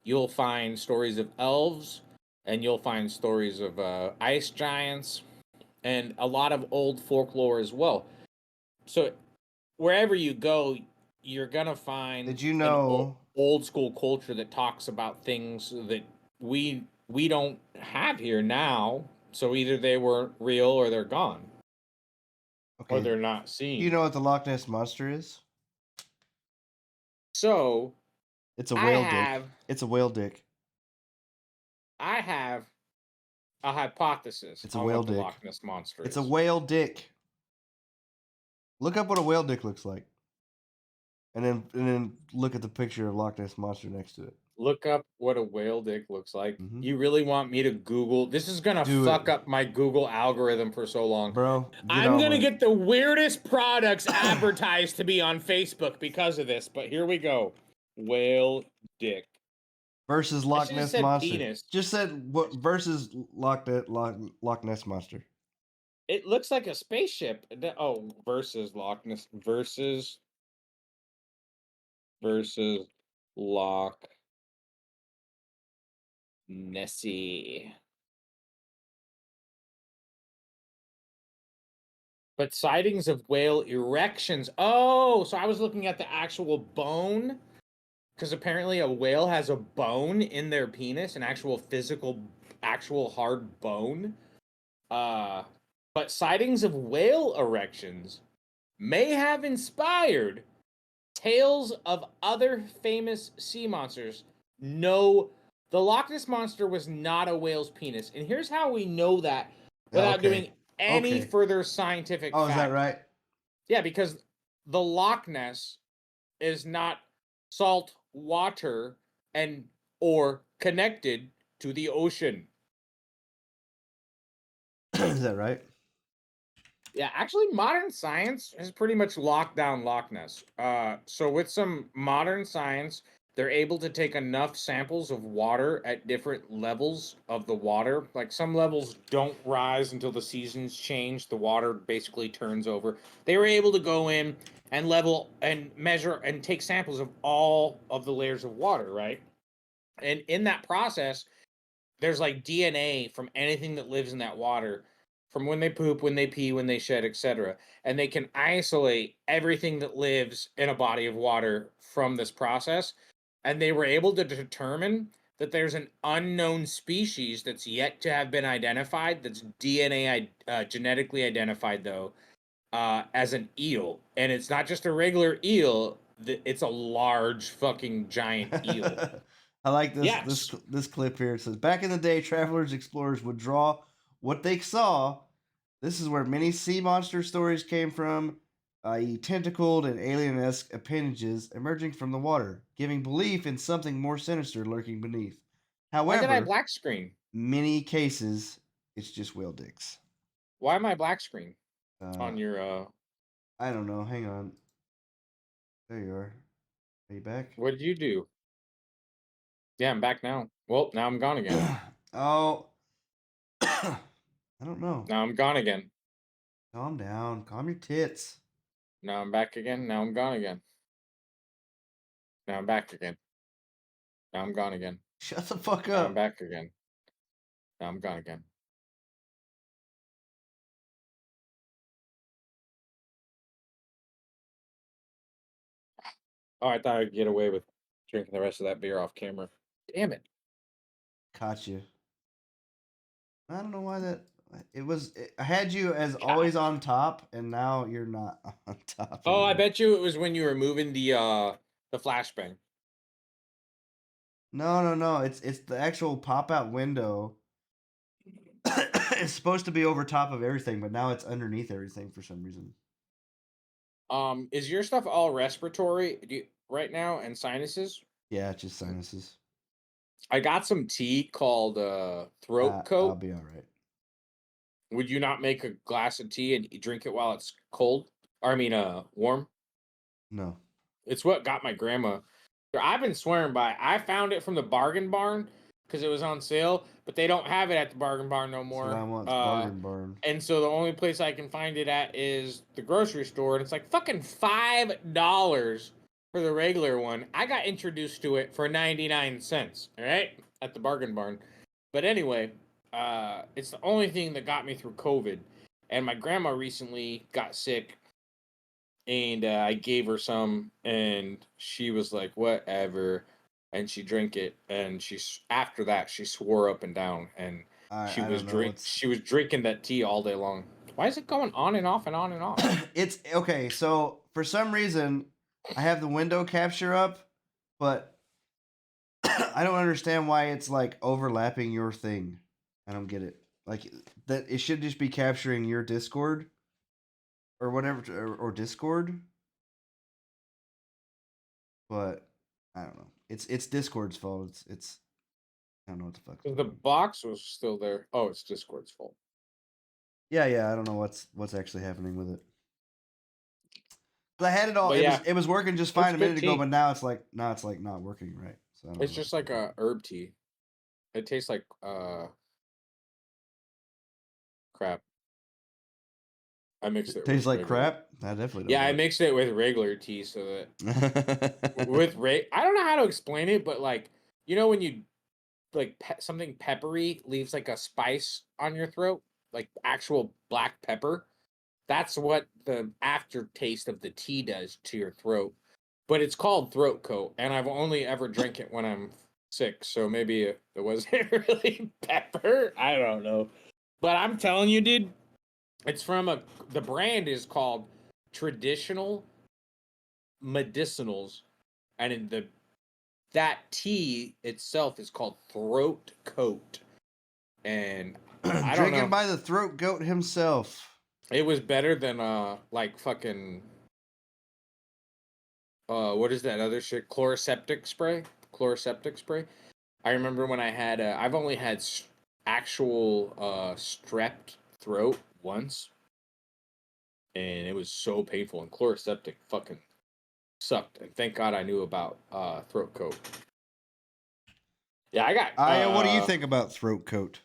[SPEAKER 2] you'll find stories of elves, and you'll find stories of ice giants, and a lot of old folklore as well. So wherever you go, you're gonna find
[SPEAKER 1] Did you know
[SPEAKER 2] old school culture that talks about things that we don't have here now. So either they were real or they're gone.
[SPEAKER 1] Okay.
[SPEAKER 2] Or they're not seen.
[SPEAKER 1] Do you know what the Loch Ness Monster is?
[SPEAKER 2] So
[SPEAKER 1] it's a whale dick. It's a whale dick.
[SPEAKER 2] I have a hypothesis.
[SPEAKER 1] It's a whale dick.
[SPEAKER 2] The Loch Ness Monster.
[SPEAKER 1] It's a whale dick. Look up what a whale dick looks like, and then look at the picture of Loch Ness Monster next to it.
[SPEAKER 2] Look up what a whale dick looks like.
[SPEAKER 1] Mm-hmm.
[SPEAKER 2] You really want me to Google? This is gonna fuck up my Google algorithm for so long,
[SPEAKER 1] bro.
[SPEAKER 2] I'm gonna get the weirdest products advertised to be on Facebook because of this. But here we go. Whale dick
[SPEAKER 1] versus Loch Ness Monster.
[SPEAKER 2] Penis.
[SPEAKER 1] Just said what versus Loch Ness Monster.
[SPEAKER 2] It looks like a spaceship. Oh, versus Loch Ness versus Loch Nessie. But sightings of whale erections. Oh, so I was looking at the actual bone, because apparently a whale has a bone in their penis, an actual hard bone. But sightings of whale erections may have inspired tales of other famous sea monsters. No, the Loch Ness Monster was not a whale's penis. And here's how we know that without doing any further scientific fact.
[SPEAKER 1] Is that right?
[SPEAKER 2] Yeah, because the Loch Ness is not salt water or connected to the ocean.
[SPEAKER 1] Is that right?
[SPEAKER 2] Yeah, actually, modern science has pretty much locked down Loch Ness. So with some modern science, they're able to take enough samples of water at different levels of the water. Like some levels don't rise until the seasons change. The water basically turns over. They were able to go in and level and measure and take samples of all of the layers of water, right? And in that process, there's like DNA from anything that lives in that water, from when they poop, when they pee, when they shed, etc. And they can isolate everything that lives in a body of water from this process. And they were able to determine that there's an unknown species that's yet to have been identified, that's DNA genetically identified though, as an eel. And it's not just a regular eel, it's a large fucking giant eel.
[SPEAKER 1] I like this
[SPEAKER 2] Yes.
[SPEAKER 1] this clip here. It says, back in the day, travelers, explorers would draw what they saw. This is where many sea monster stories came from, i.e. tentacled and alien-esque appendages emerging from the water, giving belief in something more sinister lurking beneath.
[SPEAKER 2] Why did I
[SPEAKER 1] However,
[SPEAKER 2] black screen?
[SPEAKER 1] many cases, it's just whale dicks.
[SPEAKER 2] Why am I black screen
[SPEAKER 1] Uh,
[SPEAKER 2] on your
[SPEAKER 1] I don't know. Hang on. There you are. Are you back?
[SPEAKER 2] what did you do? Yeah, I'm back now. Well, now I'm gone again.
[SPEAKER 1] Oh, I don't know.
[SPEAKER 2] Now I'm gone again.
[SPEAKER 1] Calm down. Calm your tits.
[SPEAKER 2] Now I'm back again. Now I'm gone again. Now I'm back again. Now I'm gone again.
[SPEAKER 1] Shut the fuck
[SPEAKER 2] Now I'm
[SPEAKER 1] up.
[SPEAKER 2] back again. Now I'm gone again. Oh, I thought I'd get away with drinking the rest of that beer off camera. Damn it.
[SPEAKER 1] Caught you. I don't know why that. I had you as
[SPEAKER 2] God.
[SPEAKER 1] always on top, and now you're not on top.
[SPEAKER 2] Oh, I
[SPEAKER 1] anymore.
[SPEAKER 2] bet you it was when you were moving the flashbang.
[SPEAKER 1] No. It's the actual pop out window. It's supposed to be over top of everything, but now it's underneath everything for some reason.
[SPEAKER 2] Is your stuff all respiratory right now and sinuses?
[SPEAKER 1] Yeah, it's just sinuses.
[SPEAKER 2] I got some tea called throat coat.
[SPEAKER 1] I'll be all right.
[SPEAKER 2] Would you not make a glass of tea and drink it while it's cold? Or I mean, warm?
[SPEAKER 1] No.
[SPEAKER 2] It's what got my grandma. I've been swearing by it. I found it from the bargain barn because it was on sale, but they don't have it at the bargain barn no
[SPEAKER 1] That's
[SPEAKER 2] more.
[SPEAKER 1] what I want. Bargain barn.
[SPEAKER 2] And so the only place I can find it at is the grocery store, and it's like fucking $5 for the regular one. I got introduced to it for 99 cents, all right, at the bargain barn. But anyway, it's the only thing that got me through COVID. And my grandma recently got sick, and I gave her some, and she was like, "Whatever," and she drank it, and after that she swore up and down, and
[SPEAKER 1] I don't know.
[SPEAKER 2] she was drinking that tea all day long. Why is it going on and off and on and off?
[SPEAKER 1] It's okay. So for some reason, I have the window capture up, but I don't understand why it's like overlapping your thing. I don't get it. Like that, it should just be capturing your Discord or whatever, or Discord. But I don't know. It's Discord's fault. It's I don't know what the fuck.
[SPEAKER 2] The box was still there. Oh, it's Discord's fault.
[SPEAKER 1] Yeah. I don't know what's actually happening with it. I had it all.
[SPEAKER 2] But yeah,
[SPEAKER 1] it was working just fine a
[SPEAKER 2] good
[SPEAKER 1] minute ago,
[SPEAKER 2] tea.
[SPEAKER 1] but now it's like not working right. So I don't
[SPEAKER 2] It's
[SPEAKER 1] know.
[SPEAKER 2] just like a herb tea. It tastes like crap. I mixed it.
[SPEAKER 1] Tastes
[SPEAKER 2] with
[SPEAKER 1] like
[SPEAKER 2] regular.
[SPEAKER 1] crap. I definitely don't.
[SPEAKER 2] Yeah, I mixed it with regular tea so that I don't know how to explain it, but like, you know, when you like something peppery leaves like a spice on your throat, like actual black pepper. That's what the aftertaste of the tea does to your throat. But it's called throat coat, and I've only ever drank it when I'm sick, so maybe it wasn't really pepper. I don't know. But I'm telling you, dude, it's from the brand is called Traditional Medicinals, and that tea itself is called Throat Coat. And I don't know.
[SPEAKER 1] Drinking by the throat goat himself.
[SPEAKER 2] It was better than like fucking what is that other shit? Chloroseptic spray. I remember when I had I've only had actual strep throat once, and it was so painful. And chloroseptic fucking sucked. And thank God I knew about throat coat. Yeah, I got.
[SPEAKER 1] What do you think about throat coat?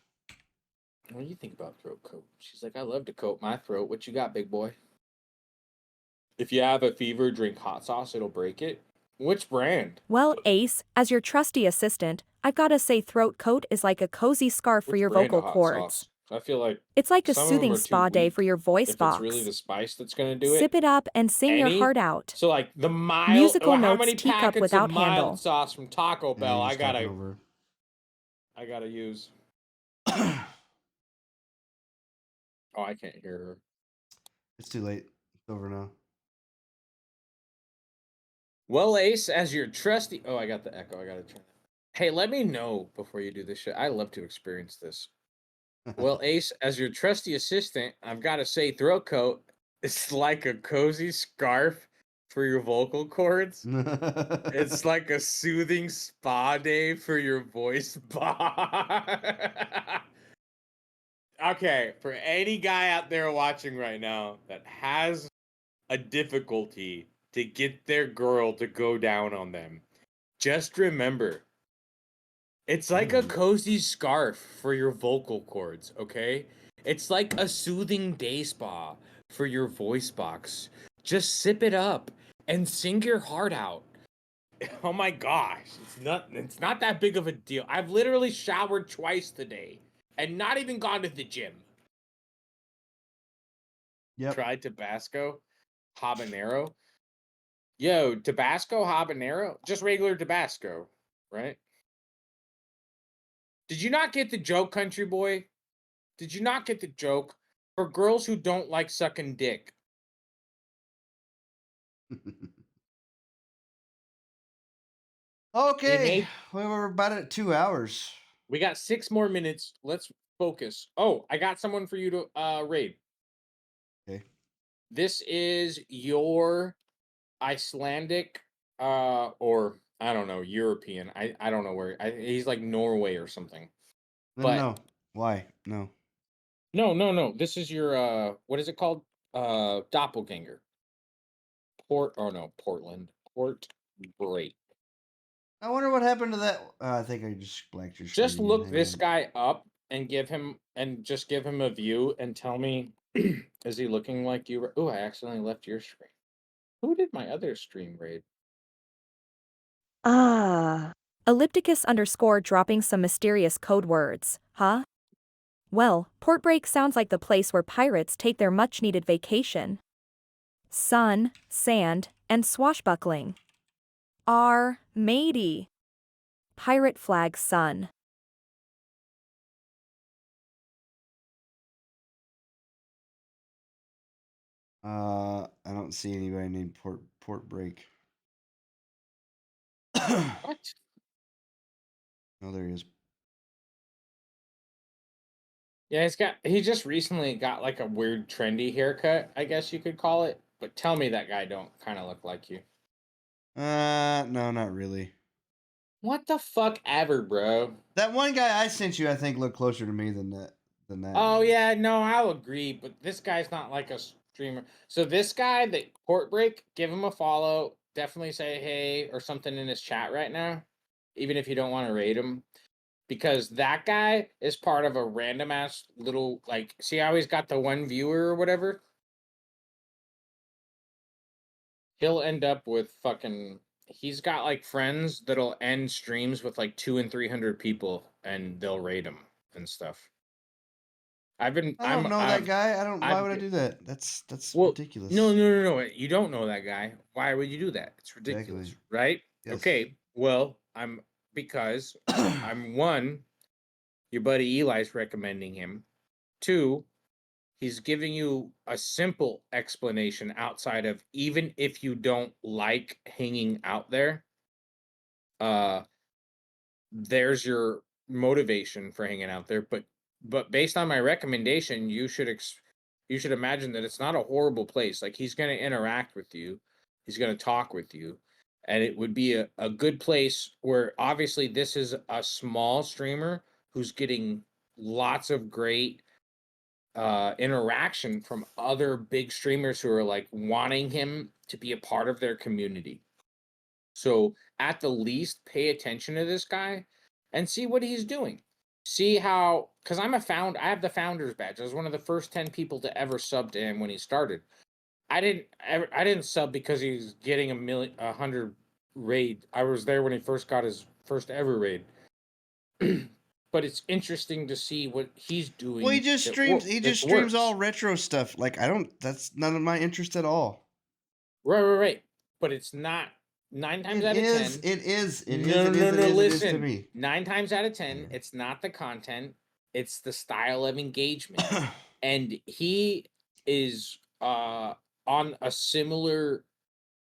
[SPEAKER 2] What do you think about throat coat? She's like, I love to coat my throat. What you got, big boy? If you have a fever, drink hot sauce. It'll break it. Which brand?
[SPEAKER 3] Well, Ace, as your trusty assistant, I've gotta say throat coat is like a cozy scarf for
[SPEAKER 2] Which
[SPEAKER 3] your
[SPEAKER 2] brand
[SPEAKER 3] vocal
[SPEAKER 2] of hot
[SPEAKER 3] cords.
[SPEAKER 2] sauce? I feel like
[SPEAKER 3] It's like a
[SPEAKER 2] some of them
[SPEAKER 3] soothing
[SPEAKER 2] are too
[SPEAKER 3] spa day for
[SPEAKER 2] weak.
[SPEAKER 3] your voice
[SPEAKER 2] If it's really
[SPEAKER 3] box.
[SPEAKER 2] the spice that's gonna do
[SPEAKER 3] Sip
[SPEAKER 2] it.
[SPEAKER 3] it up and sing your
[SPEAKER 2] Any?
[SPEAKER 3] heart out.
[SPEAKER 2] So like the mild,
[SPEAKER 3] Musical
[SPEAKER 2] how
[SPEAKER 3] notes
[SPEAKER 2] many
[SPEAKER 3] teacup
[SPEAKER 2] packets of
[SPEAKER 3] without
[SPEAKER 2] mild
[SPEAKER 3] handle.
[SPEAKER 2] sauce from Taco
[SPEAKER 1] Yeah,
[SPEAKER 2] Bell
[SPEAKER 1] you're
[SPEAKER 2] I
[SPEAKER 1] just talking
[SPEAKER 2] gotta
[SPEAKER 1] over.
[SPEAKER 2] use? Oh, I can't hear her.
[SPEAKER 1] It's too late. It's over now.
[SPEAKER 2] Well, Ace, as your trusty. Oh, I got the echo. I gotta turn it. Hey, let me know before you do this shit. I love to experience this. Well, Ace, as your trusty assistant, I've got to say, throat coat is like a cozy scarf for your vocal cords. It's like a soothing spa day for your voice box. Okay, for any guy out there watching right now that has a difficulty to get their girl to go down on them, just remember, it's like a cozy scarf for your vocal cords, okay? It's like a soothing day spa for your voice box. Just sip it up and sing your heart out. Oh my gosh, it's not that big of a deal. I've literally showered twice today and not even gone to the gym.
[SPEAKER 1] Yep.
[SPEAKER 2] Tried Tabasco habanero. Yo, Tabasco habanero, just regular Tabasco, right? Did you not get the joke, country boy? Did you not get the joke? For girls who don't like sucking dick.
[SPEAKER 1] Okay, we're about at 2 hours.
[SPEAKER 2] We got 6 more minutes. Let's focus. Oh, I got someone for you to raid.
[SPEAKER 1] Okay.
[SPEAKER 2] This is your Icelandic or I don't know, European. I don't know where. He's like Norway or something.
[SPEAKER 1] No. Why? No.
[SPEAKER 2] No. This is your what is it called? Doppelganger. Portland. Port Break.
[SPEAKER 1] I wonder what happened to that. I think I just blacked your screen.
[SPEAKER 2] Just look
[SPEAKER 1] Hang
[SPEAKER 2] this
[SPEAKER 1] on.
[SPEAKER 2] guy up and give him a view and tell me, is he looking like you? Oh, I accidentally left your screen. Who did my other stream raid?
[SPEAKER 3] Ah. Ellipticus _ dropping some mysterious code words, huh? Well, Port Break sounds like the place where pirates take their much-needed vacation. Sun, sand, and swashbuckling. Matey. Pirate flag sun.
[SPEAKER 1] I don't see anybody named Port Break.
[SPEAKER 2] What?
[SPEAKER 1] Oh, there he is.
[SPEAKER 2] Yeah, he just recently got like a weird trendy haircut, I guess you could call it. But tell me that guy don't kind of look like you.
[SPEAKER 1] No, not really.
[SPEAKER 2] What the fuck ever, bro?
[SPEAKER 1] That one guy I sent you, I think, looked closer to me than that.
[SPEAKER 2] Oh
[SPEAKER 1] Guy.
[SPEAKER 2] yeah, no, I'll agree, but this guy's not like a streamer. So this guy, the Port Break, give him a follow. Definitely say hey or something in his chat right now, even if you don't want to rate him, because that guy is part of a random ass little like. See how he's got the one viewer or whatever. He'll end up with fucking. He's got like friends that'll end streams with like 200 and 300 people, and they'll rate him and stuff.
[SPEAKER 1] I don't know that guy. I don't. Why
[SPEAKER 2] I've
[SPEAKER 1] would I do that? That's
[SPEAKER 2] Well,
[SPEAKER 1] ridiculous.
[SPEAKER 2] no. You don't know that guy. Why would you do that? It's ridiculous,
[SPEAKER 1] Exactly.
[SPEAKER 2] right?
[SPEAKER 1] Yes.
[SPEAKER 2] Okay. Well, because I'm one, your buddy Eli's recommending him. Two, he's giving you a simple explanation outside of even if you don't like hanging out there, uh there's your motivation for hanging out there, but based on my recommendation, you should imagine that it's not a horrible place. Like he's going to interact with you, he's going to talk with you, and it would be a good place where obviously this is a small streamer who's getting lots of great interaction from other big streamers who are like wanting him to be a part of their community. So at the least, pay attention to this guy and see what he's doing. See how, because I have the founder's badge. I was one of the first 10 people to ever sub to him when he started. I didn't sub because he was getting 100 raid. I was there when he first got his first ever raid. but it's interesting to see what he's doing.
[SPEAKER 1] Well, he just streams. He just streams
[SPEAKER 2] works.
[SPEAKER 1] all retro stuff. Like I don't. That's none of my interest at all.
[SPEAKER 2] Right. But it's not 9 times out of 10.
[SPEAKER 1] It is.
[SPEAKER 2] No. Listen,
[SPEAKER 1] to me.
[SPEAKER 2] 9 times out of 10, it's not the content; it's the style of engagement. And he is on a similar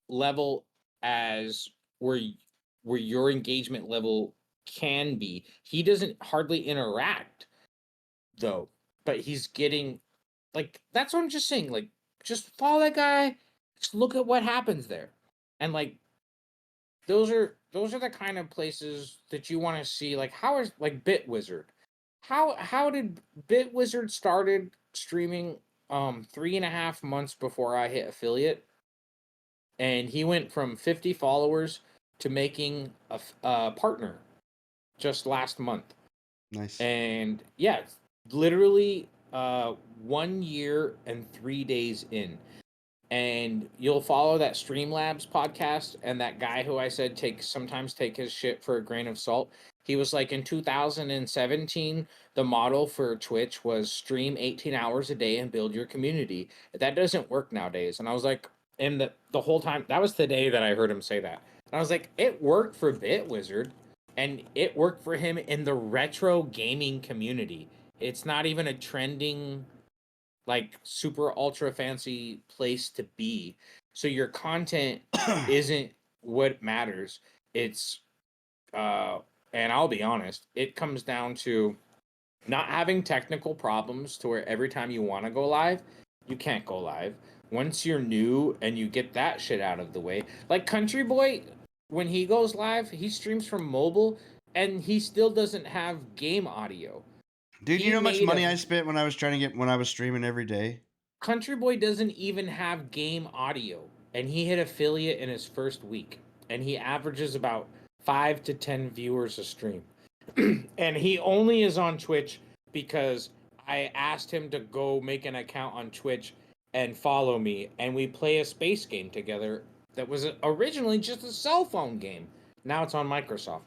[SPEAKER 2] level as where your engagement level can be. He doesn't hardly interact though, but he's getting like that's what I'm just saying. Like, just follow that guy. Just look at what happens there, and like those are the kind of places that you want to see. Like, how is like Bitwizard? How did Bitwizard started streaming 3.5 months before I hit affiliate, and he went from 50 followers to making a partner just last month.
[SPEAKER 1] Nice.
[SPEAKER 2] And yeah, literally 1 year and 3 days in. And you'll follow that Streamlabs podcast, and that guy who I said sometimes take his shit for a grain of salt. He was like, in 2017, the model for Twitch was stream 18 hours a day and build your community. That doesn't work nowadays. And I was like, and the whole time, that was the day that I heard him say that. And I was like, it worked for Bitwizard, and it worked for him in the retro gaming community. It's not even a trending, like, super ultra fancy place to be. So your content isn't what matters. It's and I'll be honest, it comes down to not having technical problems to where every time you want to go live, you can't go live. Once you're new and you get that shit out of the way, like Country Boy, when he goes live, he streams from mobile and he still doesn't have game audio.
[SPEAKER 1] Dude, you know how much money I spent when I was streaming every day?
[SPEAKER 2] Country Boy doesn't even have game audio, and he hit affiliate in his first week, and he averages about 5 to 10 viewers a stream. And he only is on Twitch because I asked him to go make an account on Twitch and follow me, and we play a space game together that was originally just a cell phone game. Now it's on Microsoft.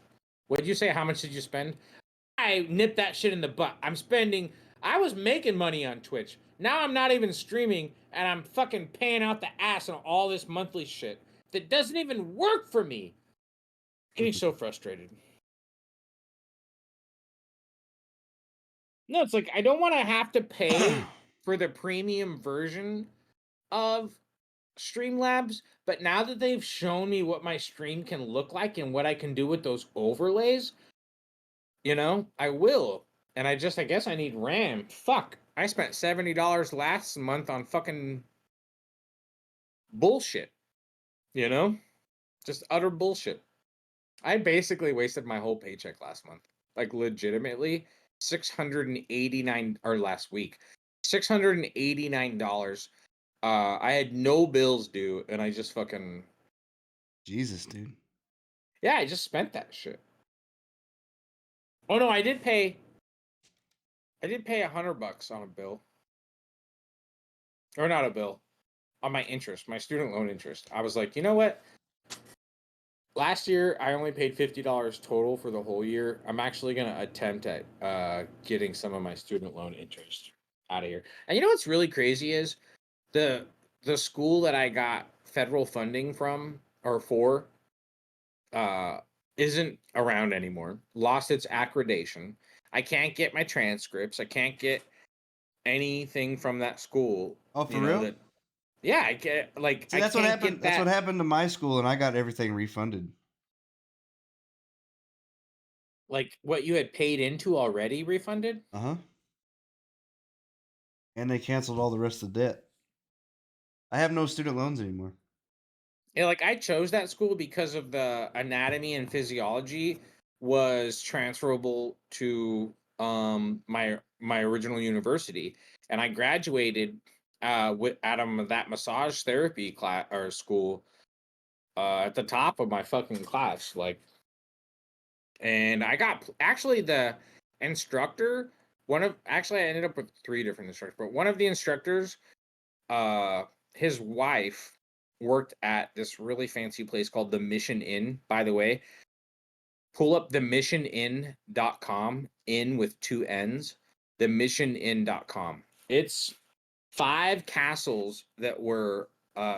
[SPEAKER 2] What did you say? How much did you spend? I nipped that shit in the butt. I was making money on Twitch. Now I'm not even streaming, and I'm fucking paying out the ass on all this monthly shit that doesn't even work for me. Getting so frustrated. No, it's like, I don't want to have to pay for the premium version of Streamlabs, but now that they've shown me what my stream can look like and what I can do with those overlays, I will. And I guess I need RAM. Fuck. I spent $70 last month on fucking bullshit. Just utter bullshit. I basically wasted my whole paycheck last month. Like, legitimately, $689, or last week, $689. I had no bills due, and I just fucking...
[SPEAKER 1] Jesus, dude.
[SPEAKER 2] Yeah, I just spent that shit. Oh no, I did pay $100 on a bill. Or not a bill. On my interest, my student loan interest. I was like, you know what? Last year, I only paid $50 total for the whole year. I'm actually going to attempt at getting some of my student loan interest out of here. And you know what's really crazy is the school that I got federal funding from or for isn't around anymore. Lost its accreditation. I can't get my transcripts. I can't get anything from that school.
[SPEAKER 1] Oh, for real?
[SPEAKER 2] Yeah, I get like.
[SPEAKER 1] See, that's what happened. That's what happened to my school, and I got everything refunded.
[SPEAKER 2] Like, what you had paid into already refunded?
[SPEAKER 1] Uh-huh. And they canceled all the rest of the debt. I have no student loans anymore.
[SPEAKER 2] Yeah, like, I chose that school because of the anatomy and physiology was transferable to my original university, and I graduated out of that massage therapy class or school at the top of my fucking class, like. And I got actually the instructor. I ended up with 3 different instructors, but one of the instructors, his wife worked at this really fancy place called the Mission Inn. By the way, pull up themissionin.com, in with 2 N's, themissionin.com. It's 5 castles that were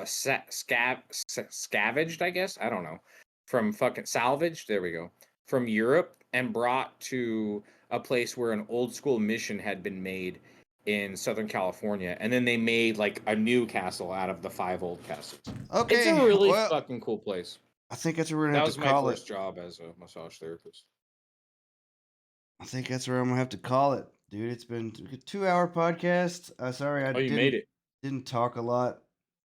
[SPEAKER 2] scavenged, I guess. I don't know. From fucking salvaged, there we go. From Europe and brought to a place where an old school mission had been made in Southern California. And then they made like a new castle out of the 5 old castles.
[SPEAKER 1] Okay.
[SPEAKER 2] It's a really
[SPEAKER 1] well,
[SPEAKER 2] fucking cool place.
[SPEAKER 1] I think that's what we're gonna
[SPEAKER 2] That
[SPEAKER 1] have
[SPEAKER 2] was
[SPEAKER 1] to
[SPEAKER 2] my
[SPEAKER 1] call
[SPEAKER 2] first
[SPEAKER 1] it.
[SPEAKER 2] job as a massage therapist.
[SPEAKER 1] I think that's where I'm gonna have to call it, dude. It's been a 2-hour podcast. Sorry, I
[SPEAKER 2] Oh, you made it.
[SPEAKER 1] didn't talk a lot.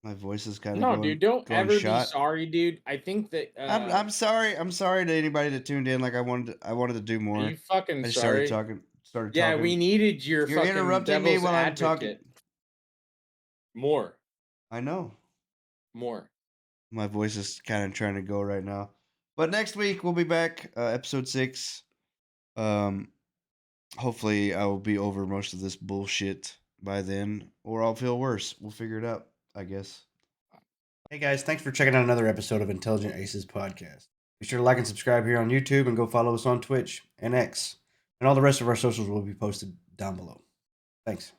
[SPEAKER 1] My voice is kind of
[SPEAKER 2] No, dude, don't
[SPEAKER 1] going
[SPEAKER 2] ever be
[SPEAKER 1] shot.
[SPEAKER 2] sorry, dude. I think that
[SPEAKER 1] I'm sorry. I'm sorry to anybody that tuned in. Like I wanted to do
[SPEAKER 2] are
[SPEAKER 1] more.
[SPEAKER 2] you fucking
[SPEAKER 1] I just
[SPEAKER 2] sorry?
[SPEAKER 1] started
[SPEAKER 2] Yeah,
[SPEAKER 1] talking.
[SPEAKER 2] we needed your
[SPEAKER 1] You're
[SPEAKER 2] fucking
[SPEAKER 1] interrupting me
[SPEAKER 2] devil's
[SPEAKER 1] while I'm talking.
[SPEAKER 2] advocate. More.
[SPEAKER 1] I know.
[SPEAKER 2] More.
[SPEAKER 1] My voice is kind of trying to go right now. But next week we'll be back, episode 6. Hopefully I will be over most of this bullshit by then, or I'll feel worse. We'll figure it out, I guess. Hey guys, thanks for checking out another episode of Intelligent Aces Podcast. Be sure to like and subscribe here on YouTube and go follow us on Twitch and X. And all the rest of our socials will be posted down below. Thanks.